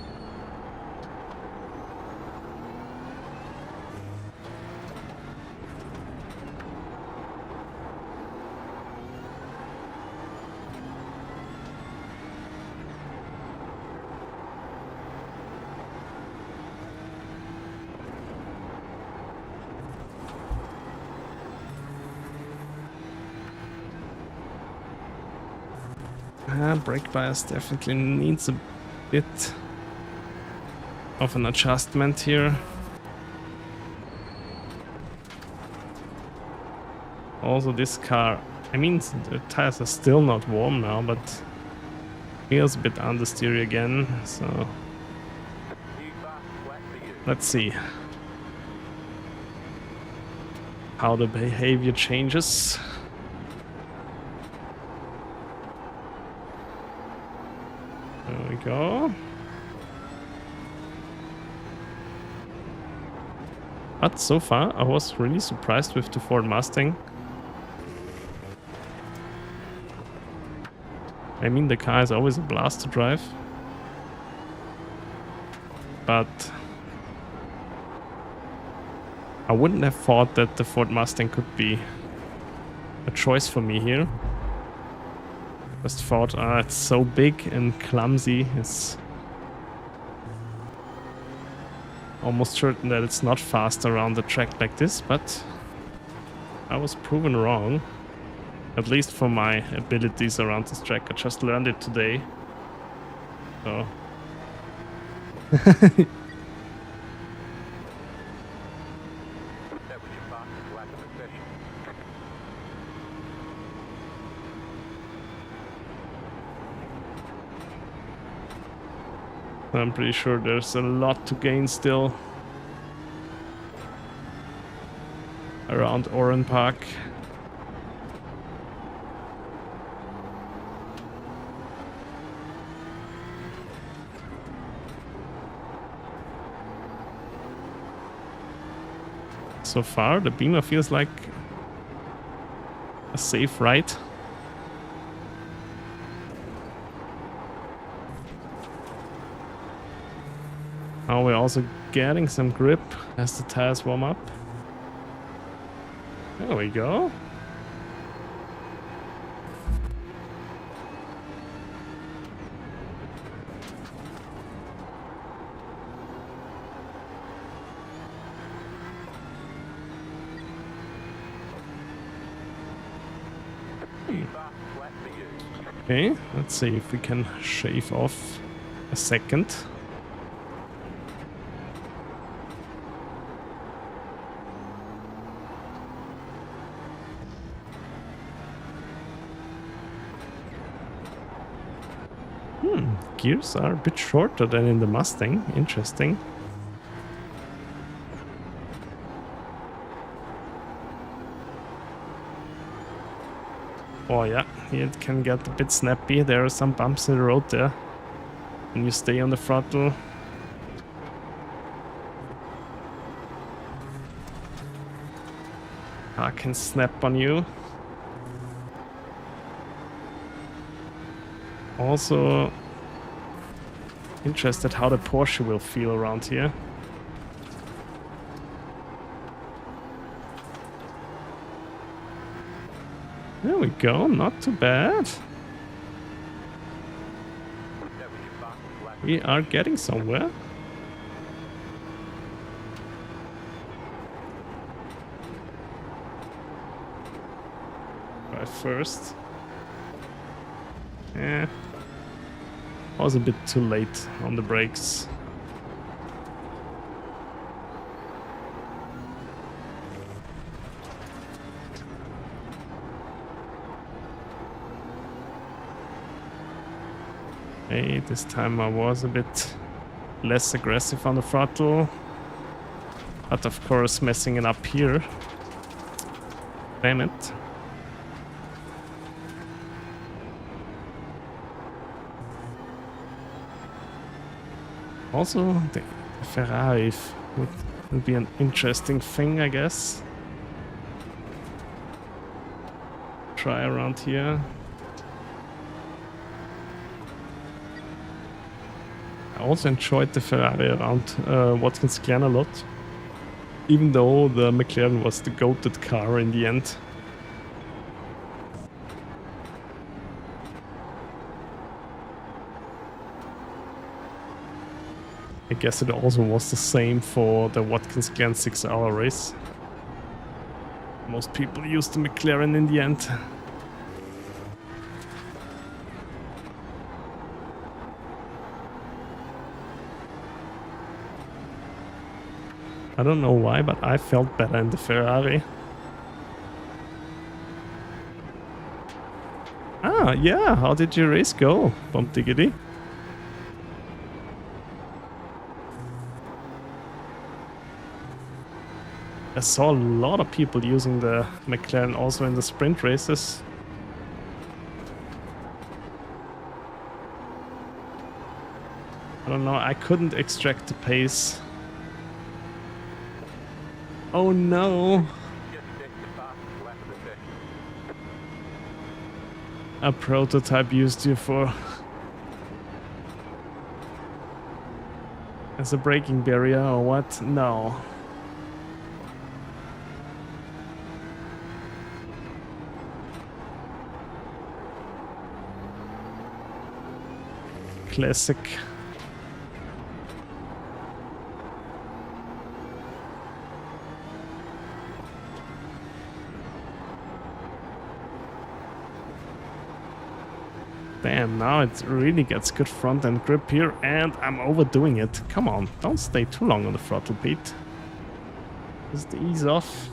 Brake bias definitely needs a bit of an adjustment here. Also this car, I mean the tires are still not warm now, but feels a bit understeery again, so let's see how the behavior changes. There we go. But so far, I was really surprised with the Ford Mustang. I mean, the car is always a blast to drive. But I wouldn't have thought that the Ford Mustang could be a choice for me here. Just thought, it's so big and clumsy. It's almost certain that it's not fast around the track like this, but I was proven wrong. At least for my abilities around this track. I just learned it today. So. I'm pretty sure there's a lot to gain still around Oran Park. So far, the Beamer feels like a safe ride. Now we're also getting some grip as the tires warm up. There we go. Okay, let's see if we can shave off a second. Gears are a bit shorter than in the Mustang. Interesting. Oh yeah, it can get a bit snappy. There are some bumps in the road there. When you stay on the throttle. I can snap on you. Also interested how the Porsche will feel around here. There we go, not too bad. We are getting somewhere. Right first. I was a bit too late on the brakes. Okay, this time I was a bit less aggressive on the throttle, but of course messing it up here. Damn it. Also, the Ferrari would be an interesting thing, I guess. Try around here. I also enjoyed the Ferrari around Watkins Glen a lot, even though the McLaren was the goated car in the end. I guess it also was the same for the Watkins Glen 6-hour race. Most people used the McLaren in the end. I don't know why, but I felt better in the Ferrari. Ah, yeah, how did your race go, Bump Diggity? I saw a lot of people using the McLaren also in the sprint races. I don't know, I couldn't extract the pace. Oh no! A prototype used you for as a braking barrier or what? No. Classic. Damn, now it really gets good front end grip here, and I'm overdoing it. Come on, don't stay too long on the throttle, Pete. Just ease off.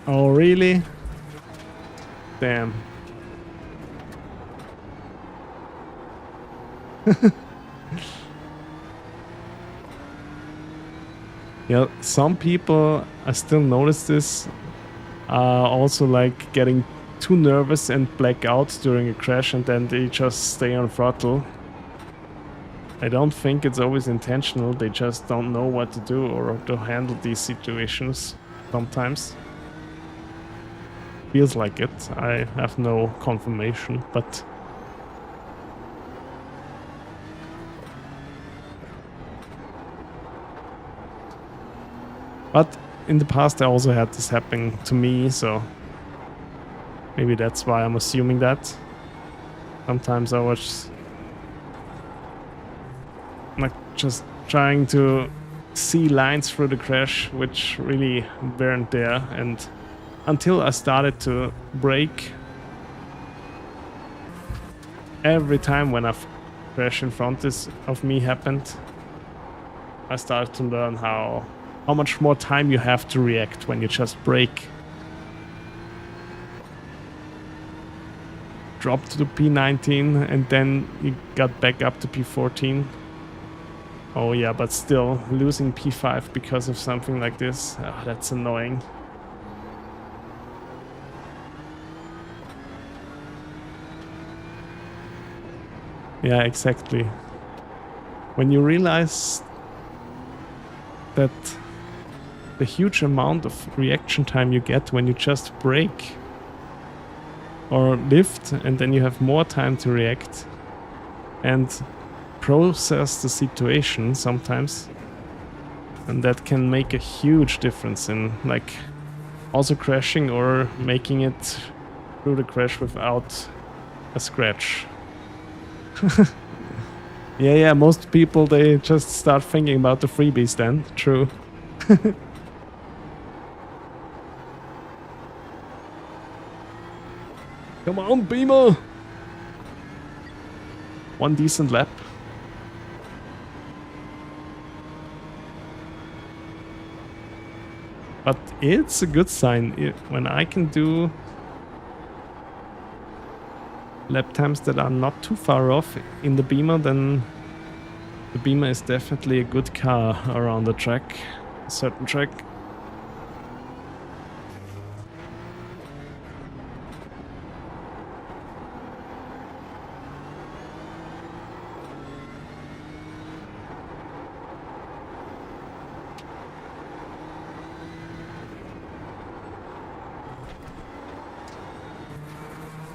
Oh, really? Damn. Yeah, some people, I still notice this, also like getting too nervous and black out during a crash, and then they just stay on throttle. I don't think it's always intentional, they just don't know what to do or to handle these situations sometimes. Feels like it, I have no confirmation, but in the past I also had this happen to me, so maybe that's why I'm assuming that. Sometimes I was like just trying to see lines through the crash which really weren't there, and until I started to brake every time when a crash in front of me happened, I started to learn how much more time you have to react when you just brake. Drop to the P19 and then you got back up to P14. Oh yeah, but still losing P5 because of something like this, that's annoying. Yeah, exactly. When you realize that the huge amount of reaction time you get when you just brake or lift, and then you have more time to react and process the situation sometimes, and that can make a huge difference in like also crashing or making it through the crash without a scratch. Yeah, most people, they just start thinking about the freebies then. True. Come on, Beamer! One decent lap. But it's a good sign when I can do lap times that are not too far off in the Beamer, then the Beamer is definitely a good car around the track, a certain track.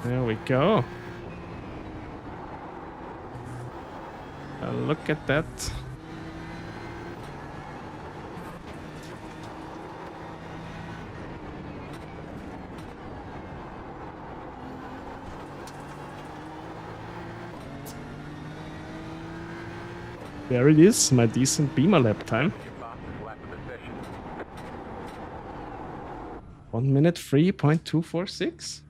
There we go. Look at that. There it is, my decent Beamer lap time. 1 minute 3.246.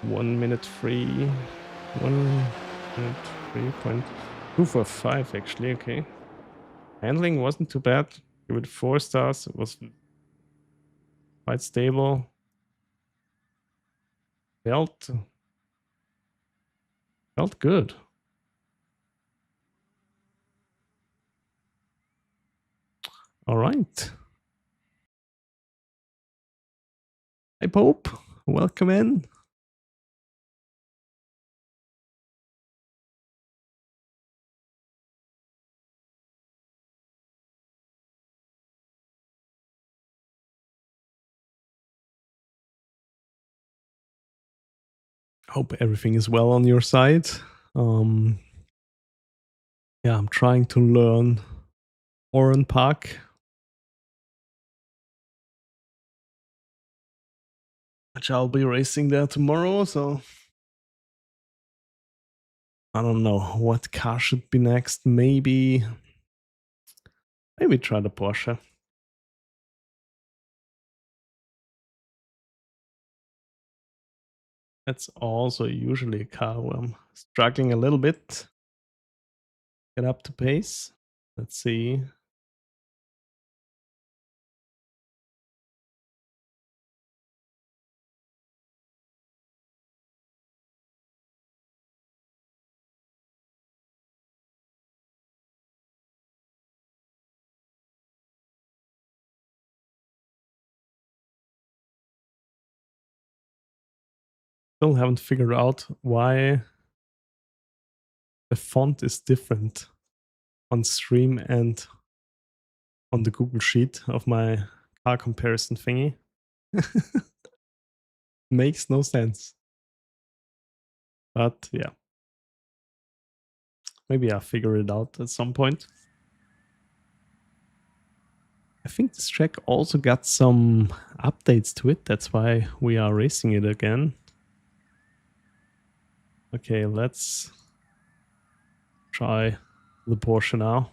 One minute 3.245 actually, okay. Handling wasn't too bad. Give it 4 stars. It was quite stable. Felt good. All right. Hey Pope, welcome in. Hope everything is well on your side. Yeah, I'm trying to learn Oran Park, which I'll be racing there tomorrow, so I don't know what car should be next. Maybe try the Porsche. That's also usually a car where I'm struggling a little bit. Get up to pace. Let's see. Still haven't figured out why the font is different on stream and on the Google Sheet of my car comparison thingy. Makes no sense. But yeah. Maybe I'll figure it out at some point. I think this track also got some updates to it. That's why we are racing it again. Okay, let's try the Porsche now.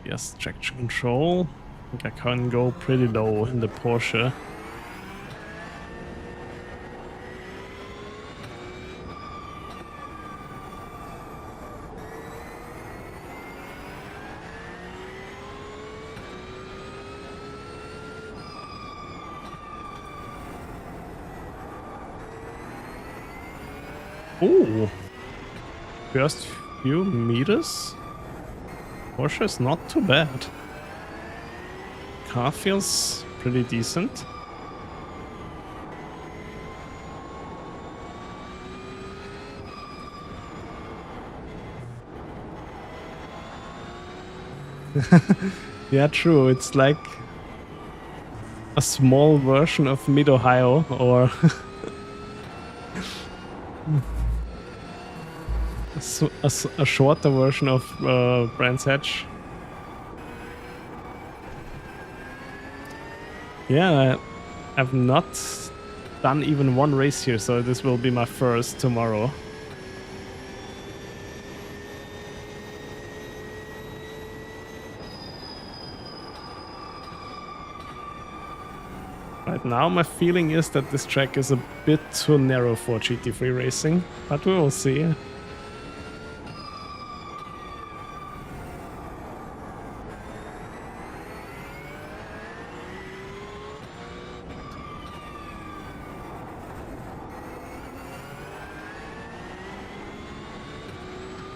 Yes, traction control. I think I can go pretty low in the Porsche. Oh, first few meters. Porsche is not too bad. Car feels pretty decent. Yeah, true. It's like a small version of Mid-Ohio, or a shorter version of Brands Hatch. Yeah, I've not done even one race here, so this will be my first tomorrow. Right now my feeling is that this track is a bit too narrow for GT3 racing, but we will see.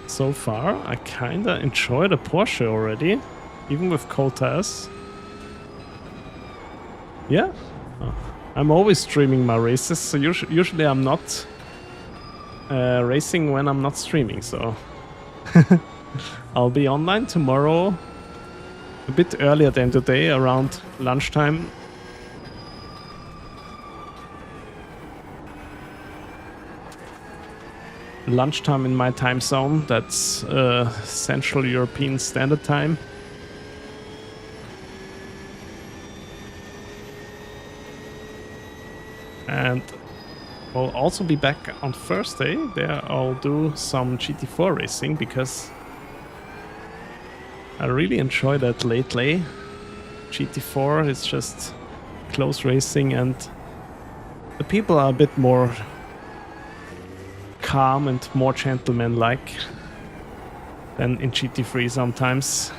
So far, I kinda enjoy the Porsche already, even with cold tires. Yeah, I'm always streaming my races, so usually I'm not racing when I'm not streaming, so I'll be online tomorrow a bit earlier than today, around lunchtime. Lunchtime in my time zone, that's Central European Standard Time. And I'll also be back on Thursday. There I'll do some GT4 racing because I really enjoy that lately. GT4 is just close racing and the people are a bit more calm and more gentleman-like than in GT3 sometimes.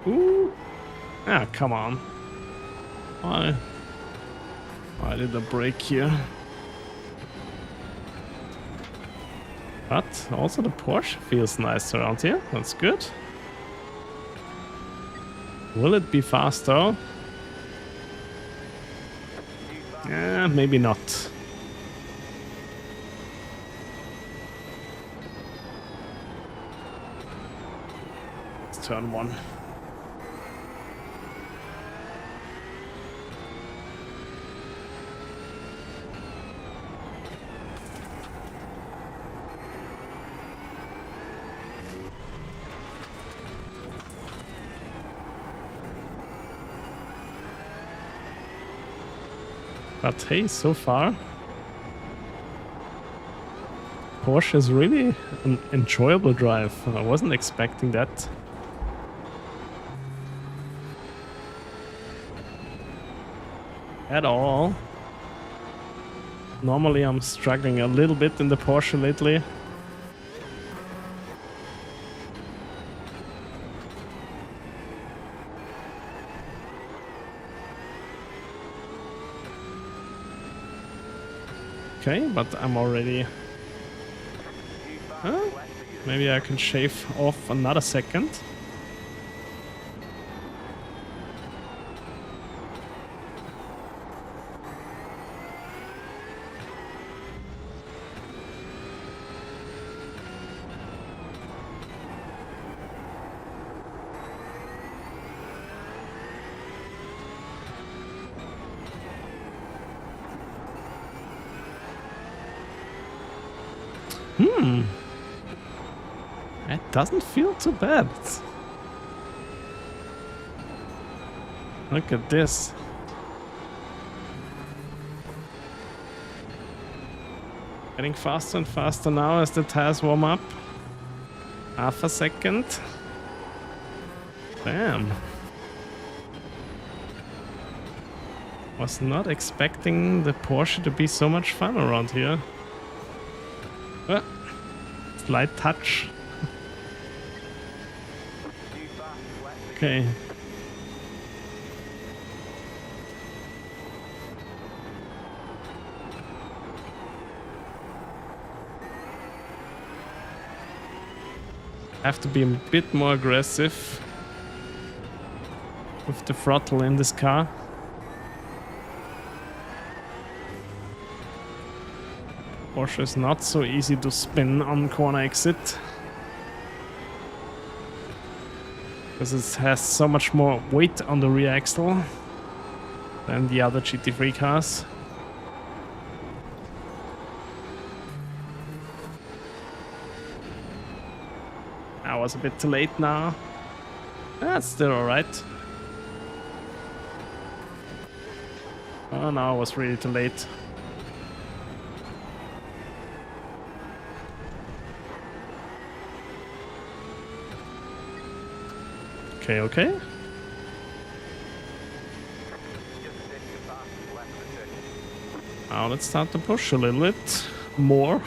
Ooh. Ah, come on. Why did I brake here? But also the Porsche feels nice around here. That's good. Will it be faster? Yeah, maybe not. It's turn one. But hey, so far, Porsche is really an enjoyable drive. I wasn't expecting that. At all. Normally I'm struggling a little bit in the Porsche lately. Okay, but I'm already... maybe I can shave off another second. It doesn't feel too bad. Look at this. Getting faster and faster now as the tires warm up. Half a second. Damn. Was not expecting the Porsche to be so much fun around here. Slight touch. Okay. Have to be a bit more aggressive with the throttle in this car. Porsche is not so easy to spin on corner exit. Because it has so much more weight on the rear axle. than the other GT3 cars. I was a bit too late now. That's still alright. Oh no, I was really too late. Okay, okay. Now let's start to push a little bit more.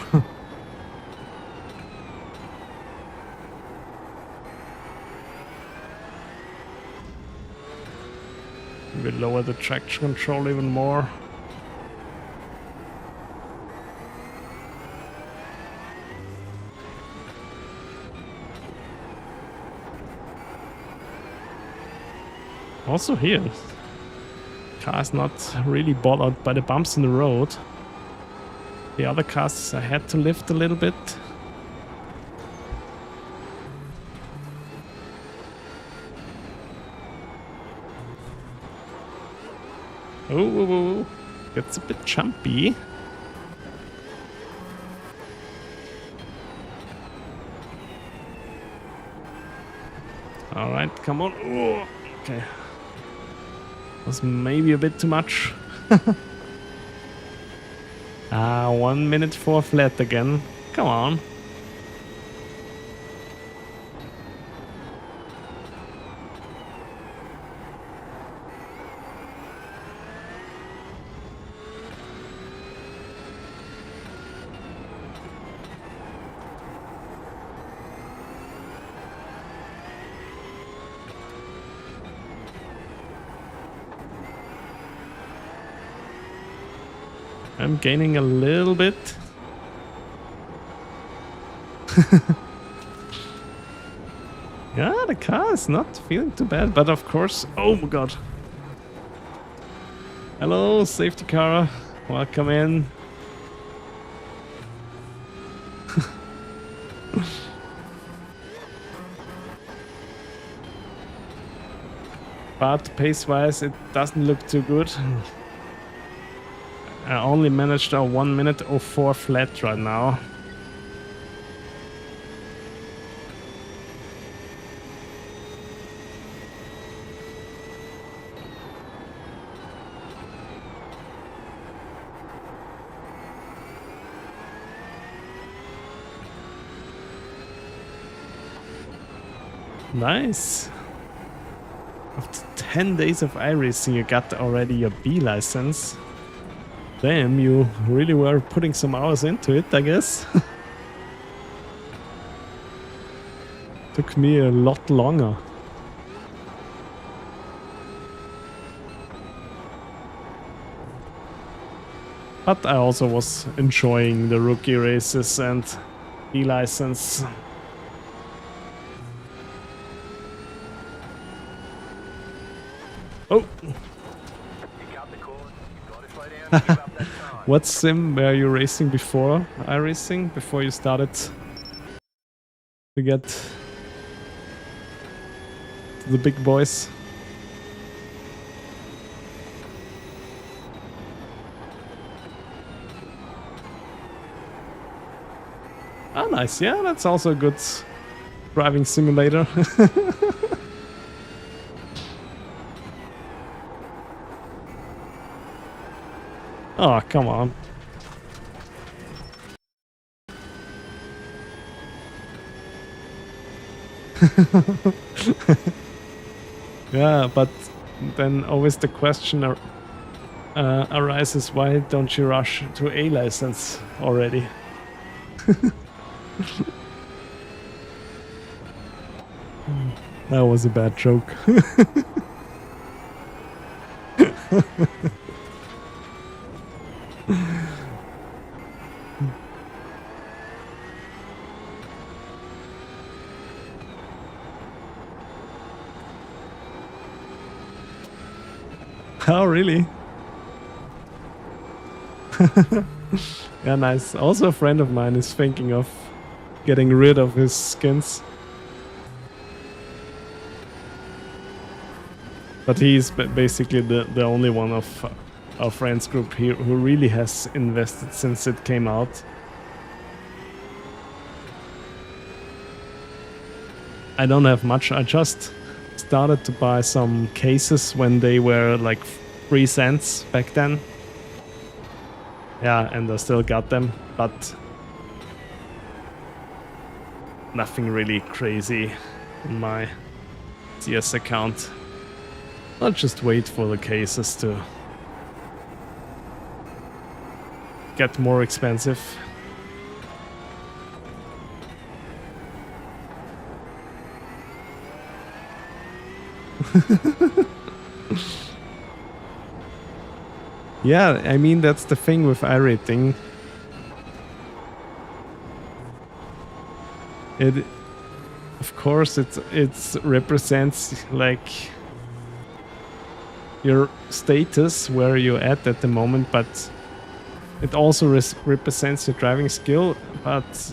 We lower the traction control even more. Also here, car's not really bothered by the bumps in the road. The other cars I had to lift a little bit. Oh, it's a bit jumpy. All right, come on. Oh, okay. Was maybe a bit too much. 1 minute 4 flat again. Come on. I'm gaining a little bit. Yeah, the car is not feeling too bad, but of course... Oh my god. Hello, safety car. Welcome in. But pace-wise, it doesn't look too good. I only managed a 1 minute 04 flat right now. Nice. After 10 days of iRacing, you got already your B license. Damn, you really were putting some hours into it, I guess. Took me a lot longer. But I also was enjoying the rookie races and B license. Oh! What sim were you racing before iRacing? Before you started to get to the big boys? Oh, nice. Yeah, that's also a good driving simulator. Oh, come on. Yeah, but then always the question arises, why don't you rush to A license already? That was a bad joke. Oh, really? Yeah, nice. Also, a friend of mine is thinking of getting rid of his skins. But he's basically the only one of our friends group here who really has invested since it came out. I don't have much. I just started to buy some cases when they were like 3 cents back then. Yeah, and I still got them, but nothing really crazy in my CS account. I'll just wait for the cases to get more expensive. Yeah, I mean, that's the thing with iRacing. It, of course, it represents like your status, where you're at the moment, but it also represents your driving skill. But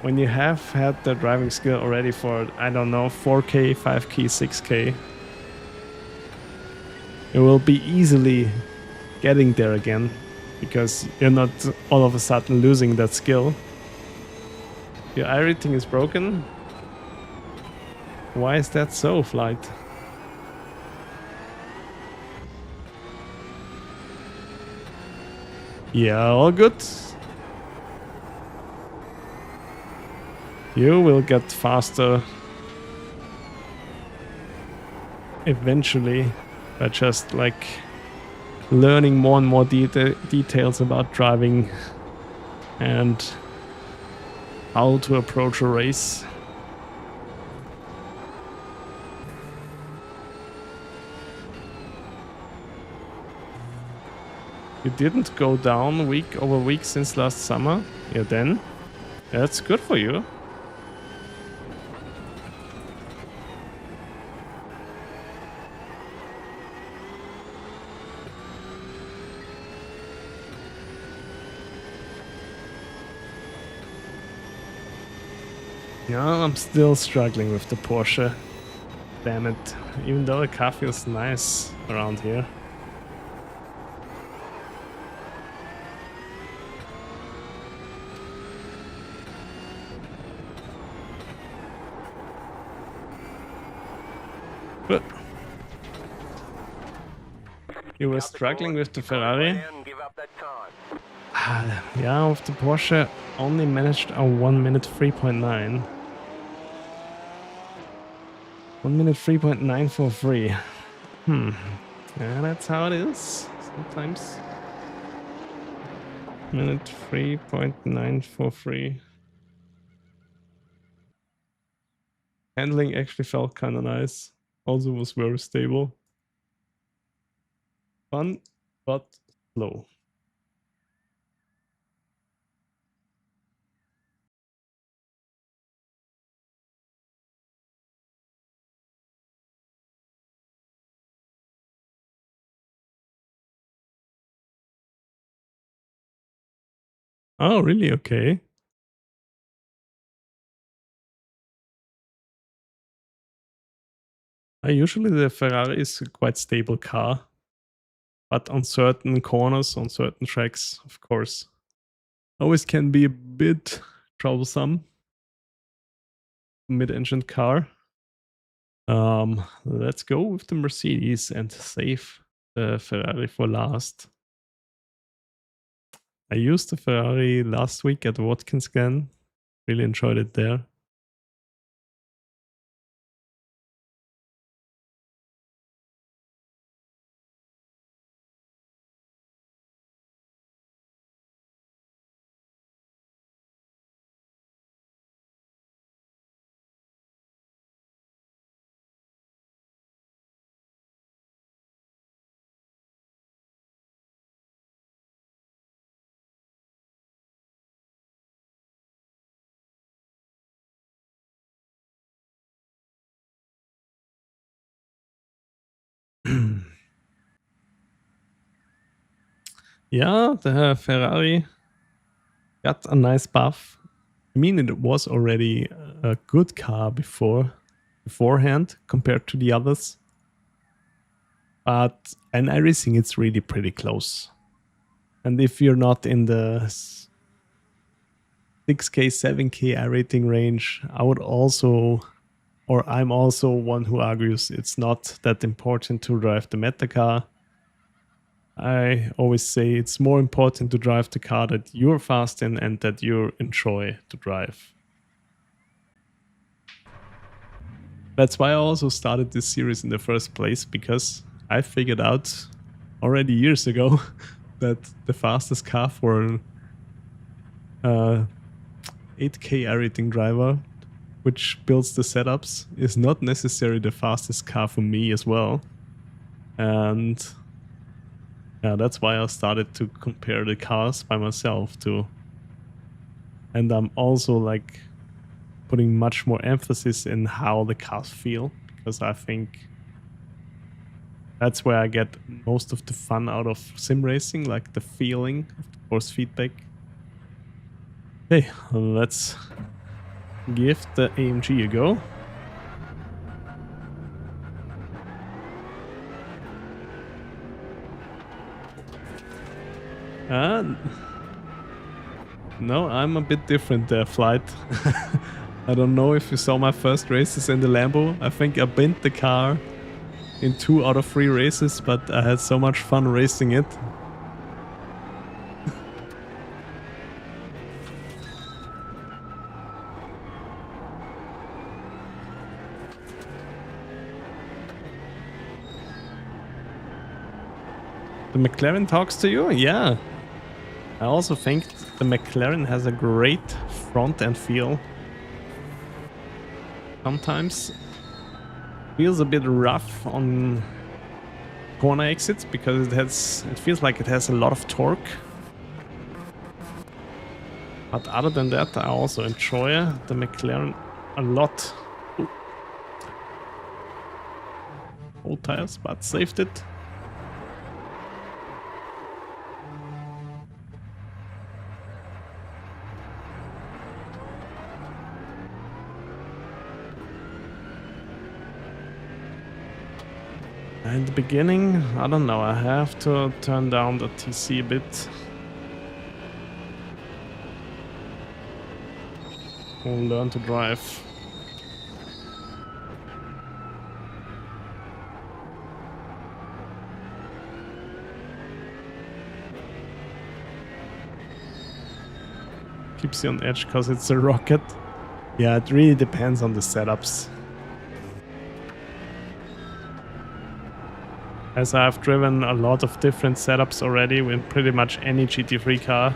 when you have had the driving skill already for, I don't know, 4K, 5K, 6K, you will be easily getting there again, because you're not all of a sudden losing that skill. Your iRacing is broken? Why is that so, Flight? Yeah, all good. You will get faster eventually by just like learning more and more details about driving and how to approach a race. You didn't go down week over week since last summer? Yeah, then that's good for you. Yeah, I'm still struggling with the Porsche. Damn it. Even though the car feels nice around here. But you were struggling with the Ferrari? Yeah, with the Porsche only managed a 1 minute 3.9. 1 minute 3.943. Yeah, that's how it is sometimes. Minute 3.943. Handling actually felt kind of nice. Also was very stable. Fun, but slow. Oh, really? Okay. Usually the Ferrari is a quite stable car, but on certain corners, on certain tracks, of course, always can be a bit troublesome. Mid-engine car. Let's go with the Mercedes and save the Ferrari for last. I used the Ferrari last week at Watkins Glen. Really enjoyed it there. Yeah, the Ferrari got a nice buff. I mean, it was already a good car before beforehand compared to the others. But in iRacing, it's really pretty close. And if you're not in the 6K, 7K iRating range, I would also, or I'm also one who argues it's not that important to drive the meta car. I always say it's more important to drive the car that you're fast in and that you enjoy to drive. That's why I also started this series in the first place, because I figured out already years ago that the fastest car for an 8K iRating driver, which builds the setups, is not necessarily the fastest car for me as well. And yeah, that's why I started to compare the cars by myself too. And I'm also like putting much more emphasis in how the cars feel, because I think that's where I get most of the fun out of sim racing, like the feeling of the force feedback. Okay, let's give the AMG a go. No, I'm a bit different there, Flight. I don't know if you saw my first races in the Lambo. I think I bent the car in 2 out of 3 races, but I had so much fun racing it. The McLaren talks to you? Yeah. I also think the McLaren has a great front end feel. Sometimes feels a bit rough on corner exits because it feels like it has a lot of torque. But other than that, I also enjoy the McLaren a lot. Ooh. Old tires, but saved it. In the beginning, I don't know, I have to turn down the TC a bit. We'll learn to drive. Keeps you on edge because it's a rocket. Yeah, it really depends on the setups. As I've driven a lot of different setups already with pretty much any GT3 car,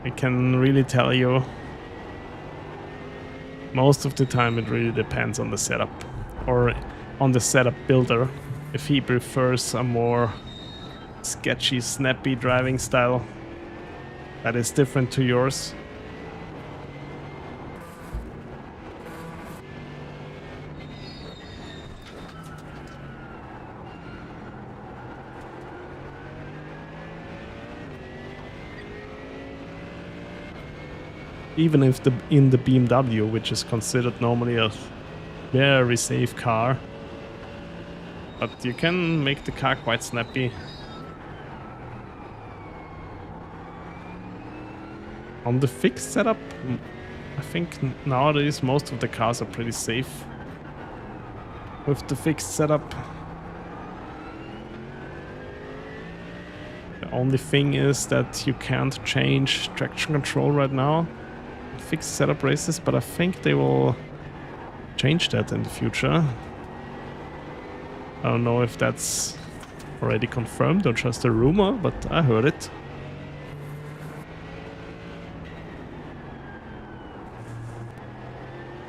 I can really tell you most of the time it really depends on the setup or on the setup builder. If he prefers a more sketchy, snappy driving style that is different to yours, even if in the BMW, which is considered normally a very safe car, but you can make the car quite snappy. On the fixed setup, I think nowadays most of the cars are pretty safe with the fixed setup. The only thing is that you can't change traction control right now. Fixed setup races, but I think they will change that in the future. I don't know if that's already confirmed or just a rumor, but I heard it.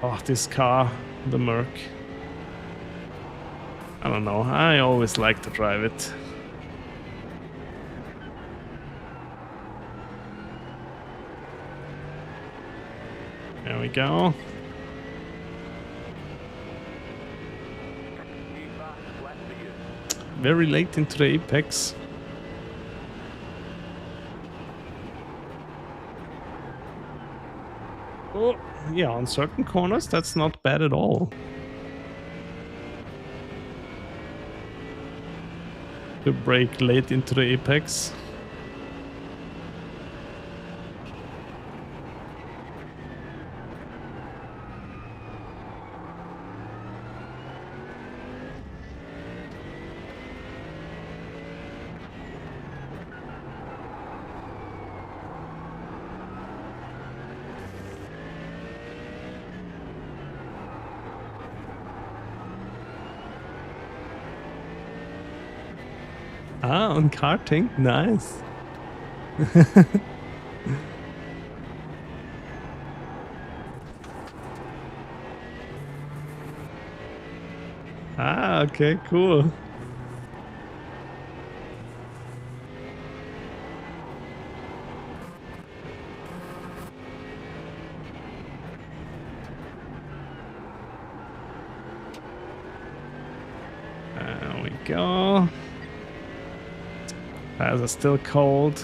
Oh, this car, the Merc. I don't know, I always like to drive it. There we go. Very late into the apex. Oh, yeah, on certain corners, that's not bad at all. To brake late into the apex. Ah, on karting? Nice. Ah, okay, cool. There we go. Tires are still cold.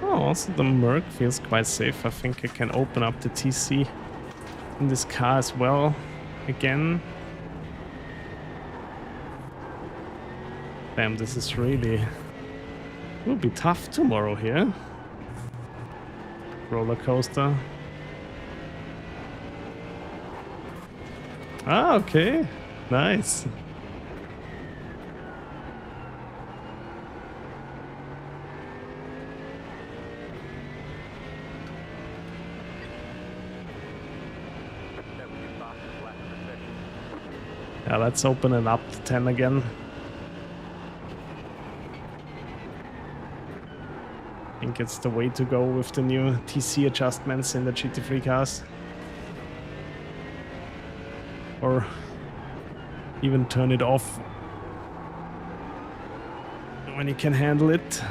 Oh, also the Merc feels quite safe. I think I can open up the TC in this car as well. Again. Damn, this is really... will be tough tomorrow here. Roller coaster. Ah, okay. Nice. Yeah, let's open it up to 10 again. I think it's the way to go with the new TC adjustments in the GT3 cars. Or even turn it off when you can handle it.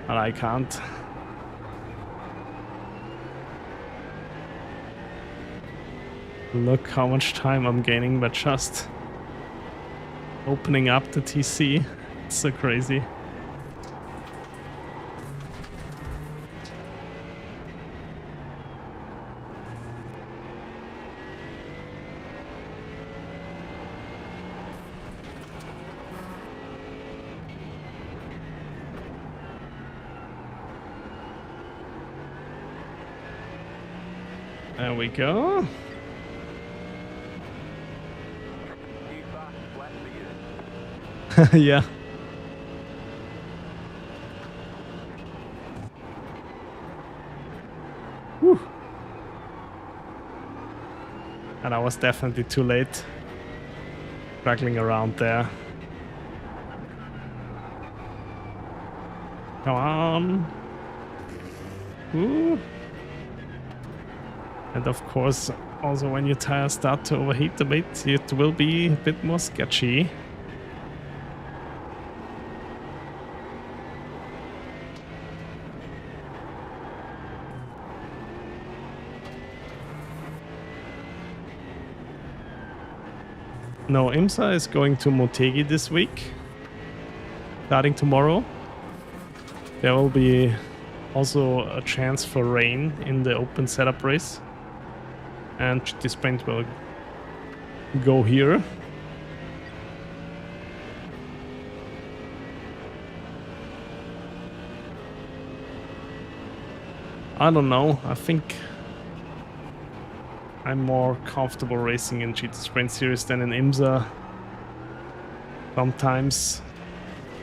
But I can't. Look how much time I'm gaining by just opening up the TC. It's so crazy. There we go. Yeah. Whew. And I was definitely too late. Struggling around there. Come on. Ooh. And of course, also when your tires start to overheat a bit, it will be a bit more sketchy. No, IMSA is going to Motegi this week. Starting tomorrow. There will be also a chance for rain in the open setup race. And GT Sprint will go here. I don't know, I think I'm more comfortable racing in GT Sprint Series than in IMSA. Sometimes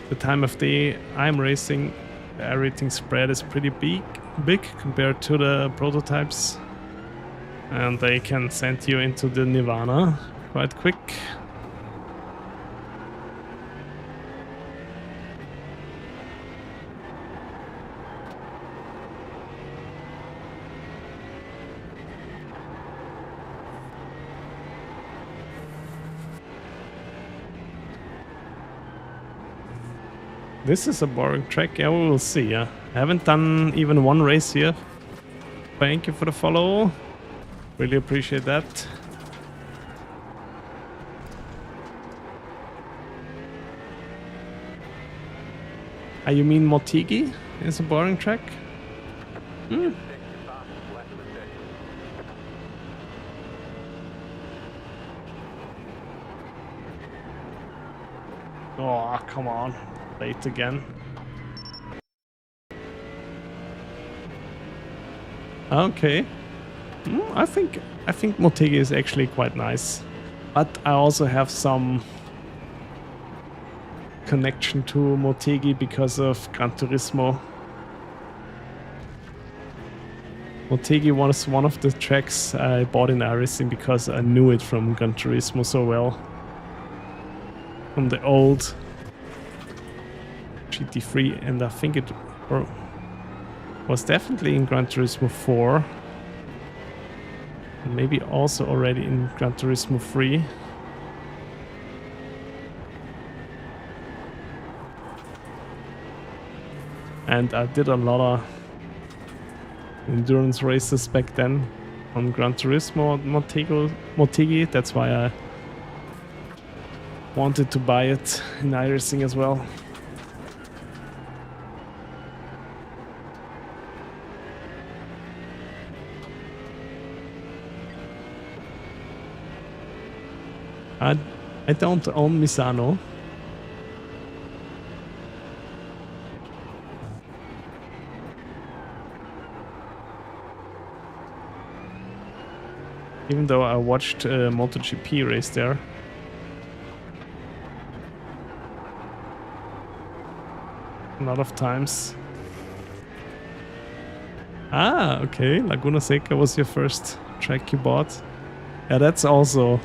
the time of day I'm racing, the aerating spread is pretty big compared to the prototypes. And they can send you into the nirvana quite quick. This is a boring track. Yeah, we will see. Yeah, I haven't done even one race here. Thank you for the follow. Really appreciate that. You mean Motegi is a boring track? Hmm. Oh, come on. Late again. Okay. I think Motegi is actually quite nice. But I also have some connection to Motegi because of Gran Turismo. Motegi was one of the tracks I bought in iRacing because I knew it from Gran Turismo so well. From the old GT3, and I think it was definitely in Gran Turismo 4. And maybe also already in Gran Turismo 3. And I did a lot of endurance races back then on Gran Turismo Motegi. That's why I wanted to buy it in iRacing as well. I don't own Misano. Even though I watched a MotoGP race there. A lot of times. Ah, okay. Laguna Seca was your first track you bought. Yeah, that's also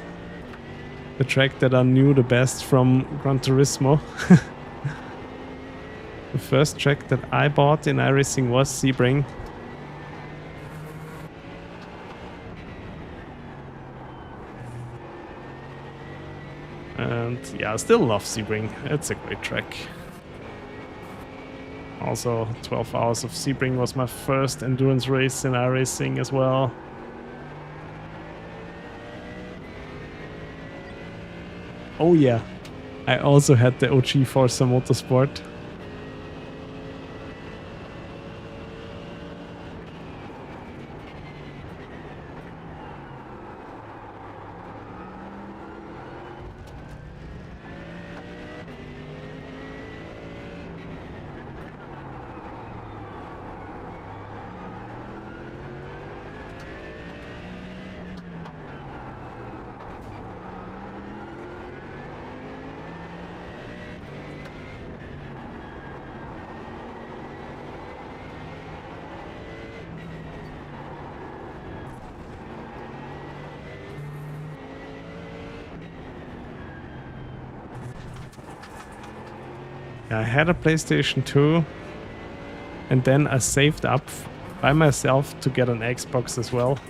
the track that I knew the best from Gran Turismo. The first track that I bought in iRacing was Sebring. And yeah, I still love Sebring. It's a great track. Also, 12 Hours of Sebring was my first endurance race in iRacing as well. Oh yeah, I also had the OG Forza Motorsport. I had a PlayStation 2 and then I saved up by myself to get an Xbox as well.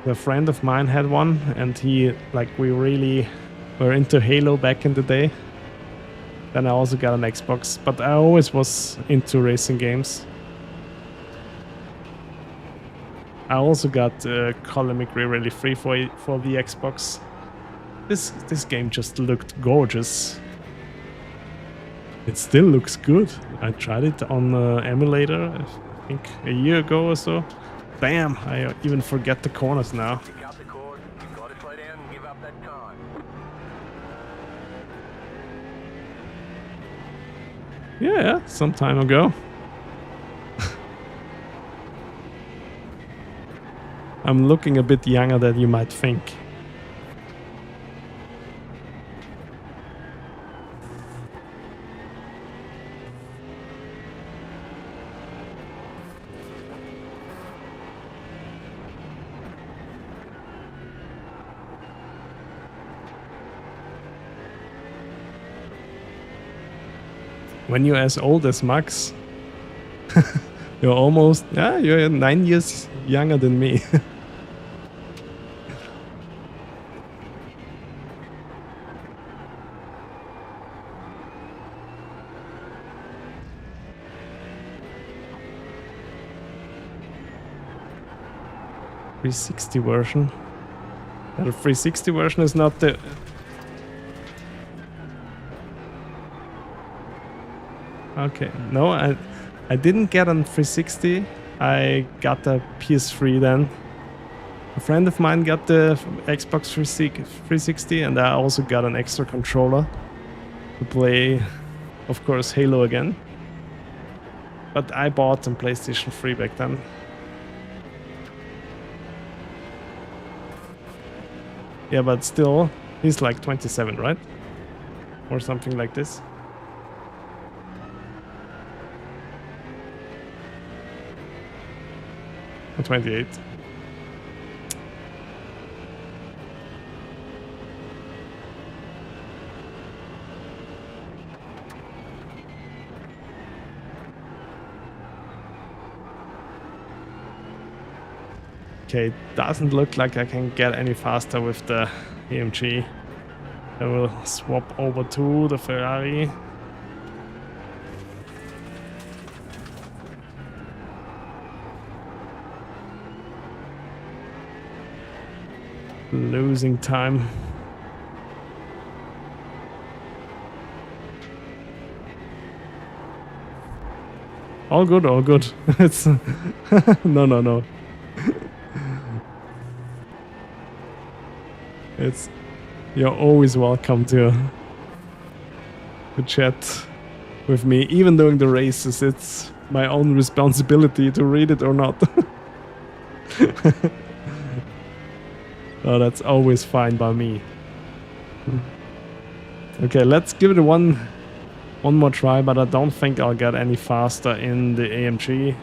A friend of mine had one and we really were into Halo back in the day. Then I also got an Xbox, but I always was into racing games. I also got Colin McRae Rally 3 for the Xbox. This game just looked gorgeous. It still looks good. I tried it on emulator, I think a year ago or so. Damn, I even forget the corners now. Yeah, some time ago. I'm looking a bit younger than you might think. When you're as old as Max, you're almost, yeah, you're 9 years younger than me. 360 version. The 360 version is not the... Okay, no, I didn't get on 360. I got the PS3 then. A friend of mine got the Xbox 360 and I also got an extra controller to play, of course, Halo again. But I bought some PlayStation 3 back then. Yeah, but still, he's like 27, right? Or something like this. Or 28. Okay, doesn't look like I can get any faster with the AMG. I will swap over to the Ferrari. Losing time. All good, all good. It's no. You're always welcome to chat with me, even during the races. It's my own responsibility to read it or not. Oh, that's always fine by me. Okay, let's give it one more try, but I don't think I'll get any faster in the AMG.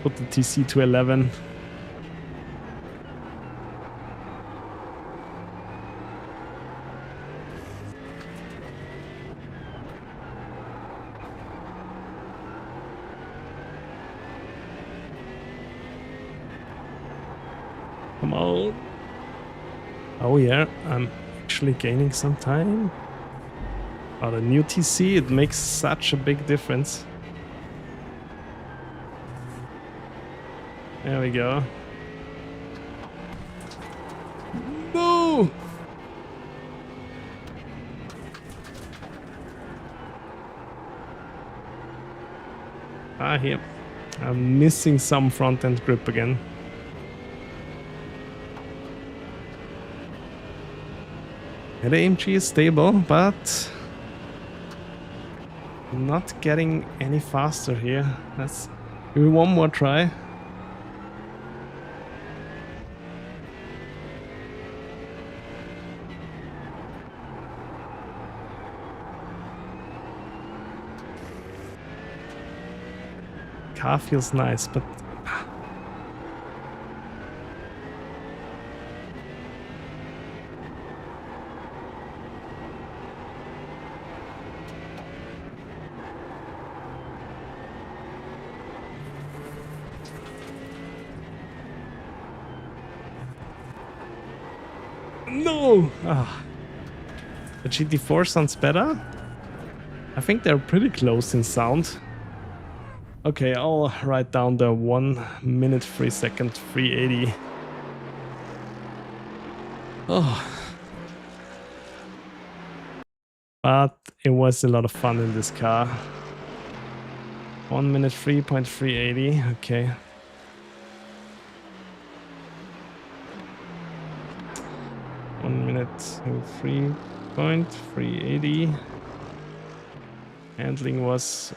Put the TC to 11. Come on. Oh yeah, I'm actually gaining some time. Oh, the new TC, it makes such a big difference. There we go. No! Ah, here. I'm missing some front end grip again. Yeah, the AMG is stable, but not getting any faster here. Let's give it one more try. Car feels nice, but no! The GT4 sounds better. I think they're pretty close in sound. Okay, I'll write down the 1 minute 3 second 380. Oh. But it was a lot of fun in this car. 1 minute 3.380, okay. One minute 3.380. Handling was,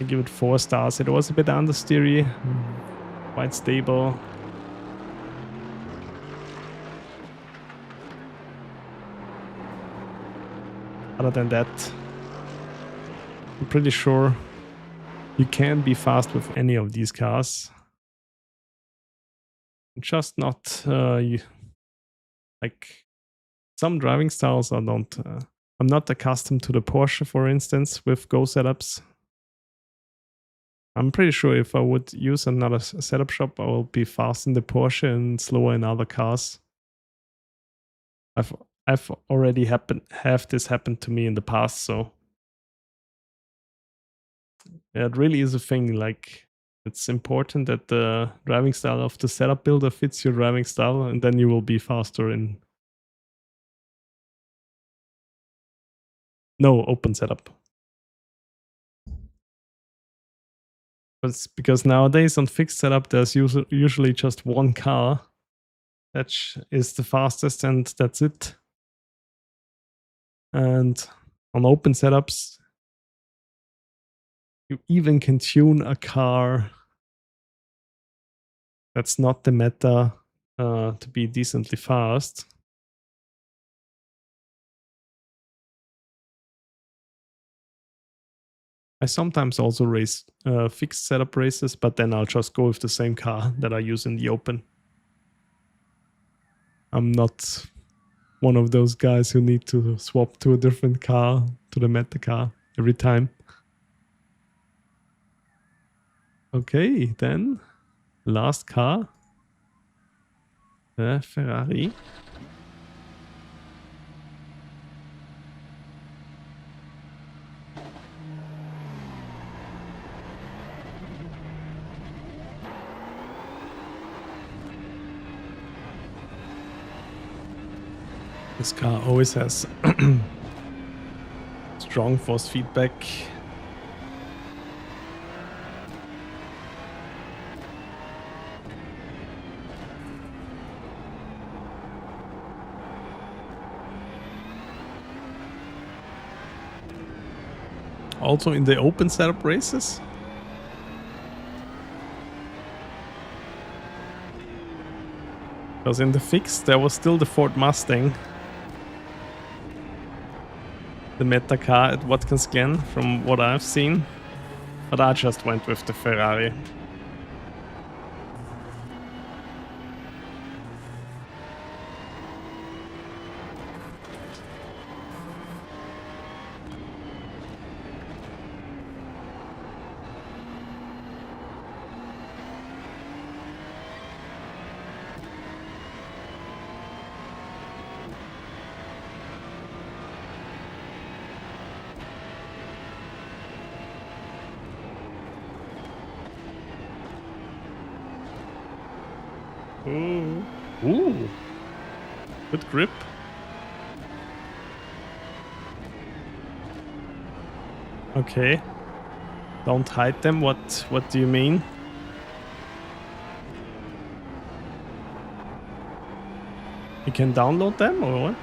I give it 4 stars. It was a bit understeery, quite stable. Other than that, I'm pretty sure you can be fast with any of these cars. Just not like some driving styles I don't. I'm not accustomed to the Porsche, for instance, with Go setups. I'm pretty sure if I would use another setup shop, I will be fast in the Porsche and slower in other cars. I've already have this happened to me in the past, so Yeah, it really is a thing. Like, it's important that the driving style of the setup builder fits your driving style, and then you will be faster in no open setup. But because nowadays on fixed setup, there's usually just one car that is the fastest, and that's it. And on open setups, you even can tune a car that's not the meta to be decently fast. I sometimes also race fixed setup races, but then I'll just go with the same car that I use in the open. I'm not one of those guys who need to swap to a different car, to the meta car, every time. Okay, then last car, the Ferrari. This car always has strong force feedback. Also in the open setup races. Because in the fixed there was still the Ford Mustang. The meta car at Watkins Glen from what I've seen. But I just went with the Ferrari. Ooh. Good grip. Okay. Don't hide them. What do you mean? You can download them or what?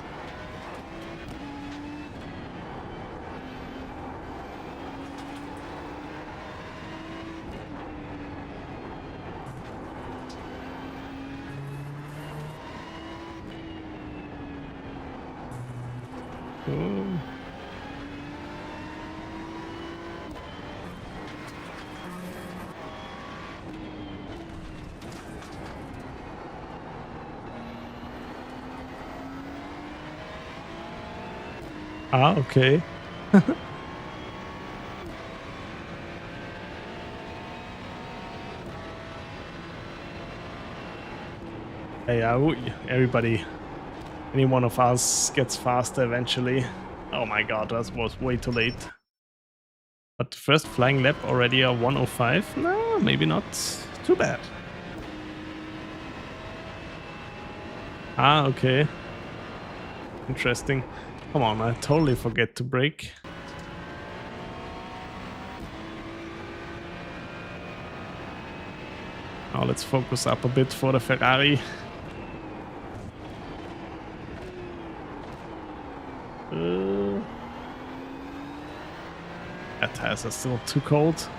Ah, okay. Hey, everybody, any one of us gets faster eventually. Oh my god, that was way too late. But first flying lap already a 105? No, maybe not too bad. Ah, okay. Interesting. Come on, I totally forget to brake. Now let's focus up a bit for the Ferrari. That tires are still too cold.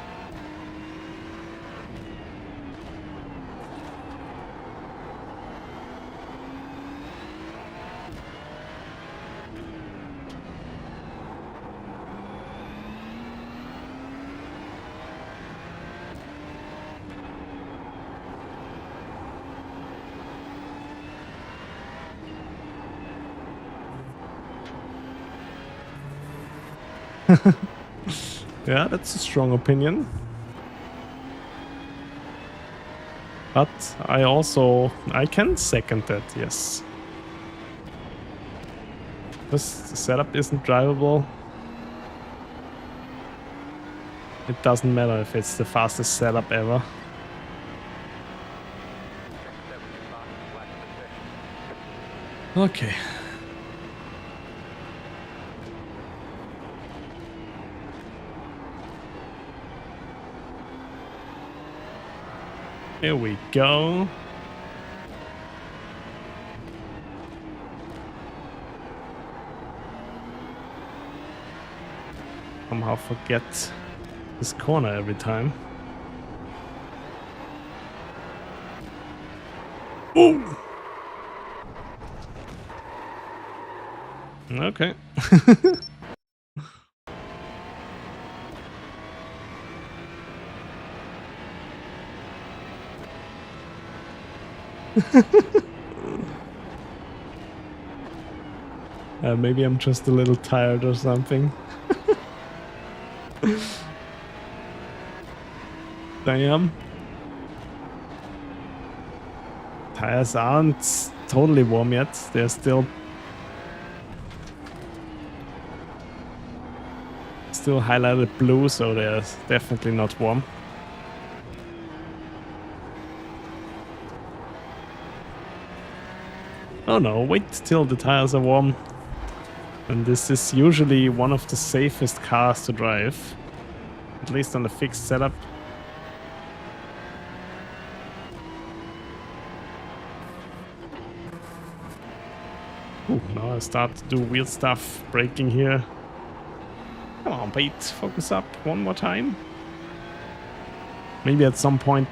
Yeah, that's a strong opinion. But I can second that, yes. This setup isn't drivable. It doesn't matter if it's the fastest setup ever. Okay. Here we go. Somehow forget this corner every time. Ooh. Okay. Maybe I'm just a little tired or something. Damn. Tires aren't totally warm yet. They're still highlighted blue, so they're definitely not warm. Oh no, wait till the tires are warm. And this is usually one of the safest cars to drive. At least on the fixed setup. Ooh, now I start to do weird stuff, braking here. Come on, Pete, focus up one more time. Maybe at some point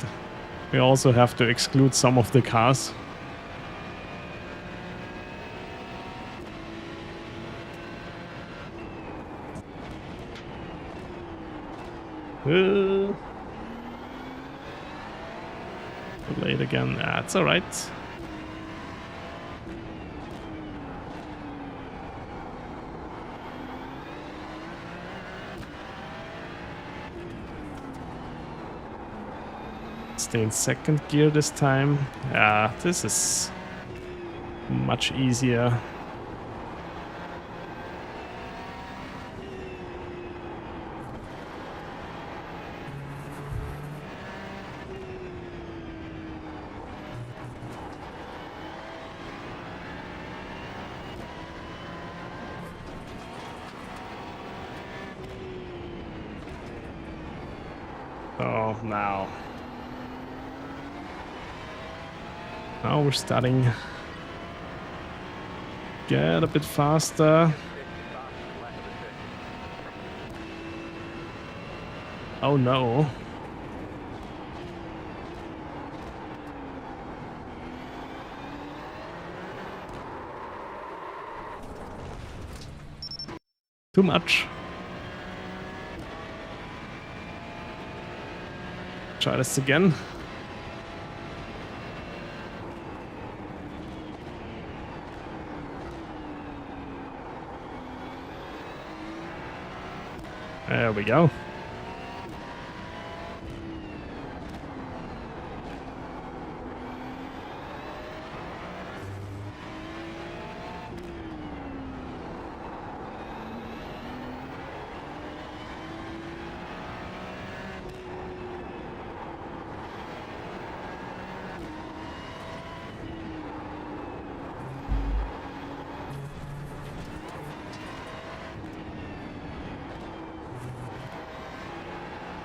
we also have to exclude some of the cars. Too late again. That's alright. Stay in second gear this time. Yeah, this is much easier. Oh, now we're starting. Get a bit faster. Oh no. Too much. Try this again. There we go.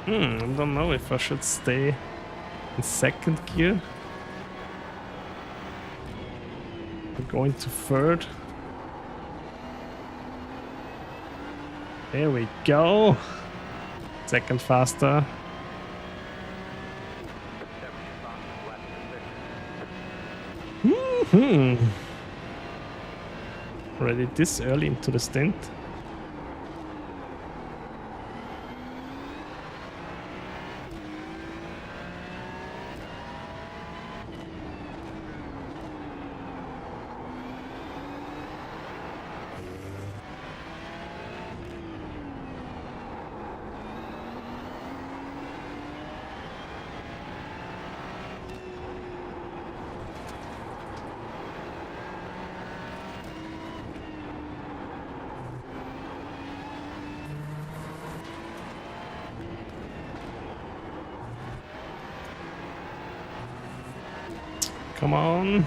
I don't know if I should stay in second gear. We're going to third. There we go. Second faster. Already this early into the stint. Come on.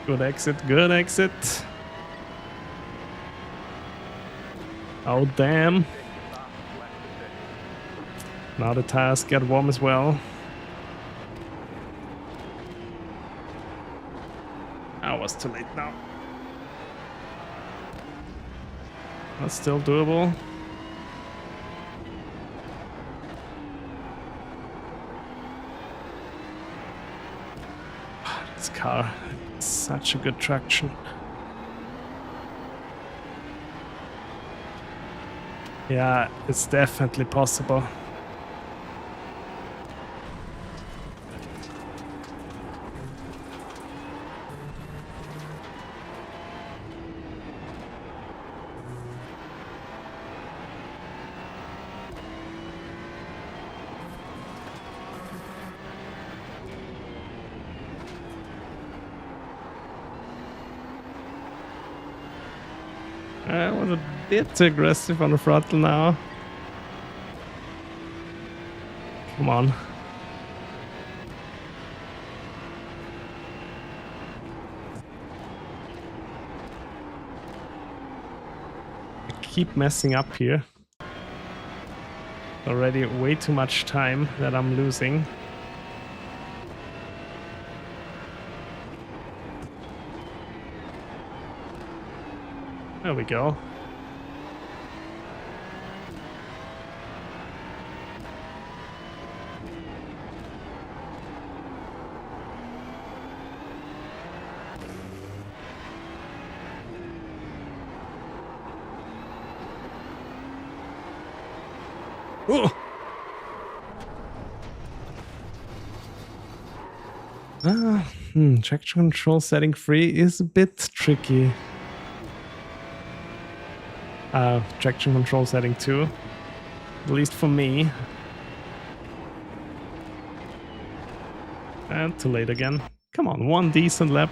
Good exit, good exit. Oh, damn. Now the tires get warm as well. I was too late now. That's still doable. This car, such a good traction. Yeah, it's definitely possible. I was a bit too aggressive on the throttle now. Come on. I keep messing up here. Already way too much time that I'm losing. There we go. Oh. Traction control setting 3 is a bit tricky. Traction control setting 2, at least for me. And too late again. Come on, one decent lap.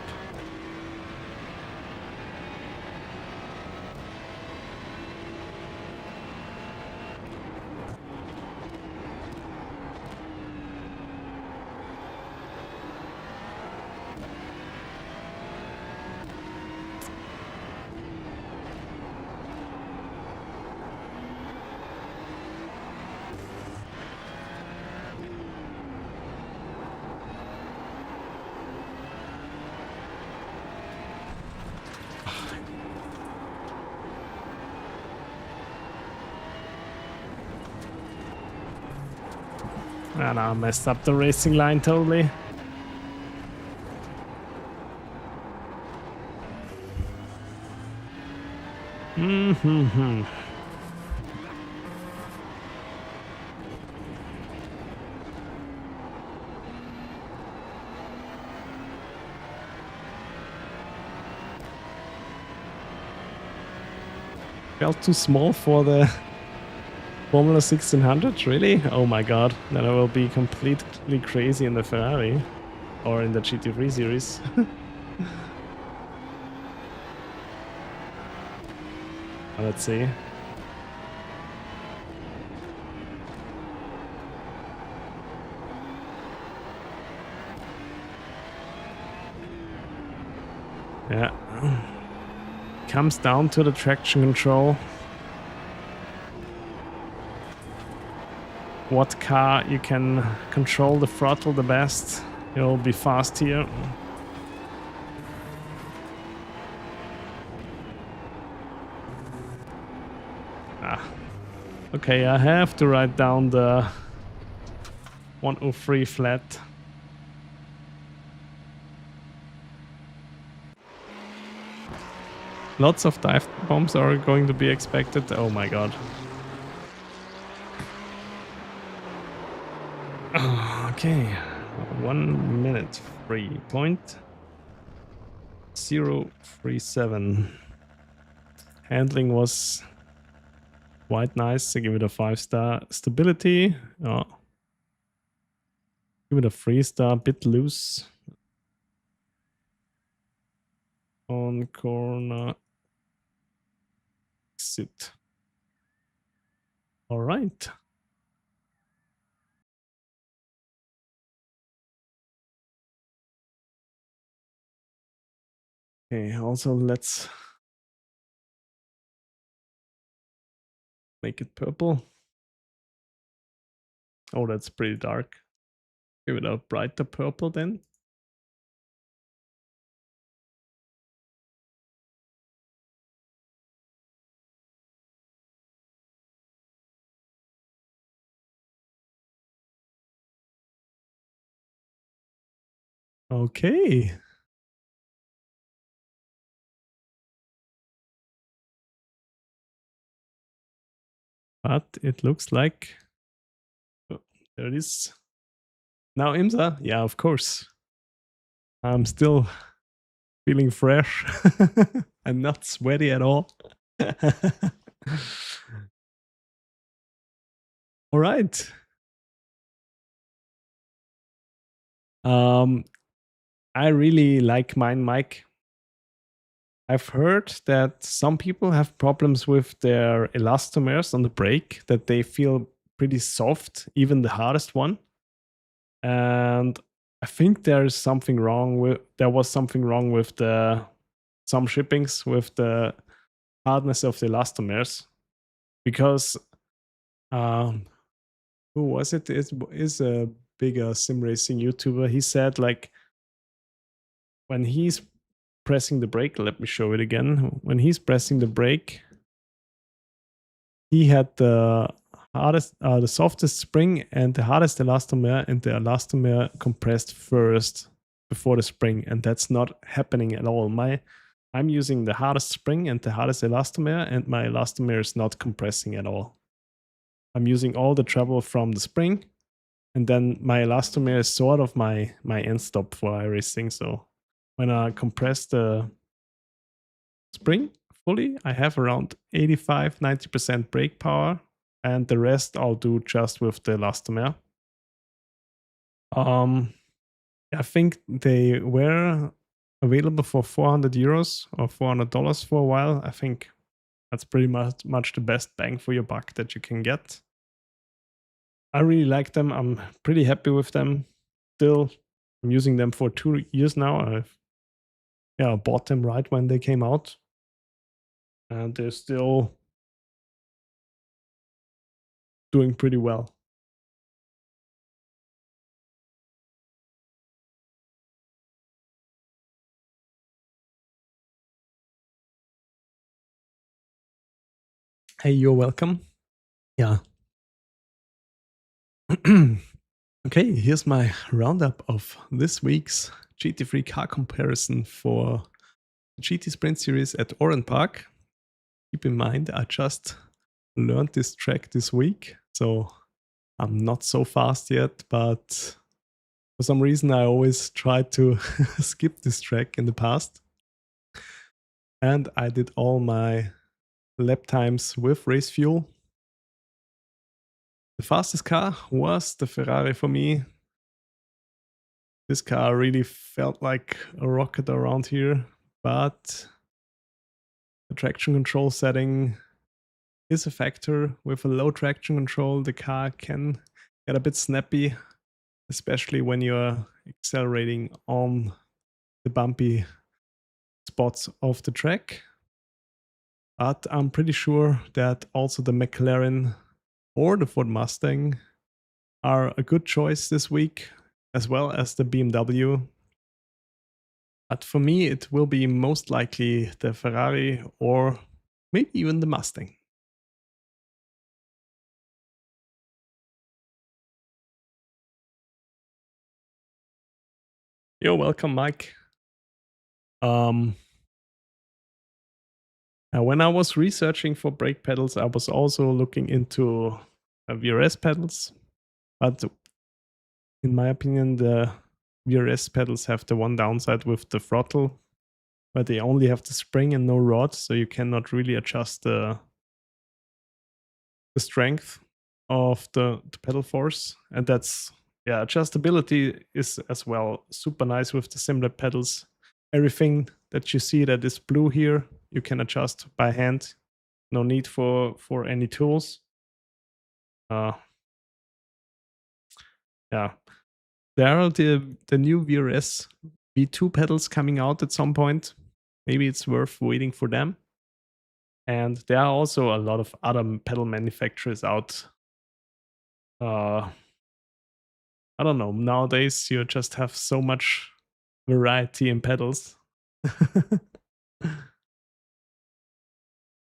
And I messed up the racing line totally. Felt too small for the Formula 1600, really? Oh my god, then I will be completely crazy in the Ferrari. Or in the GT3 series. Let's see. Yeah. Comes down to the traction control. What car you can control the throttle the best, you'll be fast here. Okay, I have to write down the 103 flat. Lots of dive bombs are going to be expected. Oh my god. Okay, 1 minute 3.037. Handling was quite nice. I give it a 5-star. Stability, oh, give it a 3-star. Bit loose on corner use it. All right. Okay, also let's make it purple. Oh, that's pretty dark. Give it a brighter purple then. Okay. But it looks like, oh, there it is. Now IMSA, yeah, of course. I'm still feeling fresh. I'm not sweaty at all. All right. I really like mine mic. I've heard that some people have problems with their elastomers on the brake, that they feel pretty soft, even the hardest one. And I think there was something wrong with some shippings with the hardness of the elastomers, because who was it? It is a bigger sim racing YouTuber. He said, like, when he's pressing the brake, let me show it again. When he's pressing the brake, he had the softest spring and the hardest elastomer, and the elastomer compressed first before the spring, and that's not happening at all. I'm using the hardest spring and the hardest elastomer, and my elastomer is not compressing at all. I'm using all the treble from the spring, and then my elastomer is sort of my end stop for iRacing. So when I compress the spring fully, I have around 85-90% brake power, and the rest I'll do just with the elastomer. I think they were available for 400 euros or $400 for a while. I think that's pretty much the best bang for your buck that you can get. I really like them. I'm pretty happy with them. Still, I'm using them for 2 years now. I bought them right when they came out, and they're still doing pretty well. Hey, you're welcome. Yeah. Okay, here's my roundup of this week's GT3 car comparison for the GT Sprint Series at Oran Park. Keep in mind, I just learned this track this week, so I'm not so fast yet, but for some reason I always tried to skip this track in the past. And I did all my lap times with race fuel. The fastest car was the Ferrari for me. This car really felt like a rocket around here, but the traction control setting is a factor. With a low traction control, the car can get a bit snappy, especially when you're accelerating on the bumpy spots of the track. But I'm pretty sure that also the McLaren or the Ford Mustang are a good choice this week, as well as the BMW. But for me, it will be most likely the Ferrari or maybe even the Mustang. You're welcome, Mike. When I was researching for brake pedals, I was also looking into VRS pedals. But in my opinion, the VRS pedals have the one downside with the throttle, where they only have the spring and no rod, so you cannot really adjust the strength of the pedal force. And that's, adjustability is as well super nice with the SimLab pedals. Everything that you see that is blue here, you can adjust by hand. No need for any tools. Yeah, there are the new VRS V2 pedals coming out at some point. Maybe it's worth waiting for them. And there are also a lot of other pedal manufacturers out. I don't know. Nowadays, you just have so much variety in pedals.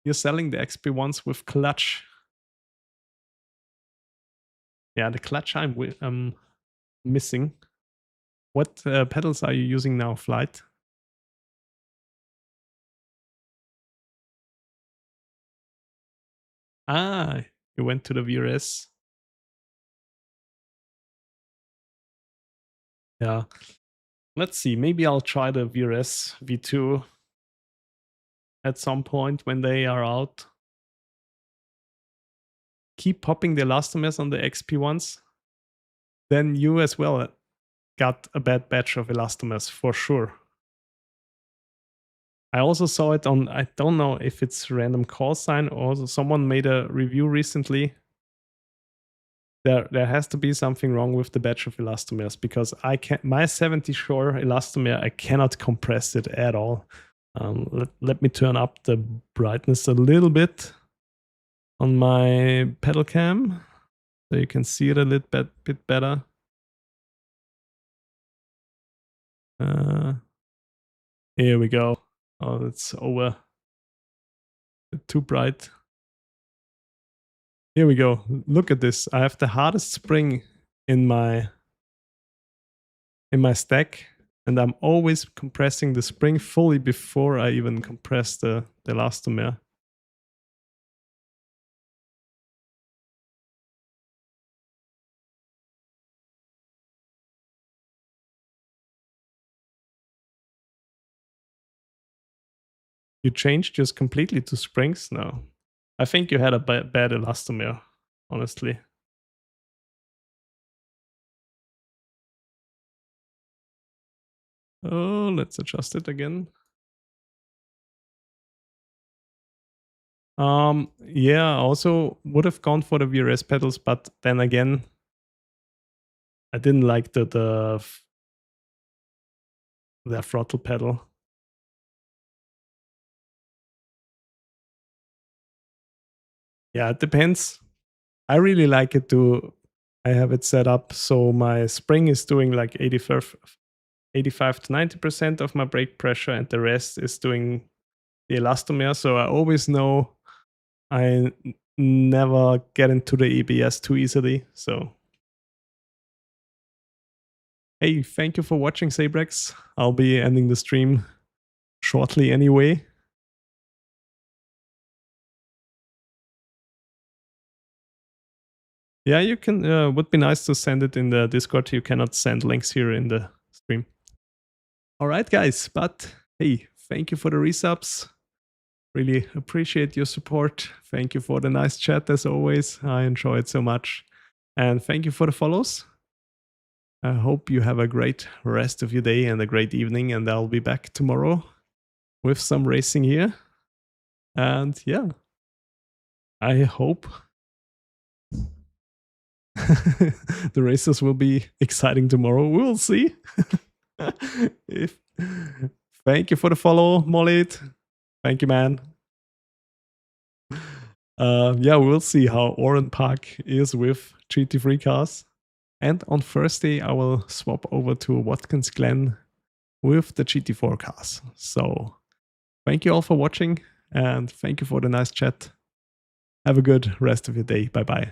You're selling the XP1s with clutch. Yeah, the clutch I'm missing. What pedals are you using now, Flight? Ah, you went to the VRS. Yeah. Let's see. Maybe I'll try the VRS V2 at some point when they are out. Keep popping the elastomers on the XP1s. Then you as well got a bad batch of elastomers for sure. I also saw it on, I don't know if it's random call sign or someone made a review recently. There has to be something wrong with the batch of elastomers because I can't, my 70 Shore elastomer, I cannot compress it at all. Let me turn up the brightness a little bit on my pedal cam so you can see it a little bit better. Here we go. Oh, it's over. Too bright. Here we go. Look at this. I have the hardest spring in my stack, and I'm always compressing the spring fully before I even compress the elastomer. You changed just completely to springs? No. I think you had a bad elastomer, honestly. Oh, let's adjust it again. Yeah, I also would have gone for the VRS pedals, but then again, I didn't like the throttle pedal. Yeah, it depends. I really like it I have it set up so my spring is doing like 85 to 90% of my brake pressure and the rest is doing the elastomer. So I always know I never get into the ABS too easily. So, hey, thank you for watching, Sabrex. I'll be ending the stream shortly anyway. Yeah, you can, would be nice to send it in the Discord. You cannot send links here in the stream. All right, guys, but hey, thank you for the resubs. Really appreciate your support. Thank you for the nice chat as always. I enjoy it so much. And thank you for the follows. I hope you have a great rest of your day and a great evening. And I'll be back tomorrow with some racing here. And yeah, I hope the races will be exciting tomorrow. We'll see. Thank you for the follow, Mollit. Thank you, man. Yeah, we'll see how Oran Park is with GT3 cars. And on Thursday, I will swap over to Watkins Glen with the GT4 cars. So thank you all for watching and thank you for the nice chat. Have a good rest of your day. Bye-bye.